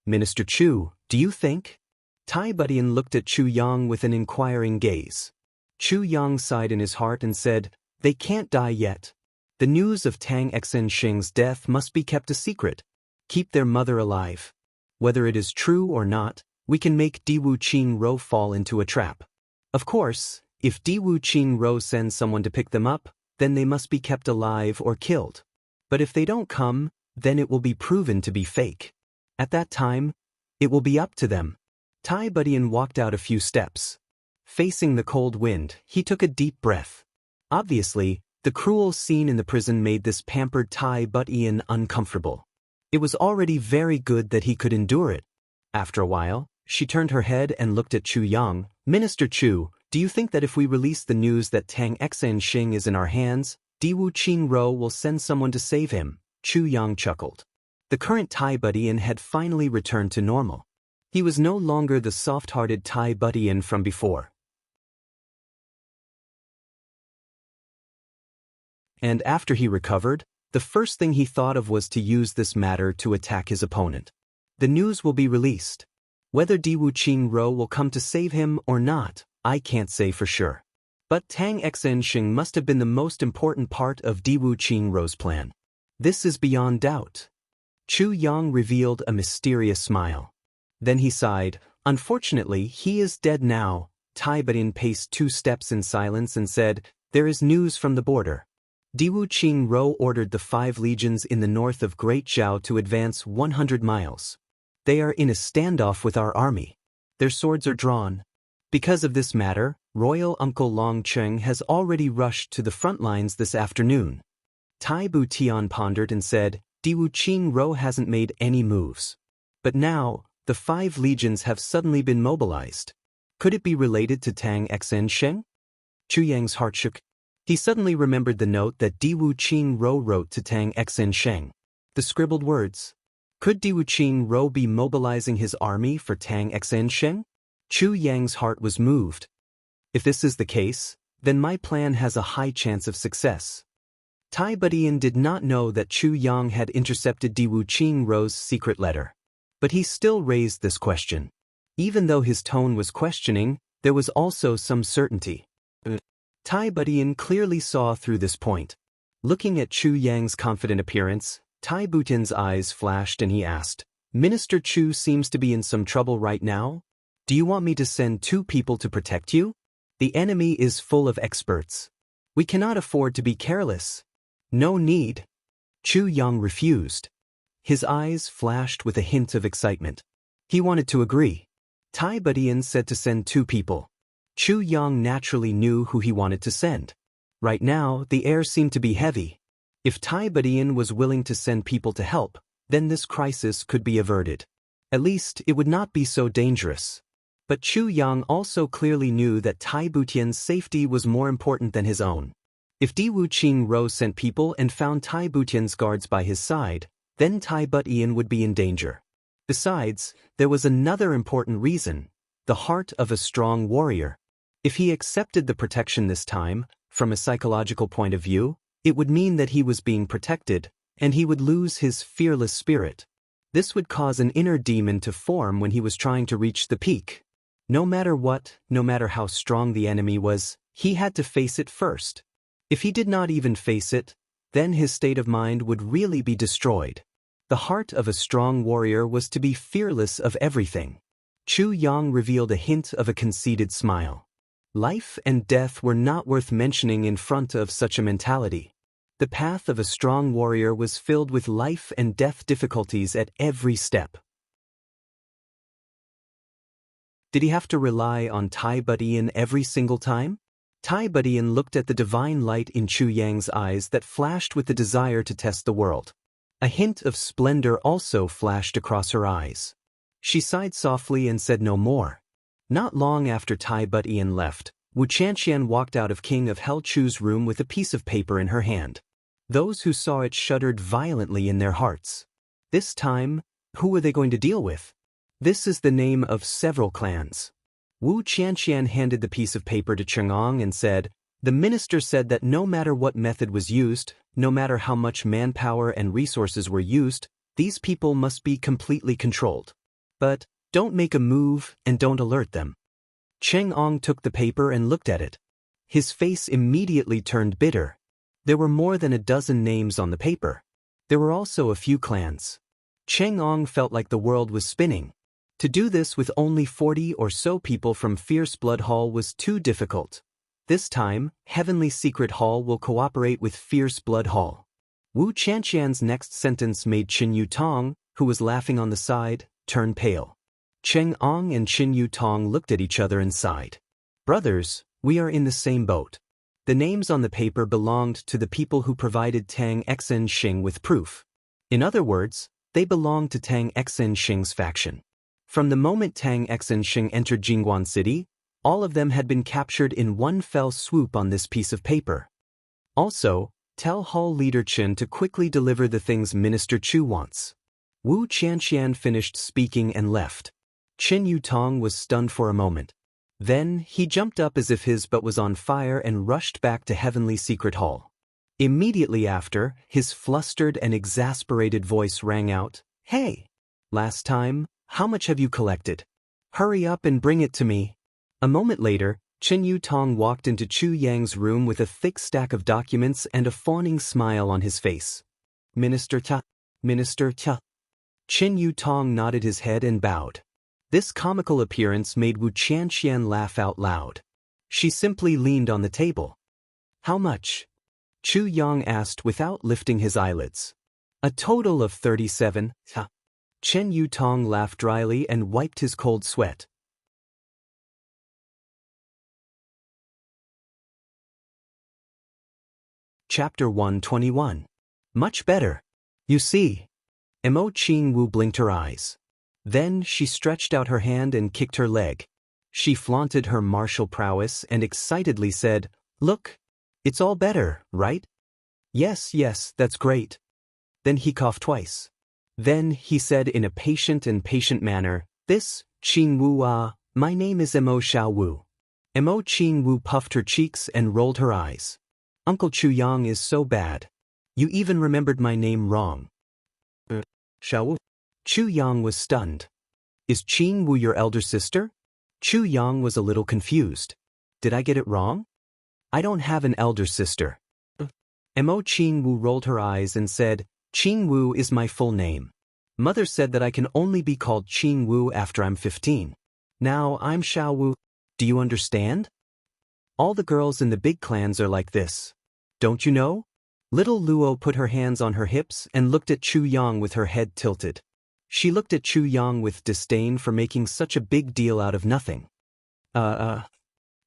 Speaker 1: Minister Chu, do you think? Tai Budian looked at Chu Yang with an inquiring gaze. Chu Yang sighed in his heart and said, they can't die yet. The news of Tang Xen Sheng's death must be kept a secret. Keep their mother alive. Whether it is true or not, we can make Diwu Qingro fall into a trap. Of course, if Diwu Qingro sends someone to pick them up, then they must be kept alive or killed. But if they don't come, then it will be proven to be fake. At that time, it will be up to them. Tai Budian walked out a few steps. Facing the cold wind, he took a deep breath. Obviously, the cruel scene in the prison made this pampered Tai Budian uncomfortable. It was already very good that he could endure it. After a while, she turned her head and looked at Chu Yang. Minister Chu, do you think that if we release the news that Tang Xen Sheng is in our hands, Diwu Qingro will send someone to save him? Chu Yang chuckled. The current Tai Budian had finally returned to normal. He was no longer the soft-hearted Tai Budian from before. And after he recovered, the first thing he thought of was to use this matter to attack his opponent. The news will be released. Whether Diwu Qingro will come to save him or not, I can't say for sure. But Tang Xen Sheng must have been the most important part of Diwu Qingro's plan. This is beyond doubt. Chu Yang revealed a mysterious smile. Then he sighed. Unfortunately, he is dead now. Tai Budian paced 2 steps in silence and said, there is news from the border. Diwu Qingro ordered the 5 legions in the north of Great Zhao to advance 100 miles. They are in a standoff with our army. Their swords are drawn. Because of this matter, Royal Uncle Long Cheng has already rushed to the front lines this afternoon. Tai Butian pondered and said, Diwu Qingro hasn't made any moves. But now, the 5 legions have suddenly been mobilized. Could it be related to Tang Xen Sheng? Chu Yang's heart shook. He suddenly remembered the note that Diwu Qingro wrote to Tang Xen Sheng. The scribbled words. Could Diwu Qingro be mobilizing his army for Tang Xen Sheng? Chu Yang's heart was moved. If this is the case, then my plan has a high chance of success. Tai Budian did not know that Chu Yang had intercepted Diwu Qingro's secret letter. But he still raised this question. Even though his tone was questioning, there was also some certainty. Tai Budian clearly saw through this point. Looking at Chu Yang's confident appearance, Tai Butian's eyes flashed and he asked, Minister Chu seems to be in some trouble right now? Do you want me to send 2 people to protect you? The enemy is full of experts. We cannot afford to be careless. No need. Chu Yang refused. His eyes flashed with a hint of excitement. He wanted to agree. Tai Budian said to send 2 people. Chu Yang naturally knew who he wanted to send. Right now, the air seemed to be heavy. If Tai Budian was willing to send people to help, then this crisis could be averted. At least, it would not be so dangerous. But Chu Yang also clearly knew that Tai Butian's safety was more important than his own. If Diwu Qingro sent people and found Tai Butian's guards by his side, then Tai Budian would be in danger. Besides, there was another important reason, the heart of a strong warrior. If he accepted the protection this time, from a psychological point of view, it would mean that he was being protected, and he would lose his fearless spirit. This would cause an inner demon to form when he was trying to reach the peak. No matter what, no matter how strong the enemy was, he had to face it first. If he did not even face it, then his state of mind would really be destroyed. The heart of a strong warrior was to be fearless of everything. Chu Yang revealed a hint of a conceited smile. Life and death were not worth mentioning in front of such a mentality. The path of a strong warrior was filled with life and death difficulties at every step. Did he have to rely on Tai Budian every single time? Tai Budian looked at the divine light in Chu Yang's eyes that flashed with the desire to test the world. A hint of splendor also flashed across her eyes. She sighed softly and said no more. Not long after Tai Budian left, Wu Qianqian walked out of King of Hell Chu's room with a piece of paper in her hand. Those who saw it shuddered violently in their hearts. This time, who were they going to deal with? This is the name of several clans. Wu Qianqian handed the piece of paper to Chang'ong and said, "The minister said that no matter what method was used, no matter how much manpower and resources were used, these people must be completely controlled. But don't make a move and don't alert them." Chang'ong took the paper and looked at it. His face immediately turned bitter. There were more than a dozen names on the paper. There were also a few clans. Chang'ong felt like the world was spinning. To do this with only 40 or so people from Fierce Blood Hall was too difficult. This time, Heavenly Secret Hall will cooperate with Fierce Blood Hall. Wu Qianqian's next sentence made Qin Yutong, who was laughing on the side, turn pale. Chang'ong and Qin Yutong looked at each other and sighed. "Brothers, we are in the same boat." The names on the paper belonged to the people who provided Tang Xinxing with proof. In other words, they belonged to Tang Xinxing's faction. From the moment Tang Xinxing entered Jingguan City, all of them had been captured in one fell swoop on this piece of paper. Also, tell Hall leader Qin to quickly deliver the things Minister Chu wants. Wu Qianqian finished speaking and left. Qin Yutong was stunned for a moment. Then, he jumped up as if his butt was on fire and rushed back to Heavenly Secret Hall. Immediately after, his flustered and exasperated voice rang out, "Hey! Last time, how much have you collected? Hurry up and bring it to me." A moment later, Qin Yutong walked into Chu Yang's room with a thick stack of documents and a fawning smile on his face. Minister Ta. Minister Ta. Qin Yutong nodded his head and bowed. This comical appearance made Wu Qianqian laugh out loud. She simply leaned on the table. "How much?" Chu Yang asked without lifting his eyelids. "A total of 37, ha." Qin Yutong laughed dryly and wiped his cold sweat. Chapter 121. Much better. You see. Mo Qing Wu blinked her eyes. Then she stretched out her hand and kicked her leg. She flaunted her martial prowess and excitedly said, "Look, it's all better, right?" Yes, that's great." Then he coughed twice. Then he said in a patient manner, "This, Qing Wu my name is Mo Xiao Wu." Mo Qing Wu puffed her cheeks and rolled her eyes. "Uncle Chu Yang is so bad. You even remembered my name wrong." Xiao Wu. Chu Yang was stunned. "Is Qing Wu your elder sister?" Chu Yang was a little confused. "Did I get it wrong? I don't have an elder sister." Mo Qing Wu rolled her eyes and said, "Qing Wu is my full name. Mother said that I can only be called Qing Wu after I'm 15. Now I'm Xiao Wu. Do you understand? All the girls in the big clans are like this. Don't you know?" Little Luo put her hands on her hips and looked at Chu Yang with her head tilted. She looked at Chu Yang with disdain for making such a big deal out of nothing.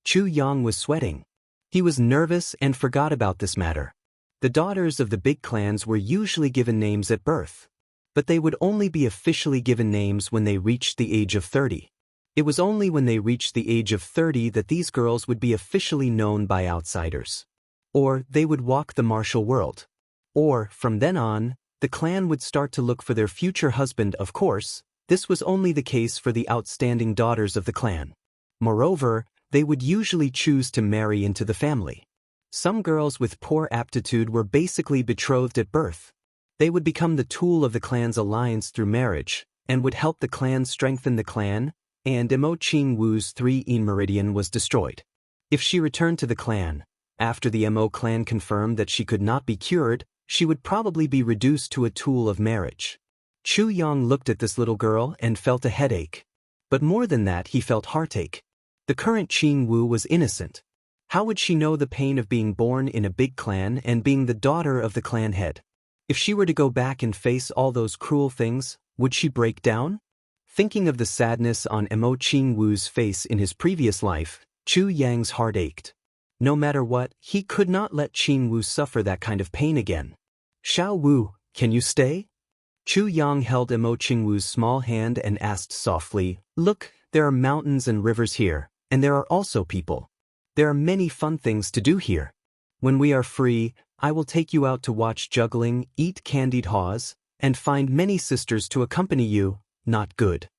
Speaker 1: Chu Yang was sweating. He was nervous and forgot about this matter. The daughters of the big clans were usually given names at birth, but they would only be officially given names when they reached the age of 30. It was only when they reached the age of 30 that these girls would be officially known by outsiders. Or they would walk the martial world. Or, from then on, the clan would start to look for their future husband. Of course, this was only the case for the outstanding daughters of the clan. Moreover, they would usually choose to marry into the family. Some girls with poor aptitude were basically betrothed at birth. They would become the tool of the clan's alliance through marriage, and would help the clan strengthen the clan, and Mo Qing Wu's 3-yin meridian was destroyed. If she returned to the clan, after the Mo clan confirmed that she could not be cured, she would probably be reduced to a tool of marriage. Chu Yang looked at this little girl and felt a headache. But more than that, he felt heartache. The current Qing Wu was innocent. How would she know the pain of being born in a big clan and being the daughter of the clan head? If she were to go back and face all those cruel things, would she break down? Thinking of the sadness on Mo Qingwu's face in his previous life, Chu Yang's heart ached. No matter what, he could not let Qingwu suffer that kind of pain again. Xiao Wu, can you stay? Chu Yang held Mo Qingwu's small hand and asked softly, Look, there are mountains and rivers here, and there are also people. There are many fun things to do here. When we are free, I will take you out to watch juggling, eat candied haws, and find many sisters to accompany you. Not good.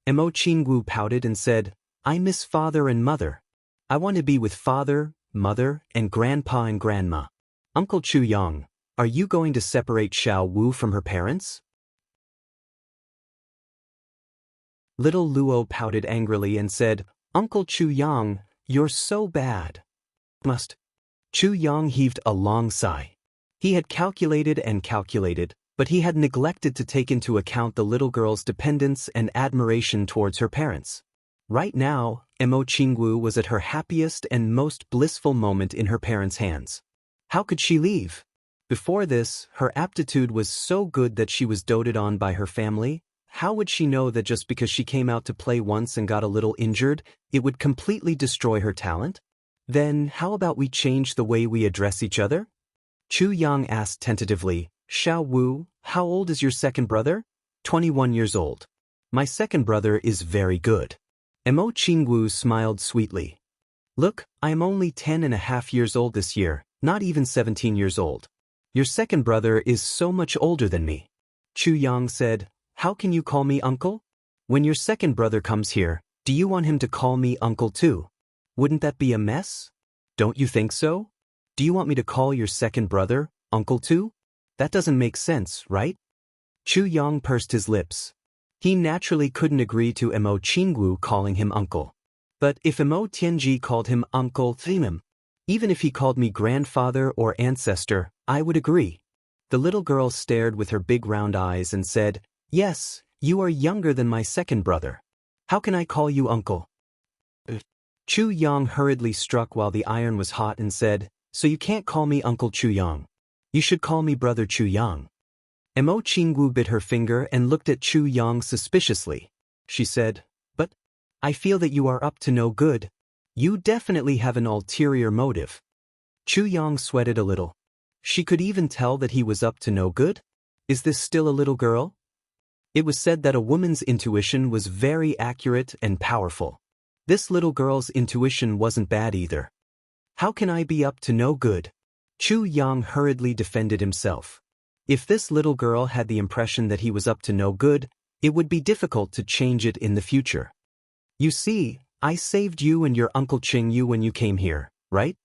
Speaker 1: Mo Qingwu pouted and said, I miss father and mother. I want to be with father, mother, and grandpa and grandma. Uncle Chu Yang, are you going to separate Xiao Wu from her parents? Little Luo pouted angrily and said, Uncle Chu Yang, you're so bad. Must. Chu Yang heaved a long sigh. He had calculated and calculated, but he had neglected to take into account the little girl's dependence and admiration towards her parents. Right now, Mo Qingwu was at her happiest and most blissful moment in her parents' hands. How could she leave? Before this, her aptitude was so good that she was doted on by her family. How would she know that just because she came out to play once and got a little injured, it would completely destroy her talent? Then, how about we change the way we address each other? Chu Yang asked tentatively, Xiao Wu, how old is your second brother? 21 years old. My second brother is very good. Mo Qingwu smiled sweetly. Look, I am only 10.5 years old this year, not even 17 years old. Your second brother is so much older than me. Chu Yang said, How can you call me uncle? When your second brother comes here, do you want him to call me uncle too? Wouldn't that be a mess? Don't you think so? Do you want me to call your second brother uncle too? That doesn't make sense, right? Chu Yang pursed his lips. He naturally couldn't agree to Mo Qingwu calling him uncle. But if Mo Tianji called him uncle Thimim, even if he called me grandfather or ancestor, I would agree. The little girl stared with her big round eyes and said, Yes, you are younger than my second brother. How can I call you uncle? Chu Yang hurriedly struck while the iron was hot and said, So you can't call me Uncle Chu Yang. You should call me Brother Chu Yang. Mo Qingwu bit her finger and looked at Chu Yang suspiciously. She said, But I feel that you are up to no good. You definitely have an ulterior motive. Chu Yang sweated a little. She could even tell that he was up to no good? Is this still a little girl? It was said that a woman's intuition was very accurate and powerful. This little girl's intuition wasn't bad either. How can I be up to no good? Chu Yang hurriedly defended himself. If this little girl had the impression that he was up to no good, it would be difficult to change it in the future. You see, I saved you and your Uncle Qingyu when you came here, right?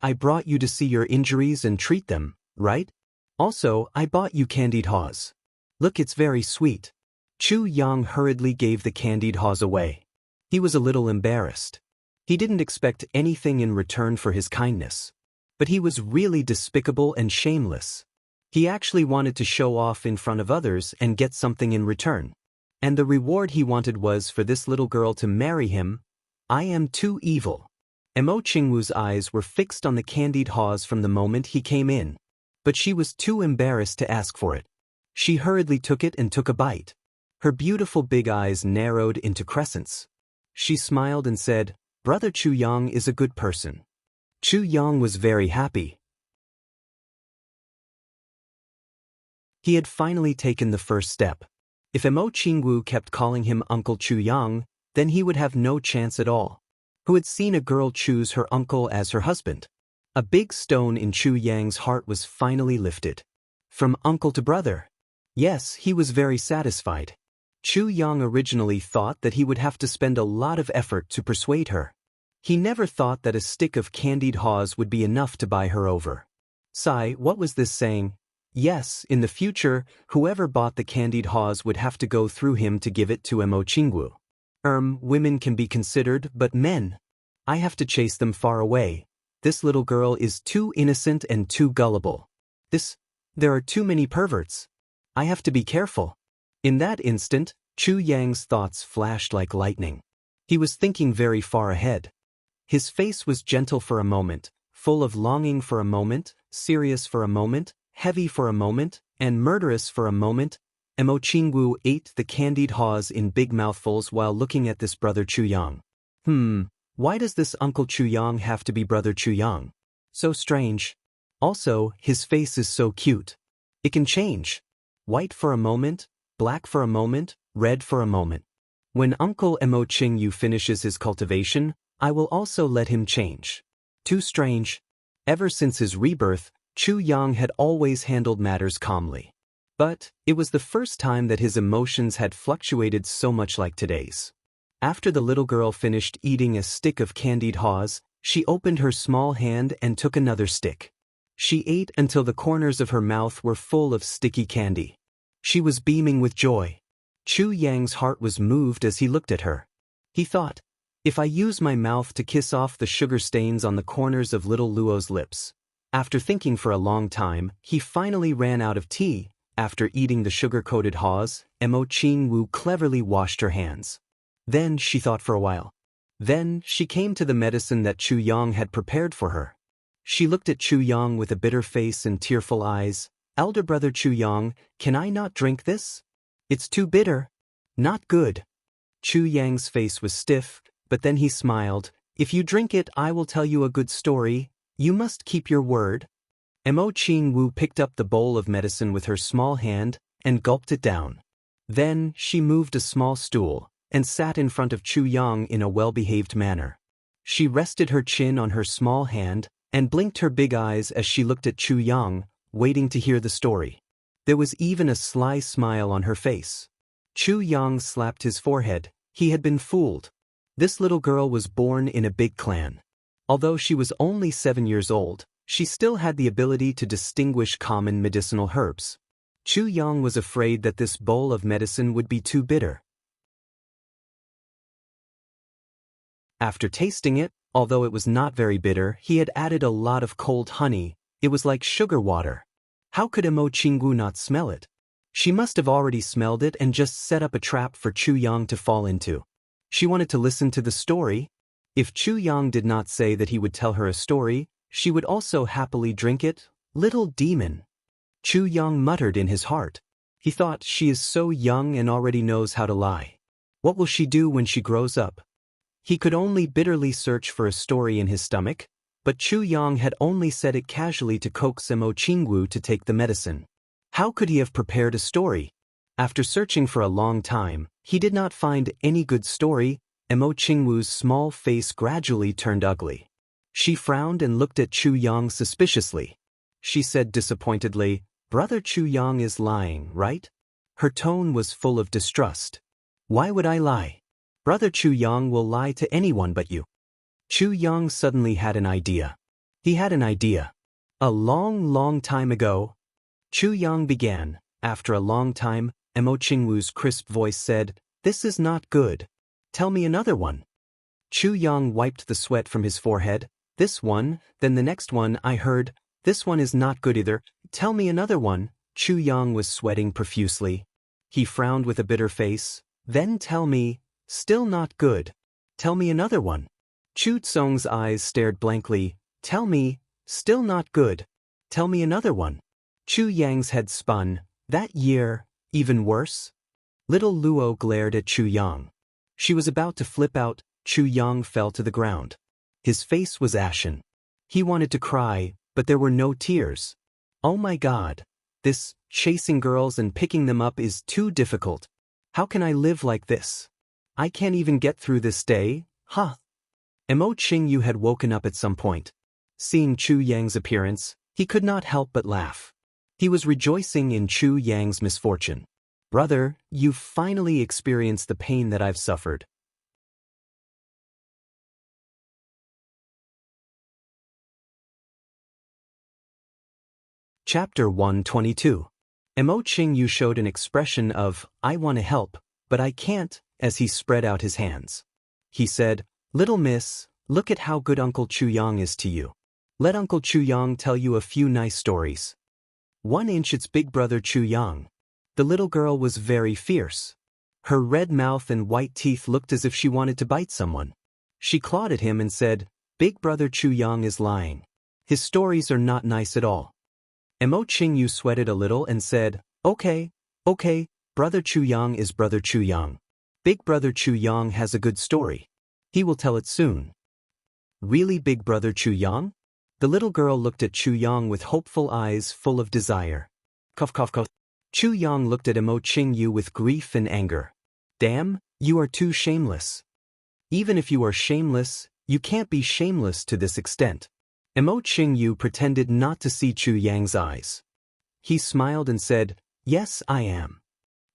Speaker 1: I brought you to see your injuries and treat them, right? Also, I bought you candied haws. Look, it's very sweet. Chu Yang hurriedly gave the candied haws away. He was a little embarrassed. He didn't expect anything in return for his kindness. But he was really despicable and shameless. He actually wanted to show off in front of others and get something in return. And the reward he wanted was for this little girl to marry him. I am too evil. Mo Qingwu's eyes were fixed on the candied haws from the moment he came in. But she was too embarrassed to ask for it. She hurriedly took it and took a bite. Her beautiful big eyes narrowed into crescents. She smiled and said, Brother Chu Yang is a good person. Chu Yang was very happy. He had finally taken the first step. If Mo Qingwu kept calling him Uncle Chu Yang, then he would have no chance at all. Who had seen a girl choose her uncle as her husband? A big stone in Chu Yang's heart was finally lifted. From uncle to brother. Yes, he was very satisfied. Chu Yang originally thought that he would have to spend a lot of effort to persuade her. He never thought that a stick of candied haws would be enough to buy her over. Sigh, what was this saying? Yes, in the future, whoever bought the candied haws would have to go through him to give it to Mo Qingwu. Women can be considered, but men. I have to chase them far away. This little girl is too innocent and too gullible. There are too many perverts. I have to be careful. In that instant, Chu Yang's thoughts flashed like lightning. He was thinking very far ahead. His face was gentle for a moment, full of longing for a moment, serious for a moment, heavy for a moment, and murderous for a moment. Jianghu ate the candied haws in big mouthfuls while looking at this brother Chuyang. Why does this Uncle Chuyang have to be brother Chuyang? So strange. Also, his face is so cute. It can change. White for a moment, black for a moment, red for a moment. When Uncle Jianghu finishes his cultivation, I will also let him change. Too strange. Ever since his rebirth, Chuyang had always handled matters calmly. But it was the first time that his emotions had fluctuated so much like today's. After the little girl finished eating a stick of candied haws, she opened her small hand and took another stick. She ate until the corners of her mouth were full of sticky candy. She was beaming with joy. Chuyang's heart was moved as he looked at her. He thought, if I use my mouth to kiss off the sugar stains on the corners of little Luo's lips. After thinking for a long time, he finally ran out of tea. After eating the sugar-coated haws, Jianghu cleverly washed her hands. Then she thought for a while. Then she came to the medicine that Chuyang had prepared for her. She looked at Chuyang with a bitter face and tearful eyes. Elder brother Chuyang, can I not drink this? It's too bitter. Not good. Chuyang's face was stiff, but then he smiled. If you drink it, I will tell you a good story. You must keep your word. Jianghu picked up the bowl of medicine with her small hand and gulped it down. Then she moved a small stool and sat in front of Chuyang in a well-behaved manner. She rested her chin on her small hand and blinked her big eyes as she looked at Chuyang, waiting to hear the story. There was even a sly smile on her face. Chuyang slapped his forehead. He had been fooled. This little girl was born in a big clan. Although she was only 7 years old, she still had the ability to distinguish common medicinal herbs. Chuyang was afraid that this bowl of medicine would be too bitter. After tasting it, although it was not very bitter, he had added a lot of cold honey. It was like sugar water. How could Jianghu not smell it? She must have already smelled it and just set up a trap for Chuyang to fall into. She wanted to listen to the story. If Chuyang did not say that he would tell her a story, she would also happily drink it. Little demon. Chuyang muttered in his heart. He thought, she is so young and already knows how to lie. What will she do when she grows up? He could only bitterly search for a story in his stomach, but Chuyang had only said it casually to coax Jianghu to take the medicine. How could he have prepared a story? After searching for a long time, he did not find any good story. Jianghu's small face gradually turned ugly. She frowned and looked at Chuyang suspiciously. She said disappointedly, Brother Chuyang is lying, right? Her tone was full of distrust. Why would I lie? Brother Chuyang will lie to anyone but you. Chuyang suddenly had an idea. He had an idea. A long time ago. Chuyang began. After a long time, Jianghu's crisp voice said, This is not good. Tell me another one. Chuyang wiped the sweat from his forehead. This one, then the next one I heard. This one is not good either. Tell me another one. Chuyang was sweating profusely. He frowned with a bitter face. Then tell me, still not good. Tell me another one. Chu Tsong's eyes stared blankly. Tell me, still not good. Tell me another one. Chuyang's head spun. That year, even worse? Little Luo glared at Chuyang. She was about to flip out. Chuyang fell to the ground. His face was ashen. He wanted to cry, but there were no tears. Oh my God. This chasing girls and picking them up is too difficult. How can I live like this? I can't even get through this day, huh? Jianghu had woken up at some point. Seeing Chuyang's appearance, he could not help but laugh. He was rejoicing in Chuyang's misfortune. Brother, you've finally experienced the pain that I've suffered. Chapter 122. Jianghu showed an expression of, I want to help, but I can't, as he spread out his hands. He said, Little miss, look at how good Uncle Chuyang is to you. Let Uncle Chuyang tell you a few nice stories. 1 inch its big brother Chuyang. The little girl was very fierce. Her red mouth and white teeth looked as if she wanted to bite someone. She clawed at him and said, Big brother Chu Yang is lying. His stories are not nice at all. Mo Qingyu sweated a little and said, Okay, brother Chu Yang is brother Chu Yang. Big brother Chu Yang has a good story. He will tell it soon. Really, big brother Chu Yang? The little girl looked at Chu Yang with hopeful eyes full of desire. Cough, cough, cough. Chu Yang looked at Mo Qingyu with grief and anger. Damn, you are too shameless. Even if you are shameless, you can't be shameless to this extent. Mo Qingyu pretended not to see Chu Yang's eyes. He smiled and said, Yes, I am.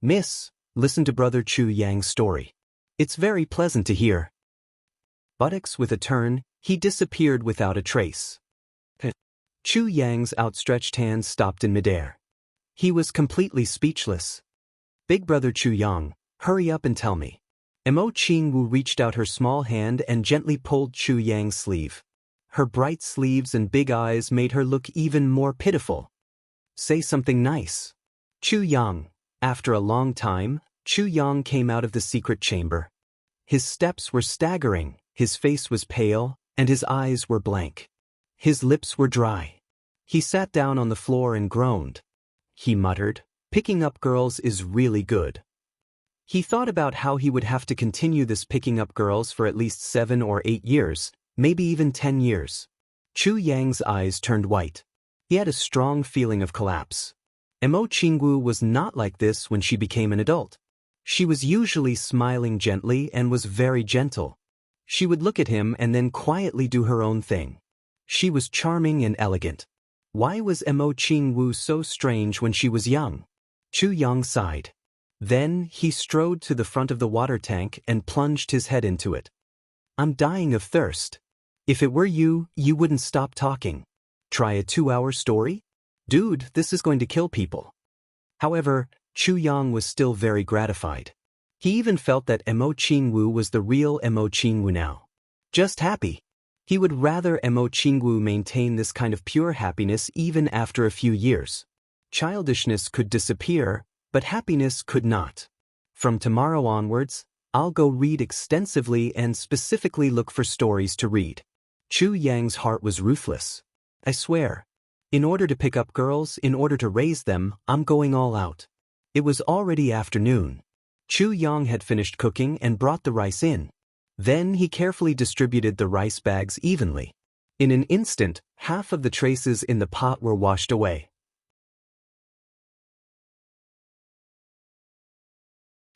Speaker 1: Miss, listen to brother Chu Yang's story. It's very pleasant to hear. Buttocks with a turn, he disappeared without a trace. Chu Yang's outstretched hand stopped in midair. He was completely speechless. Big brother Chu Yang, hurry up and tell me. Mo Qingwu reached out her small hand and gently pulled Chu Yang's sleeve. Her bright sleeves and big eyes made her look even more pitiful. Say something nice. Chu Yang. After a long time, Chu Yang came out of the secret chamber. His steps were staggering, his face was pale, and his eyes were blank. His lips were dry. He sat down on the floor and groaned. He muttered, Picking up girls is really good. He thought about how he would have to continue this picking up girls for at least 7 or 8 years, maybe even 10 years. Chu Yang's eyes turned white. He had a strong feeling of collapse. Mo Qingwu was not like this when she became an adult. She was usually smiling gently and was very gentle. She would look at him and then quietly do her own thing. She was charming and elegant. Why was Mo Qingwu so strange when she was young? Chu Yang sighed. Then he strode to the front of the water tank and plunged his head into it. I'm dying of thirst. If it were you, you wouldn't stop talking. Try a 2-hour story? Dude, this is going to kill people. However, Chu Yang was still very gratified. He even felt that Mo Qingwu was the real Mo Qingwu now. Just happy. He would rather Mo Qingwu maintain this kind of pure happiness even after a few years. Childishness could disappear, but happiness could not. From tomorrow onwards, I'll go read extensively and specifically look for stories to read. Chu Yang's heart was ruthless. I swear. In order to pick up girls, in order to raise them, I'm going all out. It was already afternoon. Chu Yang had finished cooking and brought the rice in. Then he carefully distributed the rice bags evenly. In an instant, half of the traces in the pot were washed away.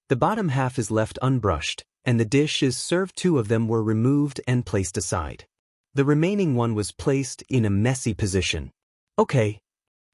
Speaker 1: The bottom half is left unbrushed, and the dish is served. 2 of them were removed and placed aside. The remaining one was placed in a messy position. Okay.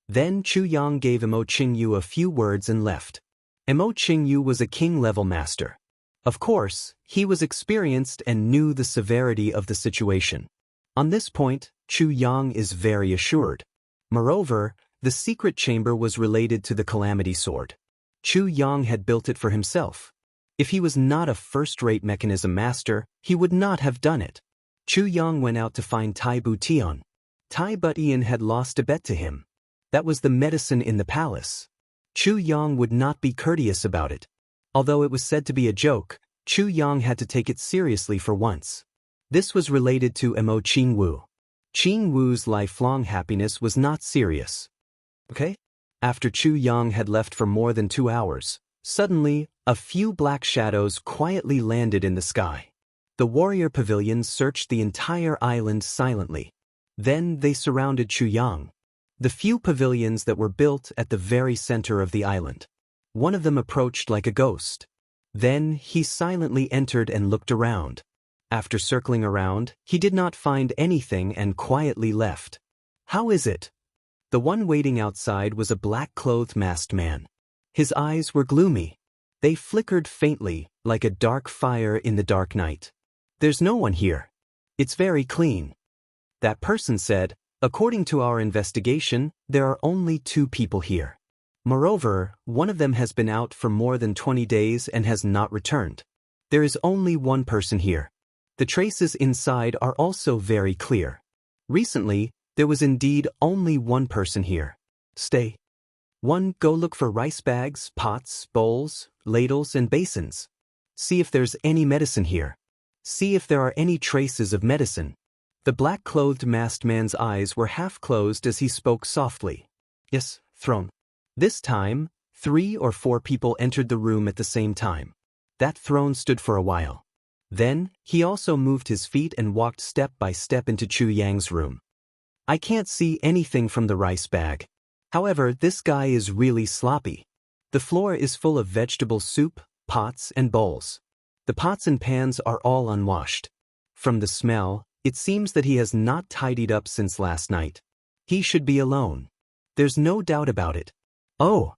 Speaker 1: Then Chu Yang gave Mo Qingyu a few words and left. Mo Qingyu was a king-level master. Of course, he was experienced and knew the severity of the situation. On this point, Chu Yang is very assured. Moreover, the secret chamber was related to the Calamity Sword. Chu Yang had built it for himself. If he was not a first-rate mechanism master, he would not have done it. Chu Yang went out to find Tai Butian. Tai Butian had lost a bet to him. That was the medicine in the palace. Chu Yang would not be courteous about it. Although it was said to be a joke, Chu Yang had to take it seriously for once. This was related to Mo Qingwu. Qingwu's lifelong happiness was not serious. Okay? After Chu Yang had left for more than 2 hours, suddenly, a few black shadows quietly landed in the sky. The warrior pavilions searched the entire island silently. Then they surrounded Chu Yang. The few pavilions that were built at the very center of the island. One of them approached like a ghost. Then he silently entered and looked around. After circling around, he did not find anything and quietly left. How is it? The one waiting outside was a black-clothed masked man. His eyes were gloomy. They flickered faintly, like a dark fire in the dark night. There's no one here. It's very clean. That person said, according to our investigation, there are only 2 people here. Moreover, one of them has been out for more than 20 days and has not returned. There is only 1 person here. The traces inside are also very clear. Recently, there was indeed only 1 person here. Stay. 1. Go look for rice bags, pots, bowls, ladles, and basins. See if there's any medicine here. See if there are any traces of medicine. The black-clothed masked man's eyes were half closed as he spoke softly. Yes, throne. This time, 3 or 4 people entered the room at the same time. That throne stood for a while. Then, he also moved his feet and walked step by step into Chu Yang's room. I can't see anything from the rice bag. However, this guy is really sloppy. The floor is full of vegetable soup, pots, and bowls. The pots and pans are all unwashed. From the smell, it seems that he has not tidied up since last night. He should be alone. There's no doubt about it. Oh!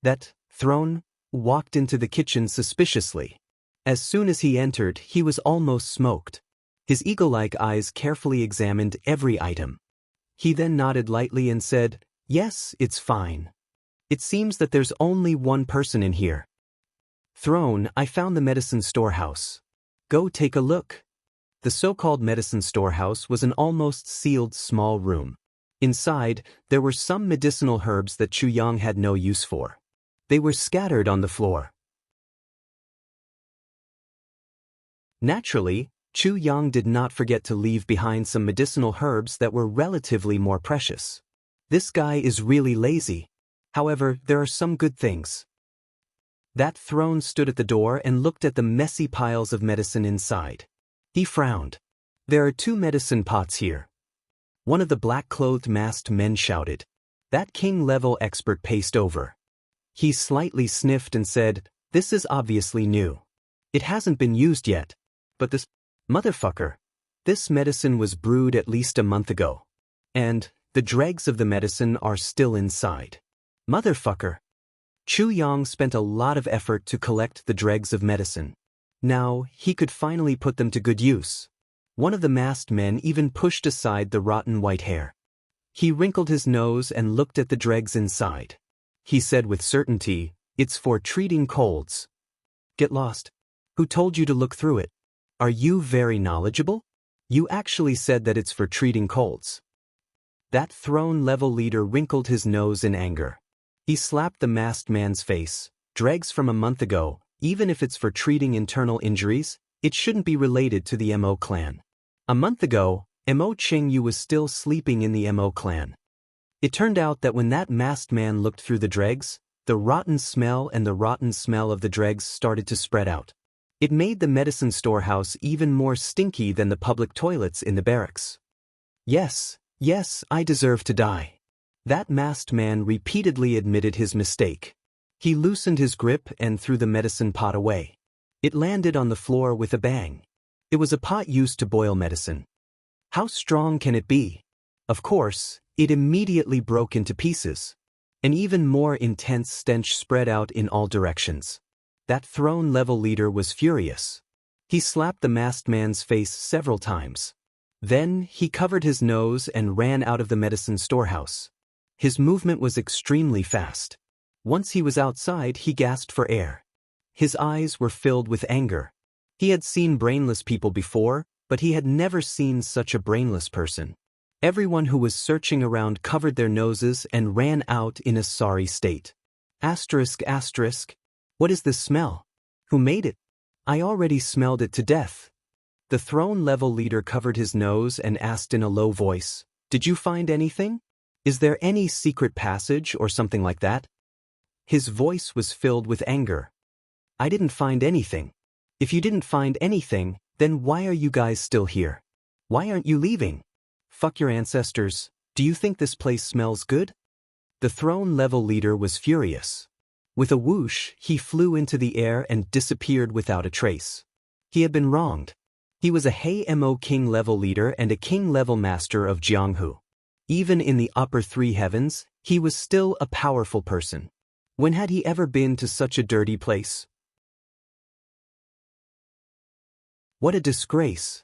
Speaker 1: That throne walked into the kitchen suspiciously. As soon as he entered, he was almost smoked. His eagle-like eyes carefully examined every item. He then nodded lightly and said, "Yes, it's fine. It seems that there's only one person in here." Throne, I found the medicine storehouse. Go take a look. The so-called medicine storehouse was an almost sealed small room. Inside, there were some medicinal herbs that Chu Yang had no use for. They were scattered on the floor. Naturally, Chu Yang did not forget to leave behind some medicinal herbs that were relatively more precious. This guy is really lazy. However, there are some good things. That throne stood at the door and looked at the messy piles of medicine inside. He frowned. There are 2 medicine pots here. One of the black-clothed masked men shouted. That king-level expert paced over. He slightly sniffed and said, "This is obviously new. It hasn't been used yet. But this motherfucker. This medicine was brewed at least a month ago. And the dregs of the medicine are still inside. Motherfucker." Chu Yang spent a lot of effort to collect the dregs of medicine. Now, he could finally put them to good use. One of the masked men even pushed aside the rotten white hair. He wrinkled his nose and looked at the dregs inside. He said with certainty, "It's for treating colds." Get lost. Who told you to look through it? Are you very knowledgeable? You actually said that it's for treating colds. That throne-level leader wrinkled his nose in anger. He slapped the masked man's face. Dregs from a month ago, even if it's for treating internal injuries, it shouldn't be related to the Mo clan. A month ago, Mo Qingyu was still sleeping in the Mo clan. It turned out that when that masked man looked through the dregs, the rotten smell of the dregs started to spread out. It made the medicine storehouse even more stinky than the public toilets in the barracks. Yes, I deserve to die. That masked man repeatedly admitted his mistake. He loosened his grip and threw the medicine pot away. It landed on the floor with a bang. It was a pot used to boil medicine. How strong can it be? Of course, it immediately broke into pieces. An even more intense stench spread out in all directions. That throne-level leader was furious. He slapped the masked man's face several times. Then, he covered his nose and ran out of the medicine storehouse. His movement was extremely fast. Once he was outside, he gasped for air. His eyes were filled with anger. He had seen brainless people before, but he had never seen such a brainless person. Everyone who was searching around covered their noses and ran out in a sorry state. ***. What is this smell? Who made it? I already smelled it to death. The throne-level leader covered his nose and asked in a low voice, "Did you find anything? Is there any secret passage or something like that?" His voice was filled with anger. "I didn't find anything. If you didn't find anything, then why are you guys still here? Why aren't you leaving? Fuck your ancestors. Do you think this place smells good?" The throne-level leader was furious. With a whoosh, he flew into the air and disappeared without a trace. He had been wronged. He was a Mo king-level leader and a king-level master of Jianghu. Even in the upper 3 heavens, he was still a powerful person. When had he ever been to such a dirty place? What a disgrace!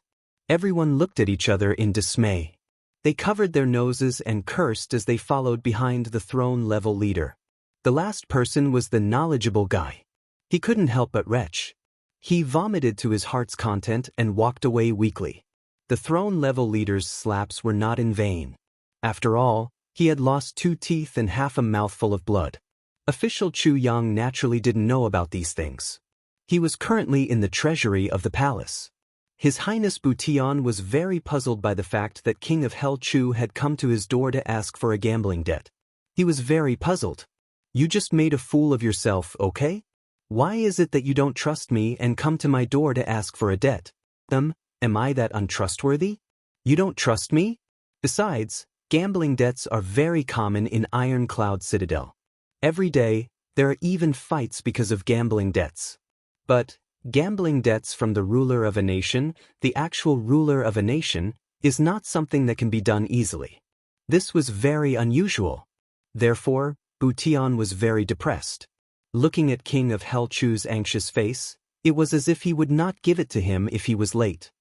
Speaker 1: Everyone looked at each other in dismay. They covered their noses and cursed as they followed behind the throne-level leader. The last person was the knowledgeable guy. He couldn't help but retch. He vomited to his heart's content and walked away weakly. The throne-level leader's slaps were not in vain. After all, he had lost 2 teeth and half a mouthful of blood. Official Chu Yang naturally didn't know about these things. He was currently in the treasury of the palace. His Highness Butian was very puzzled by the fact that King of Hell Chu had come to his door to ask for a gambling debt. He was very puzzled. You just made a fool of yourself, okay? Why is it that you don't trust me and come to my door to ask for a debt? Am I that untrustworthy? You don't trust me? Besides, gambling debts are very common in Iron Cloud Citadel. Every day, there are even fights because of gambling debts. But gambling debts from the ruler of a nation, the actual ruler of a nation, is not something that can be done easily. This was very unusual. Therefore, Butian was very depressed. Looking at King of Hell Chu's anxious face, it was as if he would not give it to him if he was late.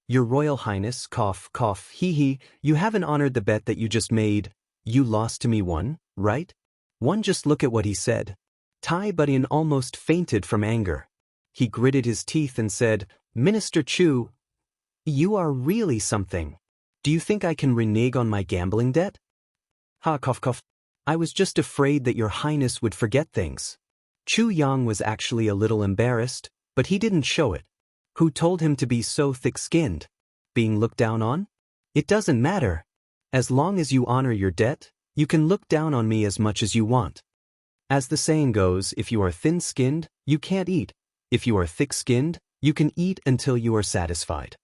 Speaker 1: Your Royal Highness, cough, cough, hee, you haven't honored the bet that you just made. You lost to me one, right? One, just look at what he said. Tai Butian almost fainted from anger. He gritted his teeth and said, Minister Chu, you are really something. Do you think I can renege on my gambling debt? Ha, cough, cough. I was just afraid that your Highness would forget things. Chu Yang was actually a little embarrassed, but he didn't show it. Who told him to be so thick-skinned? Being looked down on? It doesn't matter. As long as you honor your debt, you can look down on me as much as you want. As the saying goes, if you are thin-skinned, you can't eat. If you are thick-skinned, you can eat until you are satisfied.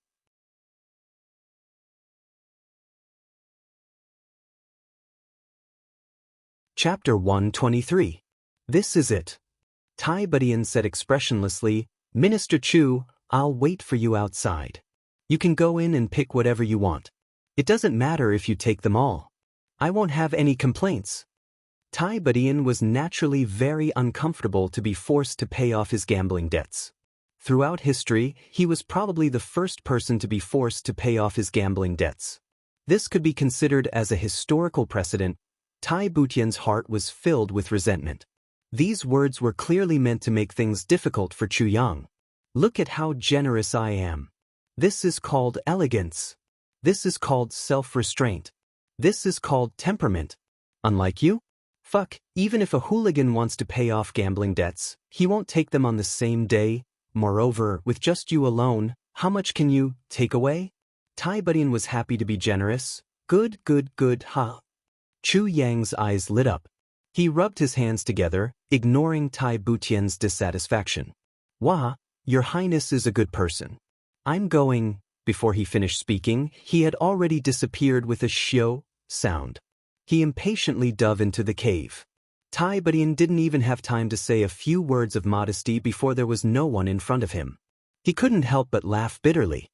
Speaker 1: Chapter 123. This is it. Tai Butian said expressionlessly, Minister Chu, I'll wait for you outside. You can go in and pick whatever you want. It doesn't matter if you take them all. I won't have any complaints. Tai Butian was naturally very uncomfortable to be forced to pay off his gambling debts. Throughout history, he was probably the first person to be forced to pay off his gambling debts. This could be considered as a historical precedent. Tai Butian's heart was filled with resentment. These words were clearly meant to make things difficult for Chu Yang. Look at how generous I am. This is called elegance. This is called self-restraint. This is called temperament. Unlike you? Fuck, even if a hooligan wants to pay off gambling debts, he won't take them on the same day. Moreover, with just you alone, how much can you take away? Tai Butian was happy to be generous. Good, ha. Chu Yang's eyes lit up. He rubbed his hands together, ignoring Tai Butian's dissatisfaction. Wah, your Highness is a good person. I'm going. Before he finished speaking, he had already disappeared with a shio sound. He impatiently dove into the cave. Tai Butian didn't even have time to say a few words of modesty before there was no one in front of him. He couldn't help but laugh bitterly.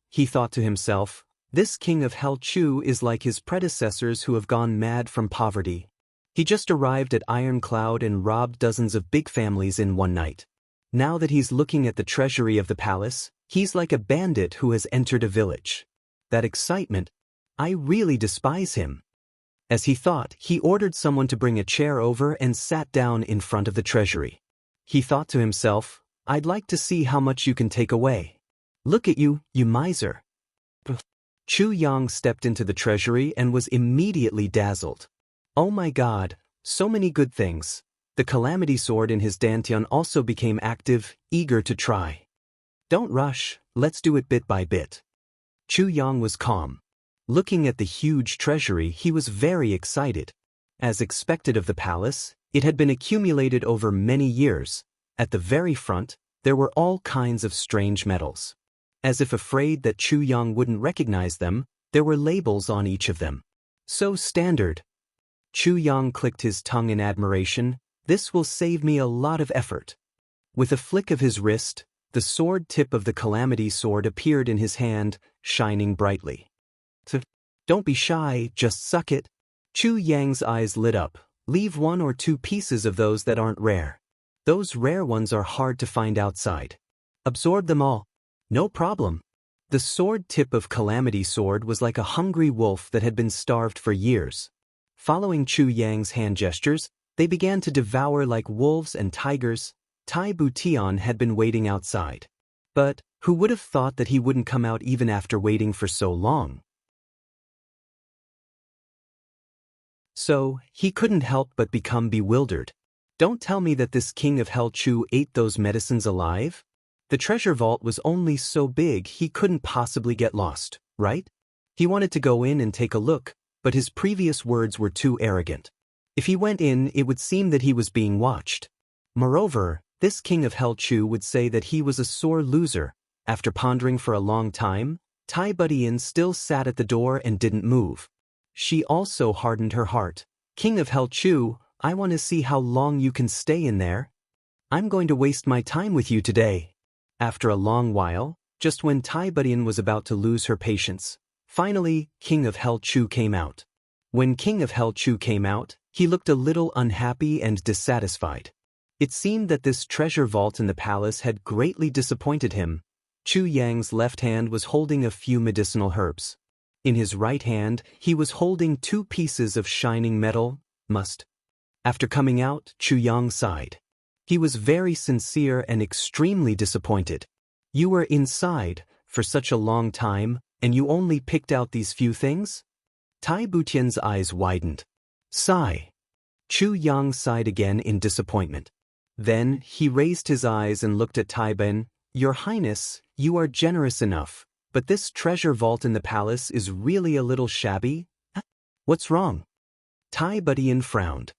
Speaker 1: He thought to himself, this King of Hell Chu is like his predecessors who have gone mad from poverty. He just arrived at Iron Cloud and robbed dozens of big families in one night. Now that he's looking at the treasury of the palace, he's like a bandit who has entered a village. That excitement, I really despise him. As he thought, he ordered someone to bring a chair over and sat down in front of the treasury. He thought to himself, I'd like to see how much you can take away. Look at you, you miser. Chu Yang stepped into the treasury and was immediately dazzled. Oh my God, so many good things. The calamity sword in his dantian also became active, eager to try. Don't rush, let's do it bit by bit. Chu Yang was calm. Looking at the huge treasury, he was very excited. As expected of the palace, it had been accumulated over many years. At the very front, there were all kinds of strange metals. As if afraid that Chu Yang wouldn't recognize them, there were labels on each of them. So standard. Chu Yang clicked his tongue in admiration. This will save me a lot of effort. With a flick of his wrist, the sword tip of the calamity sword appeared in his hand, shining brightly. Don't be shy, just suck it. Chu Yang's eyes lit up. Leave 1 or 2 pieces of those that aren't rare. Those rare ones are hard to find outside. Absorb them all. No problem. The sword tip of calamity sword was like a hungry wolf that had been starved for years. Following Chu Yang's hand gestures, they began to devour like wolves and tigers. Tai Butian had been waiting outside. But who would have thought that he wouldn't come out even after waiting for so long? So, he couldn't help but become bewildered. Don't tell me that this King of Hell Chu ate those medicines alive? The treasure vault was only so big he couldn't possibly get lost, right? He wanted to go in and take a look, but his previous words were too arrogant. If he went in, it would seem that he was being watched. Moreover, this king of Hell Chu would say that he was a sore loser. After pondering for a long time, Tai Budian still sat at the door and didn't move. She also hardened her heart. King of Hell Chu, I want to see how long you can stay in there. I'm going to waste my time with you today. After a long while, just when Tai Budian was about to lose her patience, finally, King of Hell Chu came out. When King of Hell Chu came out, he looked a little unhappy and dissatisfied. It seemed that this treasure vault in the palace had greatly disappointed him. Chu Yang's left hand was holding a few medicinal herbs. In his right hand, he was holding 2 pieces of shining metal, must. After coming out, Chu Yang sighed. He was very sincere and extremely disappointed. You were inside for such a long time, and you only picked out these few things? Tai Butian's eyes widened. Sigh. Chu Yang sighed again in disappointment. Then, he raised his eyes and looked at Tai Ben. Your Highness, you are generous enough, but this treasure vault in the palace is really a little shabby. What's wrong? Tai Budian frowned.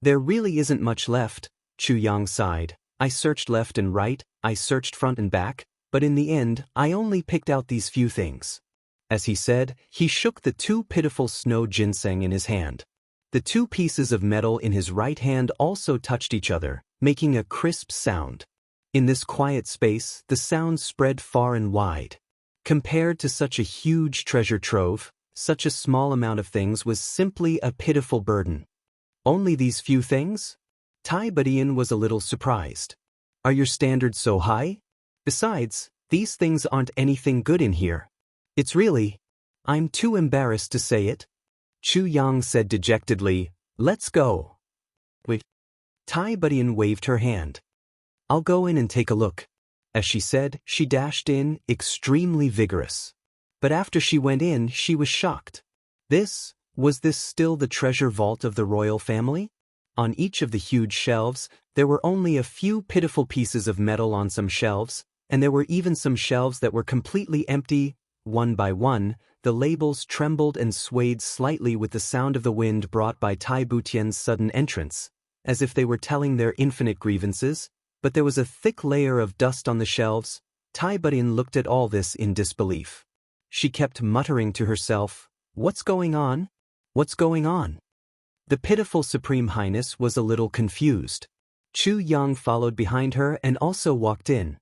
Speaker 1: There really isn't much left, Chu Yang sighed. I searched left and right, I searched front and back, but in the end, I only picked out these few things. As he said, he shook the 2 pitiful snow ginseng in his hand. The 2 pieces of metal in his right hand also touched each other, making a crisp sound. In this quiet space, the sound spread far and wide. Compared to such a huge treasure trove, such a small amount of things was simply a pitiful burden. Only these few things? Tai Budian was a little surprised. Are your standards so high? Besides, these things aren't anything good in here. It's really… I'm too embarrassed to say it. Chu Yang said dejectedly, let's go. Wait. Tai Budian waved her hand. I'll go in and take a look. As she said, she dashed in, extremely vigorous. But after she went in, she was shocked. Was this still the treasure vault of the royal family? On each of the huge shelves, there were only a few pitiful pieces of metal on some shelves, and there were even some shelves that were completely empty. One by one, the labels trembled and swayed slightly with the sound of the wind brought by Tai Butian's sudden entrance, as if they were telling their infinite grievances, but there was a thick layer of dust on the shelves. Tai Budian looked at all this in disbelief. She kept muttering to herself, What's going on? What's going on? The pitiful Supreme Highness was a little confused. Chu Yang followed behind her and also walked in.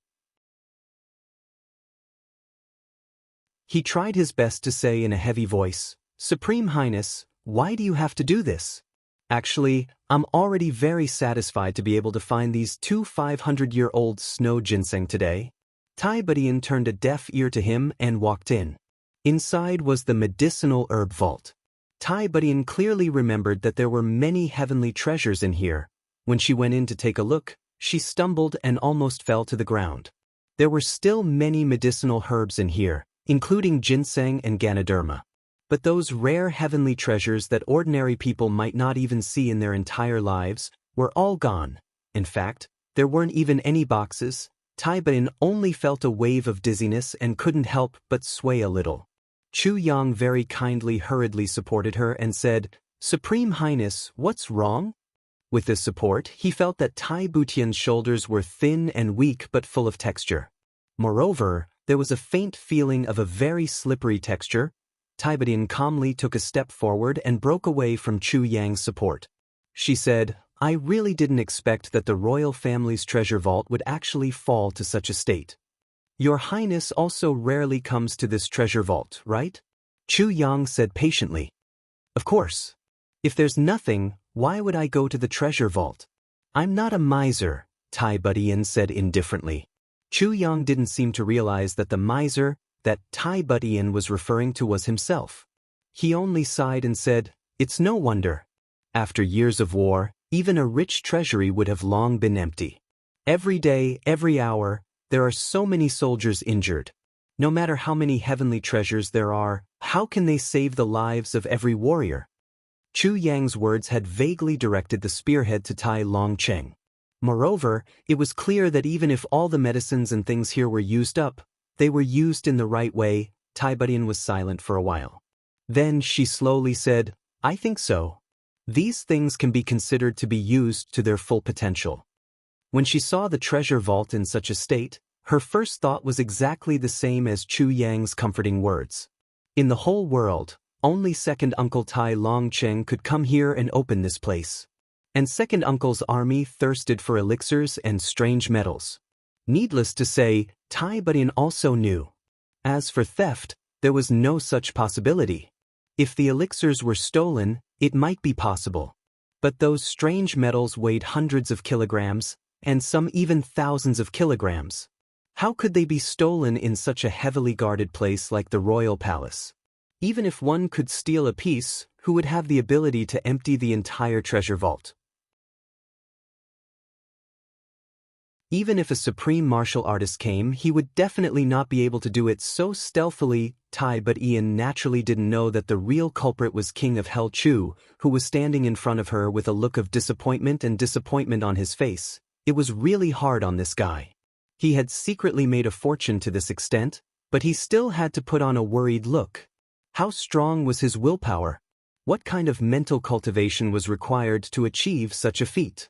Speaker 1: He tried his best to say in a heavy voice, Supreme Highness, why do you have to do this? Actually, I'm already very satisfied to be able to find these 2 500-year-old snow ginseng today. Tai Budian turned a deaf ear to him and walked in. Inside was the medicinal herb vault. Tai Budian clearly remembered that there were many heavenly treasures in here. When she went in to take a look, she stumbled and almost fell to the ground. There were still many medicinal herbs in here, including ginseng and ganoderma. But those rare heavenly treasures that ordinary people might not even see in their entire lives were all gone. In fact, there weren't even any boxes. Tai Budian only felt a wave of dizziness and couldn't help but sway a little. Chu Yang very kindly hurriedly supported her and said, Supreme Highness, what's wrong? With this support, he felt that Tai Butian's shoulders were thin and weak but full of texture. Moreover, there was a faint feeling of a very slippery texture. Tai Budian calmly took a step forward and broke away from Chu Yang's support. She said, I really didn't expect that the royal family's treasure vault would actually fall to such a state. Your Highness also rarely comes to this treasure vault, right? Chu Yang said patiently. Of course. If there's nothing, why would I go to the treasure vault? I'm not a miser, Tai Budian said indifferently. Chu Yang didn't seem to realize that the miser that Tai Budian was referring to was himself. He only sighed and said, It's no wonder. After years of war, even a rich treasury would have long been empty. Every day, every hour, there are so many soldiers injured. No matter how many heavenly treasures there are, how can they save the lives of every warrior? Chu Yang's words had vaguely directed the spearhead to Tai Longcheng. Moreover, it was clear that even if all the medicines and things here were used up, they were used in the right way. Tai Budian was silent for a while. Then she slowly said, I think so. These things can be considered to be used to their full potential. When she saw the treasure vault in such a state, her first thought was exactly the same as Chu Yang's comforting words. In the whole world, only second uncle Tai Longcheng could come here and open this place. And second uncle's army thirsted for elixirs and strange metals. Needless to say, Tai Budian also knew. As for theft, there was no such possibility. If the elixirs were stolen, it might be possible. But those strange metals weighed hundreds of kilograms, and some even thousands of kilograms. How could they be stolen in such a heavily guarded place like the royal palace? Even if one could steal a piece, who would have the ability to empty the entire treasure vault? Even if a supreme martial artist came, he would definitely not be able to do it so stealthily. But Ian naturally didn't know that the real culprit was King of Hell Chu, who was standing in front of her with a look of disappointment on his face. It was really hard on this guy. He had secretly made a fortune to this extent, but he still had to put on a worried look. How strong was his willpower? What kind of mental cultivation was required to achieve such a feat?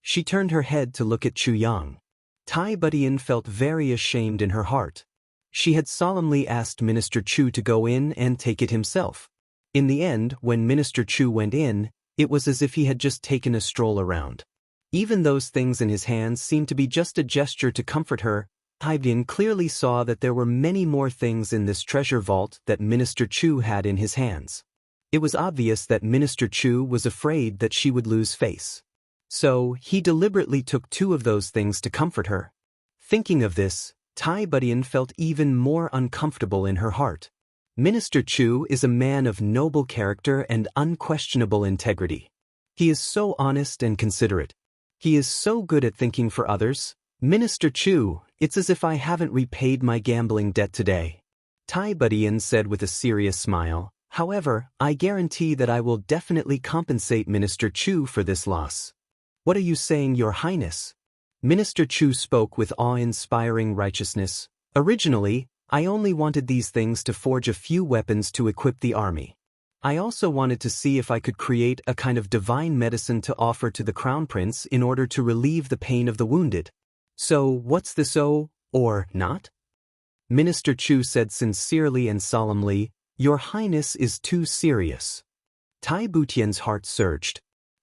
Speaker 1: She turned her head to look at Chu Yang. Tai Budian felt very ashamed in her heart. She had solemnly asked Minister Chu to go in and take it himself. In the end, when Minister Chu went in, it was as if he had just taken a stroll around. Even those things in his hands seemed to be just a gesture to comfort her. Tai Budian clearly saw that there were many more things in this treasure vault that Minister Chu had in his hands. It was obvious that Minister Chu was afraid that she would lose face. So, he deliberately took two of those things to comfort her. Thinking of this, Tai Budian felt even more uncomfortable in her heart. Minister Chu is a man of noble character and unquestionable integrity. He is so honest and considerate. He is so good at thinking for others. Minister Chu, it's as if I haven't repaid my gambling debt today. Tai Budian said with a serious smile. However, I guarantee that I will definitely compensate Minister Chu for this loss. What are you saying, Your Highness? Minister Chu spoke with awe-inspiring righteousness. Originally, I only wanted these things to forge a few weapons to equip the army. I also wanted to see if I could create a kind of divine medicine to offer to the Crown Prince in order to relieve the pain of the wounded. So, what's this, or not? Minister Chu said sincerely and solemnly, Your Highness is too serious. Tai Budian's heart surged.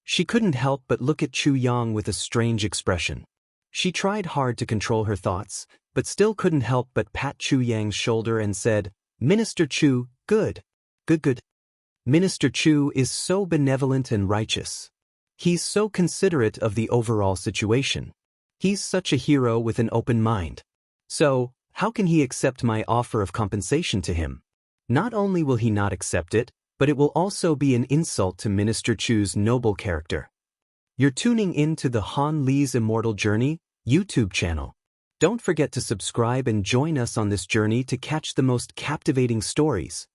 Speaker 1: She couldn't help but look at Chu Yang with a strange expression. She tried hard to control her thoughts, but still couldn't help but pat Chu Yang's shoulder and said, Minister Chu, good. Minister Chu is so benevolent and righteous. He's so considerate of the overall situation. He's such a hero with an open mind. So, how can he accept my offer of compensation to him? Not only will he not accept it, but it will also be an insult to Minister Chu's noble character. You're tuning in to the Han Li's Immortal Journey YouTube channel. Don't forget to subscribe and join us on this journey to catch the most captivating stories.